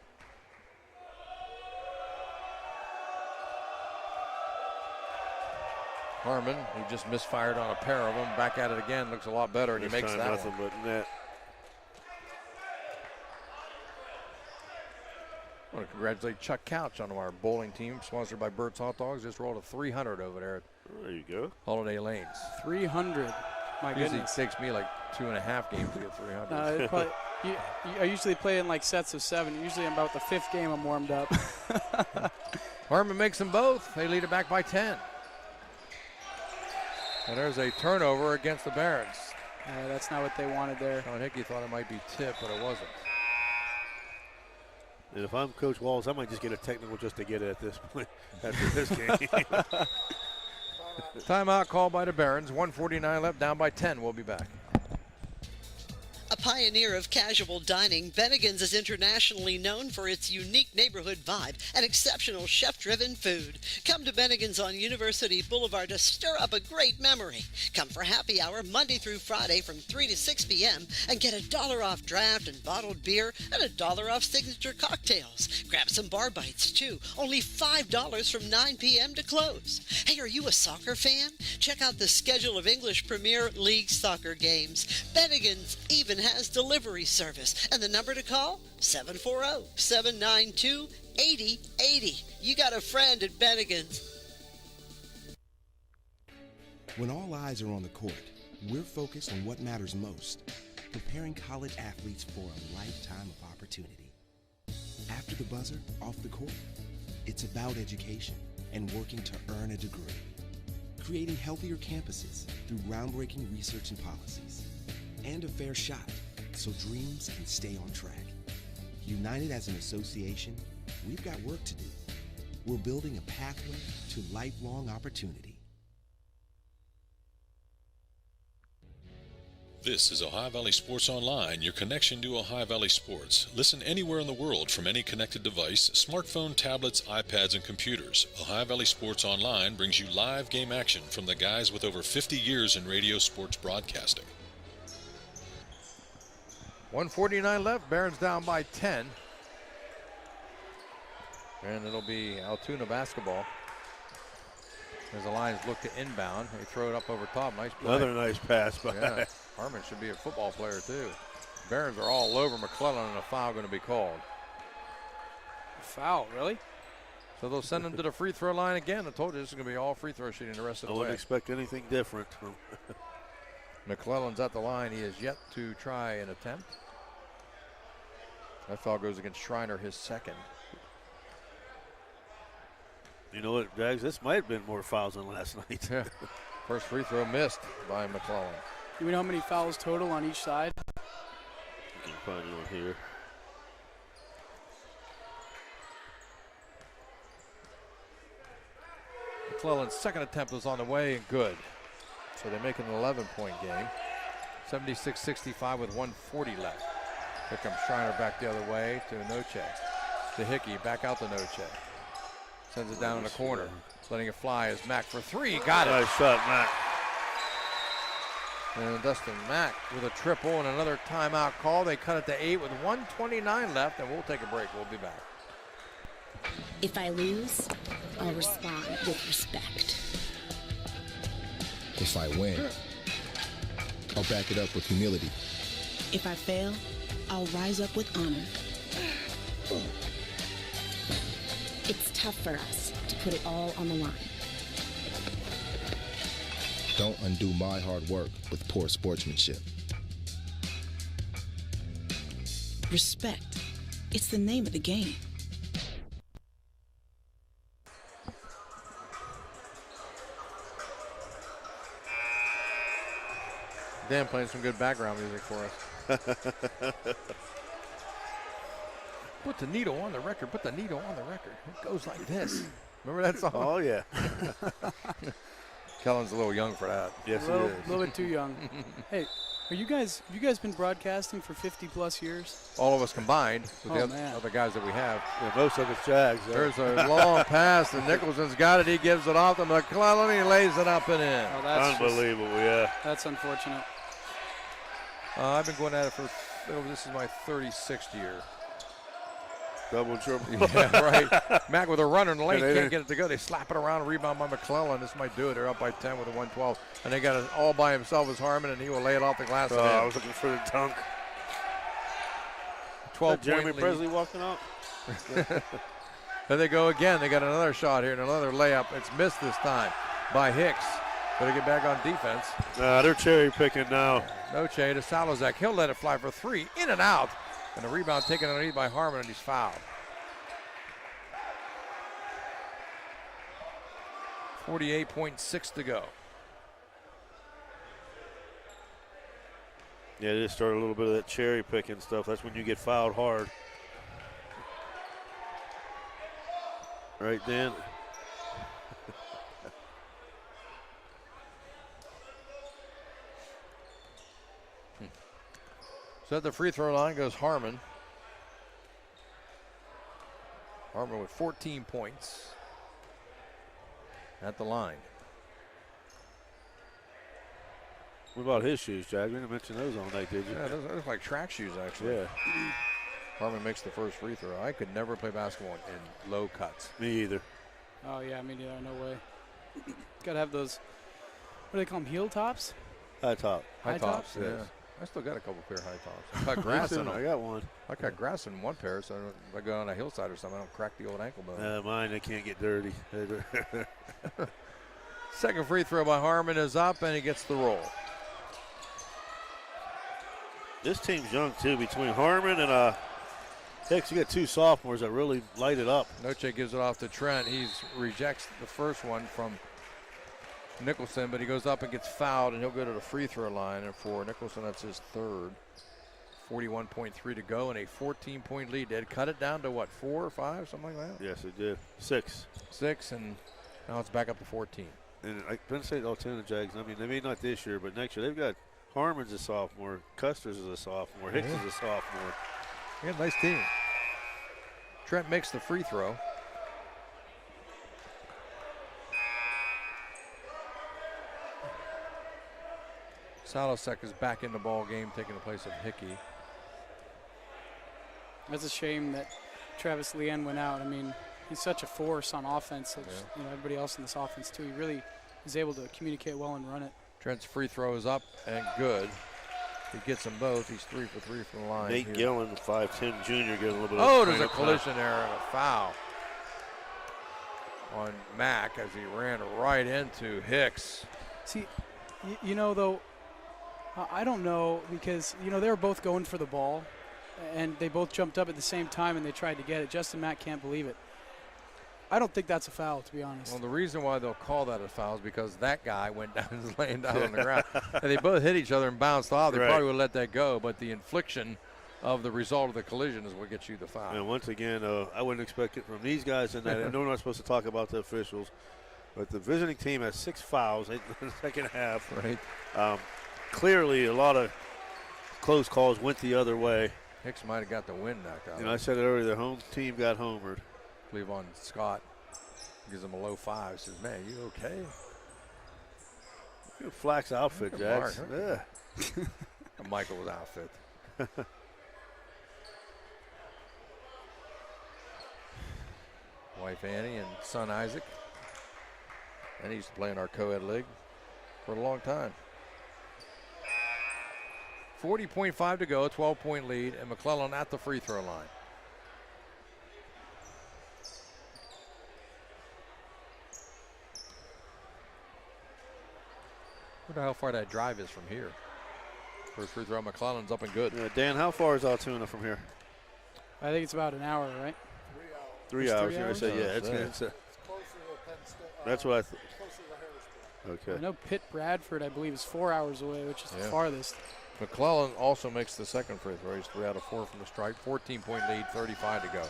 Harmon, he just misfired on a pair of them. Back at it again, looks a lot better, and he makes that nothing one. but net. I want to congratulate Chuck Couch on our bowling team, sponsored by Burt's Hot Dogs. Just rolled a 300 over there at There you go. Holiday Lanes. 300. My Usually goodness. it takes me like 2.5 games to get 300. I usually play in like sets of 7. Usually about the 5th game I'm warmed up. Harmon makes them both. They lead it back by 10. And there's a turnover against the Barons. That's not what they wanted there. Sean Hickey thought it might be tipped, but it wasn't. And if I'm Coach Walls, I might just get a technical just to get it at this point after this game. Timeout called by the Barons. 1:49 left, down by 10. We'll be back. A pioneer of casual dining, Bennigan's is internationally known for its unique neighborhood vibe and exceptional chef-driven food. Come to Bennigan's on University Boulevard to stir up a great memory. Come for happy hour Monday through Friday from 3 to 6 p.m. and get $1 off draft and bottled beer and $1 off signature cocktails. Grab some bar bites too. Only $5 from 9 p.m. to close. Hey, are you a soccer fan? Check out the schedule of English Premier League soccer games. Bennigan's even has delivery service, and the number to call, 740-792-8080. You got a friend at Bennigan's. When all eyes are on the court, we're focused on what matters most, preparing college athletes for a lifetime of opportunity. After the buzzer, off the court, it's about education and working to earn a degree, creating healthier campuses through groundbreaking research and policies, and a fair shot so dreams can stay on track. United as an association, we've got work to do. We're building a pathway to lifelong opportunity. This is Ohio Valley Sports Online, your connection to Ohio Valley sports. Listen anywhere in the world from any connected device, smartphone, tablets, iPads, and computers. Ohio Valley Sports Online brings you live game action from the guys with over 50 years in radio sports broadcasting. 1:49 left. Barons down by 10. And it'll be Altoona basketball. As the Lions look to inbound, they throw it up over top. Nice play. Another nice pass by. Yeah. Harmon should be a football player too. Barons are all over McClellan, and a foul going to be called. Foul, really? So they'll send him to the free throw line again. I told you this is going to be all free throw shooting the rest of the way. I wouldn't expect anything different. McClellan's at the line. He has yet to try an attempt. That foul goes against Schreiner, his second. You know what, Jags? This might have been more fouls than last night. Yeah. First free throw missed by McClellan. Do we know how many fouls total on each side? You can find it on here. McClellan's second attempt was on the way and good. So they make it an 11-point game. 76-65 with 1:40 left. Here comes Schreiner back the other way to Noche. To Hickey, back out to Noche. Sends it down in the corner. Letting it fly is Mack for three. Got it. Nice shot, Mack. And Dustin Mack with a triple and another timeout call. They cut it to 8 with 1:29 left, and we'll take a break. We'll be back. If I lose, I'll respond with respect. If I win, I'll back it up with humility. If I fail, I'll rise up with honor. It's tough for us to put it all on the line. Don't undo my hard work with poor sportsmanship. Respect. It's the name of the game. Dan playing some good background music for us. Put the needle on the record. Put the needle on the record. It goes like this. Remember that song? Oh, yeah. Kellen's a little young for that. Yes, he is. A little bit too young. Hey, have you guys been broadcasting for 50-plus years? All of us combined with the man. other guys that we have. Yeah, most of it's Jags. There's a long pass, and Nicholson's got it. He gives it off to McClellan. He lays it up and in. Oh, that's unbelievable, yeah. That's unfortunate. I've been going at it for, this is my 36th year. Double, triple. Yeah, right. Mack with a runner in the lane, can't get it to go. They slap it around, rebound by McClellan. This might do it. They're up by 10 with a 112. And they got it all by himself as Harmon, and he will lay it off the glass. I was looking for the dunk. 12 Jeremy point Presley walking up? There they go again. They got another shot here and another layup. It's missed this time by Hicks. Better get back on defense. They're cherry picking now. Noche to Salozak. He'll let it fly for three. In and out. And a rebound taken underneath by Harmon, and he's fouled. 48.6 to go. Yeah, they just started a little bit of that cherry picking stuff. That's when you get fouled hard. Right, Dan? So at the free throw line goes Harmon. Harmon with 14 points at the line. What about his shoes, Jack? We didn't mention those all night, did you? Yeah, those look like track shoes, actually. Yeah. Harmon makes the first free throw. I could never play basketball in low cuts. Me either. Oh, yeah, me neither. No way. Got to have those, what do they call them, heel tops? High top. High tops, yes. yeah. I still got a couple pair of high tops. I got grass in them. I got one. I got grass in one pair, so if I go on a hillside or something, I don't crack the old ankle bone. Mine, they can't get dirty. Second free throw by Harmon is up, and he gets the roll. This team's young, too. Between Harmon and Hicks, you got two sophomores that really light it up. Noche gives it off to Trent. He rejects the first one from Nicholson, but he goes up and gets fouled, and he'll go to the free throw line. And for Nicholson, that's his third. 41.3 to go, and a 14-point lead. They'd cut it down to, what, 4 or 5, something like that? Yes, it did. 6. 6, and now it's back up to 14. And Penn State Altoona Jags, I mean, maybe not this year, but next year, they've got Harmon's a sophomore, Custer's is a sophomore, Hicks is a sophomore. Yeah, nice team. Trent makes the free throw. Salosek is back in the ball game, taking the place of Hickey. That's a shame that Travis Leanne went out. I mean, he's such a force on offense. You know, everybody else in this offense too. He really is able to communicate well and run it. Trent's free throw is up and good. He gets them both. He's 3 for 3 from the line. Nate Gillen, 5'10" junior, getting a little bit of of there's a collision there and a foul on Mack as he ran right into Hicks. See, you know, though, I don't know because, you know, they were both going for the ball and they both jumped up at the same time and they tried to get it. Justin Mack can't believe it. I don't think that's a foul, to be honest. Well, the reason why they'll call that a foul is because that guy went down and was laying down on the ground. And they both hit each other and bounced off. They probably would let that go, but the infliction of the result of the collision is what gets you the foul. And once again, I wouldn't expect it from these guys. And I know we're not supposed to talk about the officials, but the visiting team has 6 fouls in the second half. Right. Clearly, a lot of close calls went the other way. Hicks might have got the wind knocked out. You know, I said it earlier, the home team got homered. Cleavon Scott gives him a low 5. Says, man, you okay? Good Flack's outfit, Jax. Yeah. Michael's outfit. Wife Annie and son Isaac. And he used to play in our co-ed league for a long time. 40.5 to go, 12-point lead, and McClellan at the free throw line. I wonder how far that drive is from here. First free throw, McClellan's up and good. Dan, how far is Altoona from here? I think it's about an hour, right? 3 hours. 3 hours? That's what I thought. Okay. I know Pitt Bradford, I believe, is 4 hours away, which is the farthest. McClellan also makes the second free throw. He's 3 out of 4 from the stripe. 14-point lead, 35 to go.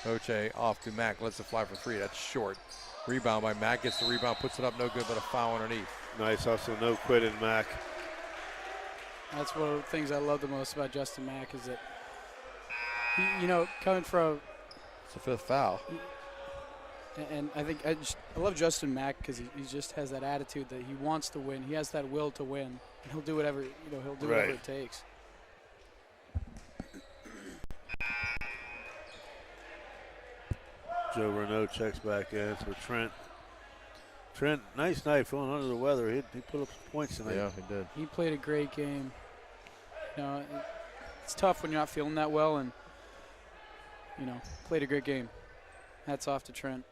Noche off to Mack, lets it fly for 3. That's short. Rebound by Mack, gets the rebound, puts it up, no good, but a foul underneath. Nice, also no quitting Mack. That's one of the things I love the most about Justin Mack is that, you know, coming from. It's the 5th foul. And I think I love Justin Mack because he just has that attitude that he wants to win. He has that will to win, and he'll do whatever whatever it takes. Joe Renault checks back in for Trent. Trent, nice night, feeling under the weather. He put up some points tonight. Yeah, he did. He played a great game. You know, it's tough when you're not feeling that well, and played a great game. Hats off to Trent.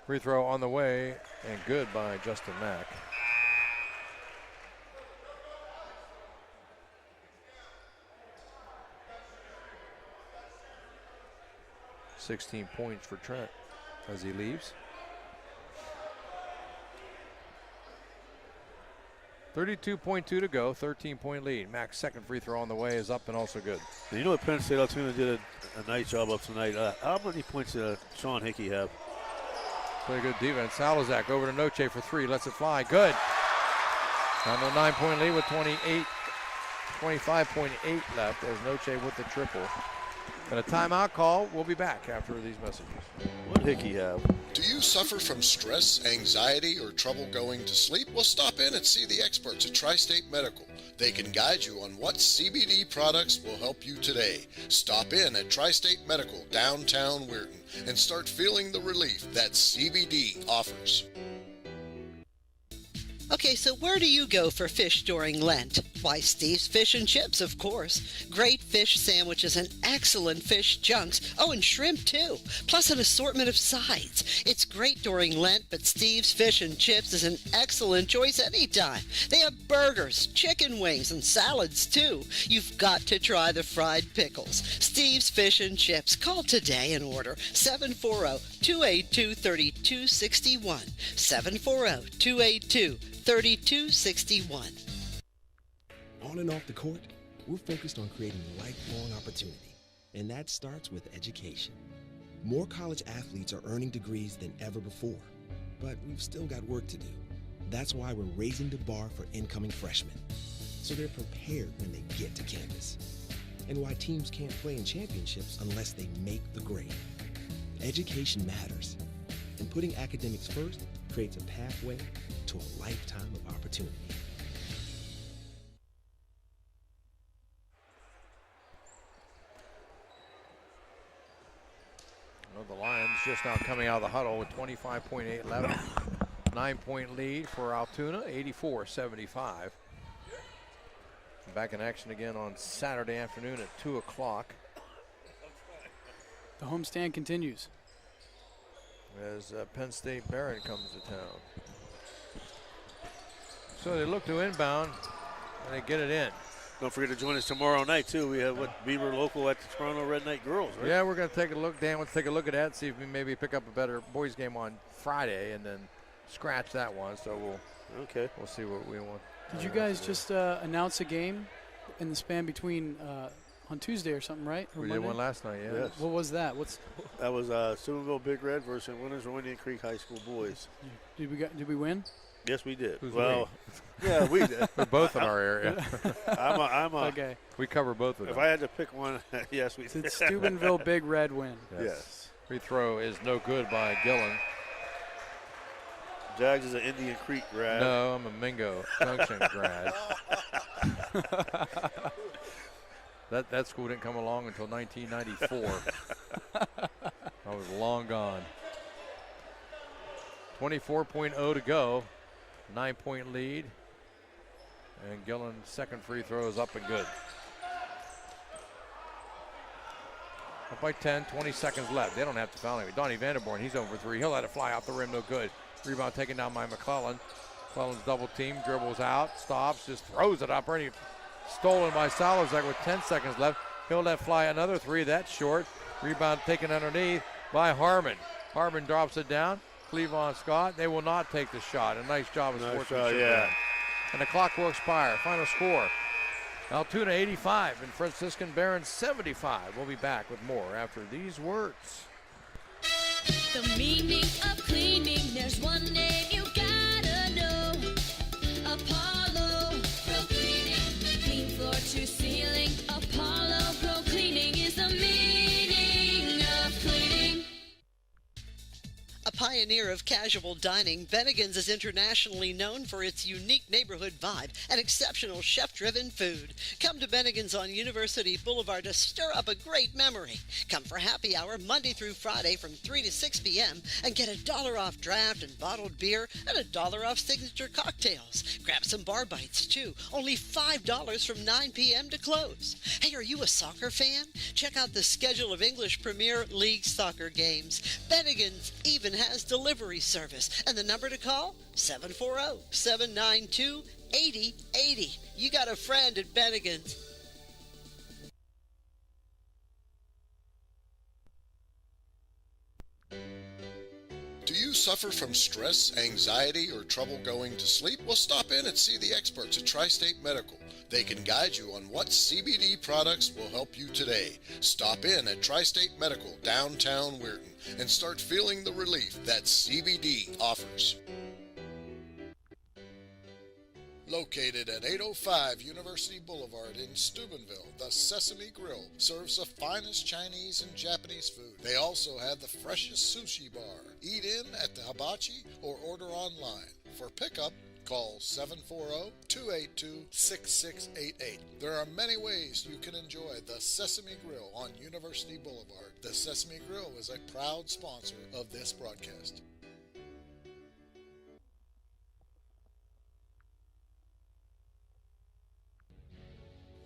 Free throw on the way and good by Justin Mack. $16 points for Trent as he leaves. 32.2 to go, 13-point lead. Mack's second free throw on the way is up and also good. And you know what, Penn State Altoona did a nice job of tonight. How many points did Sean Hickey have? Pretty good defense. Salazak over to Noche for three. Lets it fly. Good. Down to a 9-point lead with 25.8 left as Noche with the triple. And a timeout call. We'll be back after these messages. What did Hickey have? Do you suffer from stress, anxiety, or trouble going to sleep? Well, stop in and see the experts at Tri-State Medical. They can guide you on what CBD products will help you today. Stop in at Tri-State Medical, downtown Weirton, and start feeling the relief that CBD offers. Okay, so where do you go for fish during Lent? Why, Steve's Fish and Chips, of course. Great fish sandwiches and excellent fish chunks. Oh, and shrimp, too. Plus an assortment of sides. It's great during Lent, but Steve's Fish and Chips is an excellent choice anytime. They have burgers, chicken wings, and salads, too. You've got to try the fried pickles. Steve's Fish and Chips. Call today and order 740-282-3261. 740-282-3261. On and off the court, we're focused on creating lifelong opportunity, and that starts with education. More college athletes are earning degrees than ever before, but we've still got work to do. That's why we're raising the bar for incoming freshmen, so they're prepared when they get to campus, and why teams can't play in championships unless they make the grade. Education matters, and putting academics first creates a pathway to a lifetime of opportunity. Well, the Lions just now coming out of the huddle with 25.8 left. 9-point lead for Altoona, 84-75. Back in action again on Saturday afternoon at 2 o'clock. The homestand continues. As Penn State Barron comes to town. So they look to inbound and they get it in. Don't forget to join us tomorrow night, too. We have, Beaver local at the Toronto Red Knight Girls, right? Yeah, we're going to take a look. Dan, let's take a look at that, see if we maybe pick up a better boys game on Friday and then scratch that one. So we'll see what we want. Did you guys just announce a game in the span between on Tuesday or something, right? Or we Monday? did one last night, yeah. Yes. What was that? That was Steubenville Big Red versus Winners of Indian Creek High School boys. Did we win? Yes, we did. Who's well, yeah, we did. We're both in our area. Okay. We cover both of them. If I had to pick one, yes, we did. Did Steubenville Big Red win? Yes. Free throw is no good by Gillen. Jags is an Indian Creek grad. No, I'm a Mingo Junction grad. That school didn't come along until 1994. I was long gone. 24.0 to go. 9-point lead. And Gillen's second free throw is up and good. Up by 10, 20 seconds left. They don't have to foul him. Donnie Vanderborn, he's over three. He'll let it fly off the rim, no good. Rebound taken down by McClellan. McClellan's double team, dribbles out, stops, just throws it up. Ernie stolen by Salazar with 10 seconds left. He'll let fly another three. That's short. Rebound taken underneath by Harmon. Harmon drops it down. Cleavon Scott, they will not take the shot. A nice job of sportsmanship. Yeah. And the clock will expire. Final score, Altoona 85 and Franciscan Barron 75. We'll be back with more after these words. The meaning of cleaning, there's one name you gotta know. Apollo Pro Cleaning. Clean floor to ceiling. Apollo Pro Cleaning is the meaning of cleaning. A pioneer Pioneer of casual dining, Bennigan's is internationally known for its unique neighborhood vibe and exceptional chef-driven food. Come to Bennigan's on University Boulevard to stir up a great memory. Come for happy hour Monday through Friday from 3 to 6 p.m. and get $1 off draft and bottled beer and $1 off signature cocktails. Grab some bar bites too. Only $5 from 9 p.m. to close. Hey, are you a soccer fan? Check out the schedule of English Premier League soccer games. Bennigan's even has delivery service. And the number to call? 740-792-8080. You got a friend at Bennigan's. Do you suffer from stress, anxiety, or trouble going to sleep? Well, stop in and see the experts at Tri-State Medical. They can guide you on what CBD products will help you today. Stop in at Tri-State Medical, downtown Weirton, and start feeling the relief that CBD offers. Located at 805 University Boulevard in Steubenville, the Sesame Grill serves the finest Chinese and Japanese food. They also have the freshest sushi bar. Eat in at the Hibachi or order online. For pickup, call 740-282-6688. There are many ways you can enjoy the Sesame Grill on University Boulevard. The Sesame Grill is a proud sponsor of this broadcast.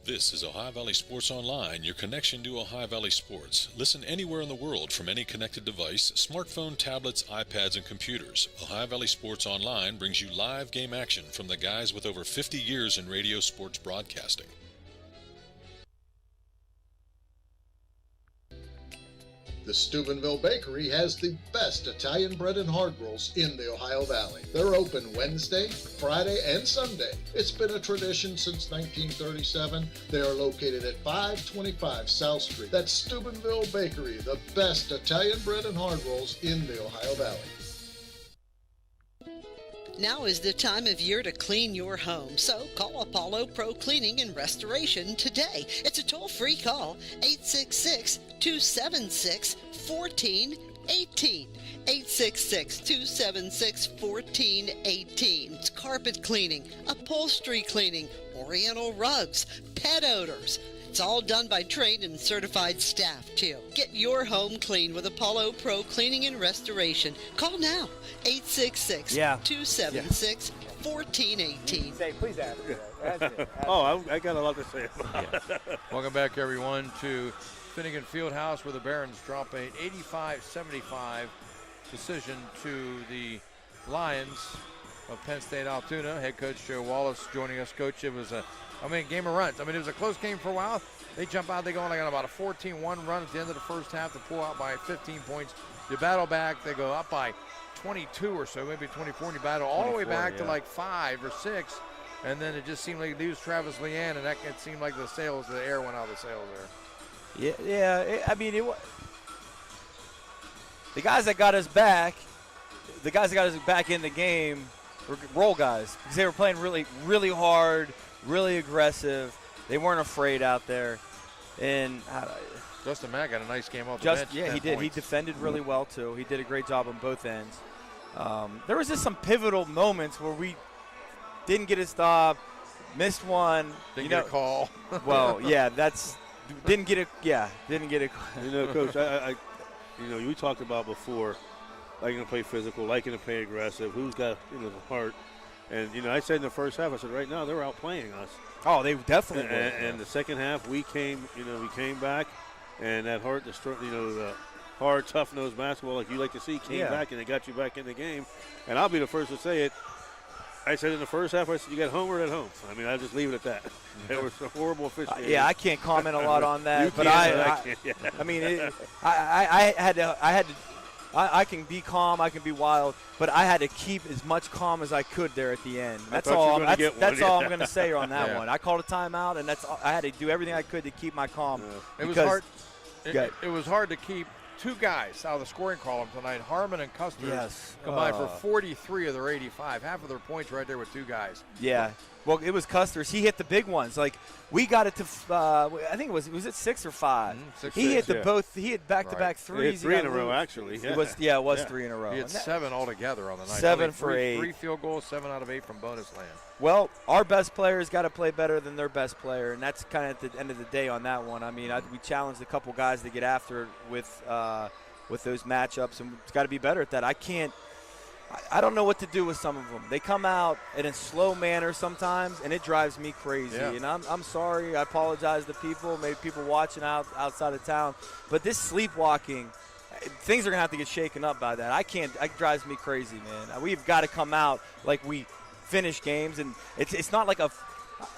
This is Ohio Valley Sports Online, your connection to Ohio Valley sports. Listen anywhere in the world from any connected device, smartphone, tablets, iPads, and computers. Ohio Valley Sports Online brings you live game action from the guys with over 50 years in radio sports broadcasting. The Steubenville Bakery has the best Italian bread and hard rolls in the Ohio Valley. They're open Wednesday, Friday, and Sunday. It's been a tradition since 1937. They are located at 525 South Street. That's Steubenville Bakery, the best Italian bread and hard rolls in the Ohio Valley. Now is the time of year to clean your home, so call Apollo Pro Cleaning and Restoration today. It's a toll-free call, 866-276-1418. 866-276-1418. It's carpet cleaning, upholstery cleaning, oriental rugs, pet odors. It's all done by trained and certified staff, too. Get your home clean with Apollo Pro Cleaning and Restoration. Call now, 866-276-1418. Say, please ask. I got a lot to say about it. Welcome back, everyone, to Finnegan Fieldhouse, where the Barons drop an 85-75 decision to the Lions of Penn State Altoona. Head coach Joe Wallace joining us. Coach, it was a game of runs. It was a close game for a while. They jump out, they go on about a 14-1 run at the end of the first half to pull out by 15 points. They battle back, they go up by 22 or so, maybe 24, and you battle all the way back to like 5 or 6, and then it just seemed like they lose Travis Leanne, and it seemed like the air went out of the sails there. The guys that got us back in the game were role guys because they were playing really, really hard, really aggressive. They weren't afraid out there. And Justin Mack got a nice game off the bench. Yeah, he did. Points. He defended really well, too. He did a great job on both ends. There was just some pivotal moments where we didn't get a stop, missed one. Didn't get a call. Well, yeah, didn't get a Coach, we talked about before, liking to play physical, liking to play aggressive, who's got the heart. And, I said in the first half, I said, right now they're outplaying us. Oh, they definitely were. And the second half, we came back, and that heart, the hard, tough-nosed basketball like you like to see came back, and it got you back in the game. And I'll be the first to say it. I said in the first half, I said, you got homered at home. I'll just leave it at that. There was a horrible officiating. I can't comment a lot on that. I can be calm, I can be wild, but I had to keep as much calm as I could there at the end. That's all I'm going to say on that one. I called a timeout, and I had to do everything I could to keep my calm. It was hard. It was hard to keep two guys out of the scoring column tonight. Harmon and Custer combined for 43 of their 85. Half of their points right there with two guys. Yeah. Well, it was Custer's. He hit the big ones. Like, we got it to, I think was it 6 or 5? He hit he hit back-to-back threes. He hit 3 in a row, actually. It was 3 in a row. He had 7 altogether on the night. 7 for 8. 3 field goals, 7 out of 8 from bonus land. Well, our best players got to play better than their best player, and that's kind of at the end of the day on that one. I mean, we challenged a couple guys to get after it with those matchups, and it's got to be better at that. I don't know what to do with some of them. They come out in a slow manner sometimes, and it drives me crazy. Yeah. And I'm sorry. I apologize to people, maybe people watching outside of town. But this sleepwalking, things are going to have to get shaken up by that. It drives me crazy, man. We've got to come out like we finish games, and it's not like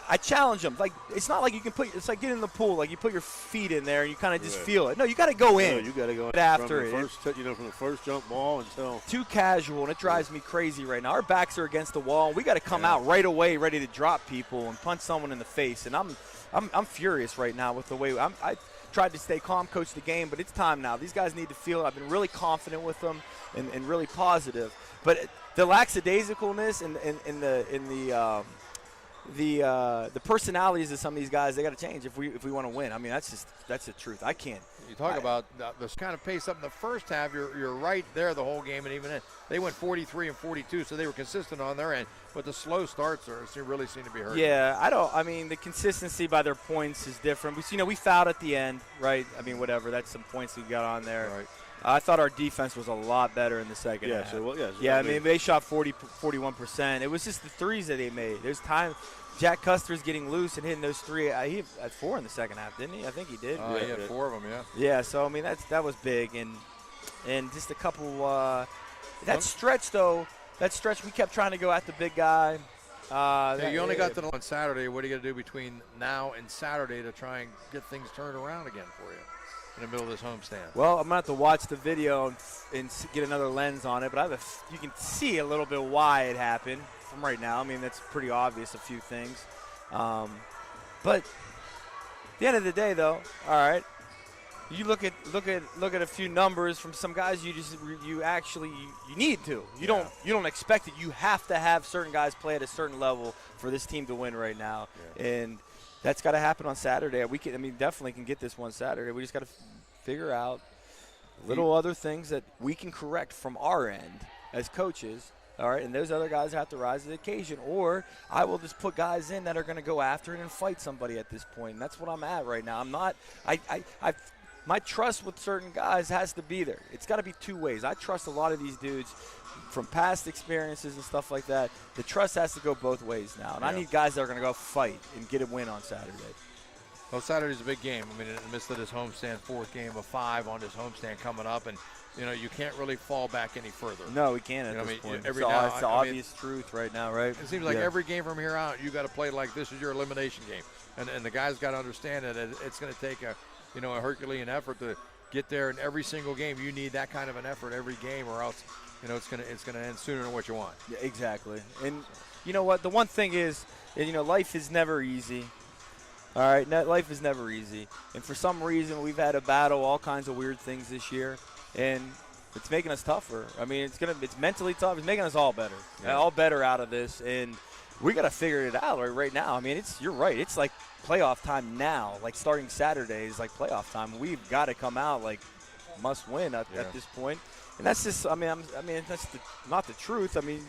I challenge them. Like, it's not like you can it's like getting in the pool. Like, you put your feet in there and you kind of just feel it. No, you got to go in. No, you got to go in after from the first jump ball until too casual, and it drives me crazy right now. Our backs are against the wall, and we got to come out right away, ready to drop people and punch someone in the face. And I'm furious right now with the way I tried to stay calm, coach the game, but it's time now. These guys need to feel it. I've been really confident with them and really positive, but the lackadaisicalness and the personalities of some of these guys, they got to change if we want to win. I mean, that's the truth. I can't. You talk about this kind of pace up in the first half. You're right there the whole game, and even then they went 43 and 42, so they were consistent on their end. But the slow starts really seem to be hurting. Yeah, I mean, the consistency by their points is different. We fouled at the end, right? I mean, whatever. That's some points we got on there. Right. I thought our defense was a lot better in the second half. I mean, they shot 41%. It was just the threes that they made. There's time. Jack Custer's getting loose and hitting those 3. He had 4 in the second half, didn't he? I think he did. He had 4 of them, yeah. Yeah, so, I mean, that was big. And just a couple that stretch, though, we kept trying to go at the big guy. You only got to know on Saturday. What are you going to do between now and Saturday to try and get things turned around again for you in the middle of this homestand? Well, I'm going to have to watch the video and get another lens on it, but you can see a little bit why it happened from right now. I mean, that's pretty obvious, a few things. But at the end of the day, though, all right, you look at a few numbers from some guys you need to. You don't expect it. You have to have certain guys play at a certain level for this team to win right now. Yeah. And that's got to happen on Saturday. Definitely can get this one Saturday. We just got to figure out little other things that we can correct from our end as coaches. All right, and those other guys have to rise to the occasion, or I will just put guys in that are going to go after it and fight somebody at this point. And that's what I'm at right now. I'm not. My trust with certain guys has to be there. It's got to be two ways. I trust a lot of these dudes from past experiences and stuff like that. The trust has to go both ways now, and I need guys that are going to go fight and get a win on Saturday. Well, Saturday's a big game. I mean, in the midst of this homestand, 4th game of 5 on this homestand coming up, and you can't really fall back any further. No, we can't at this point. It's the obvious truth right now, right? It seems like every game from here out, you got to play like this is your elimination game, and the guys got to understand that it's going to take a Herculean effort to get there in every single game. You need that kind of an effort every game, or else it's going to end sooner than what you want. Yeah, exactly. And you know what? The one thing is, life is never easy. All right, life is never easy, and for some reason we've had to battle all kinds of weird things this year, and it's making us tougher. I mean, it's mentally tough. It's making us all better, all better out of this, and we got to figure it out right now. I mean, you're right. It's like playoff time now. Like starting Saturday is like playoff time. We've got to come out like must win at this point, and that's just. I mean, that's not the truth. I mean,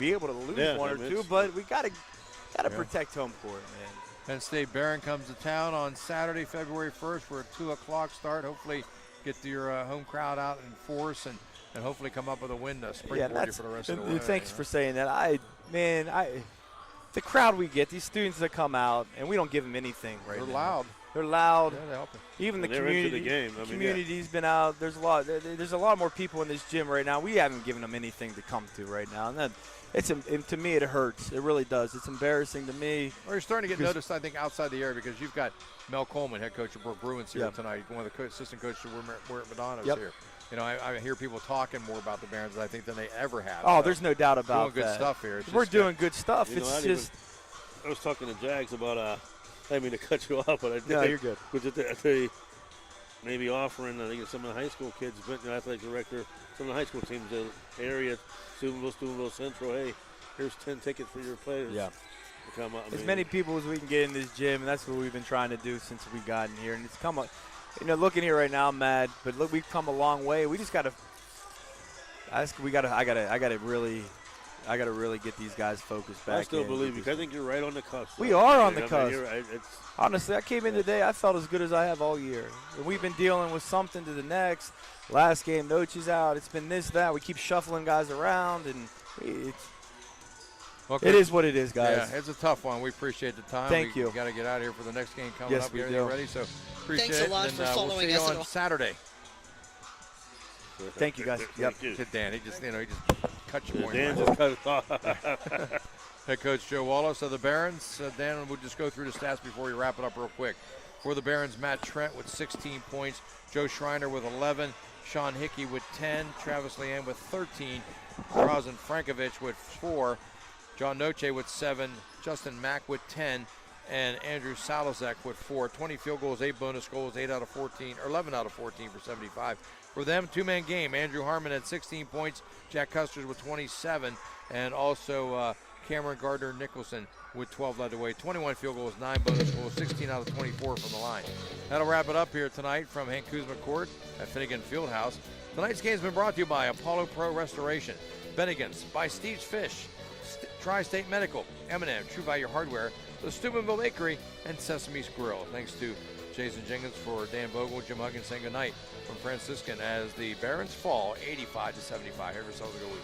be able to lose one or two, but we got to protect home court, man. Penn State Barron comes to town on Saturday, February 1st for a 2 o'clock start. Hopefully get your home crowd out in force and hopefully come up with a win to springboard you for the rest of the way. Thanks for saying that. The crowd we get, these students that come out, and we don't give them anything right now. They're loud. They're loud. Yeah, they help it. Even the they're community. into the game. Community's been out. There's a lot more people in this gym right now. We haven't given them anything to come to right now, and to me, it hurts. It really does. It's embarrassing to me. Well, you're starting to get noticed, I think, outside the area because you've got Mel Coleman, head coach of Brook Bruins, here tonight. One of the assistant coaches of Madonna's here. I hear people talking more about the Barons, I think, than they ever have. Oh, there's no doubt about that. Doing good stuff here. We're doing good stuff. I was talking to Jags about I didn't mean to cut you off, but you're good. But they maybe offering, I think, some of the high school kids, the athletic director, some of the high school teams, the area, Steubenville Central, hey, here's 10 tickets for your players. Yeah. as many people as we can get in this gym, and that's what we've been trying to do since we got in here. And it's come, looking here right now, I'm mad, but look, we've come a long way. We just got to. I gotta really get these guys focused back. I still believe you. I think you're right on the cusp. We are on the cusp. Honestly, I came in today, I felt as good as I have all year. And we've been dealing with something to the next. Last game, Nochi's out. It's been this, that. We keep shuffling guys around, and it is what it is, guys. Yeah, it's a tough one. We appreciate the time. Thank you. We got to get out of here for the next game coming yes, up. We Get do. everything ready. So appreciate Thanks it. a lot and, for following we'll see us you on Saturday. Thank you, guys. Yep. Good Dan. He just cut your point. Dan just cut it off. Head coach Joe Wallace of the Barons. Dan, we'll just go through the stats before we wrap it up real quick. For the Barons, Matt Trent with 16 points, Joe Schreiner with 11, Sean Hickey with 10, Travis Leanne with 13, Drazen Frankovich with 4, John Noche with 7, Justin Mack with 10, and Andrew Salazek with 4. 20 field goals, 8 bonus goals, 8 out of 14, or 11 out of 14 for 75. For them, two-man game. Andrew Harmon had 16 points, Jack Custers with 27, and also Cameron Gardner-Nicholson with 12 led away. 21 field goals, 9 bonus goals, 16 out of 24 from the line. That'll wrap it up here tonight from Hank Kuzma Court at Finnegan Fieldhouse. Tonight's game has been brought to you by Apollo Pro Restoration, Bennigan's, by Steve's Fish, Tri-State Medical, M&M, True Value Hardware, the Steubenville Bakery, and Sesame's Grill. Thanks to Jason Jenkins, for Dan Bogle, Jim Huggins saying goodnight from Franciscan as the Barons fall 85-75. Have yourselves a good week.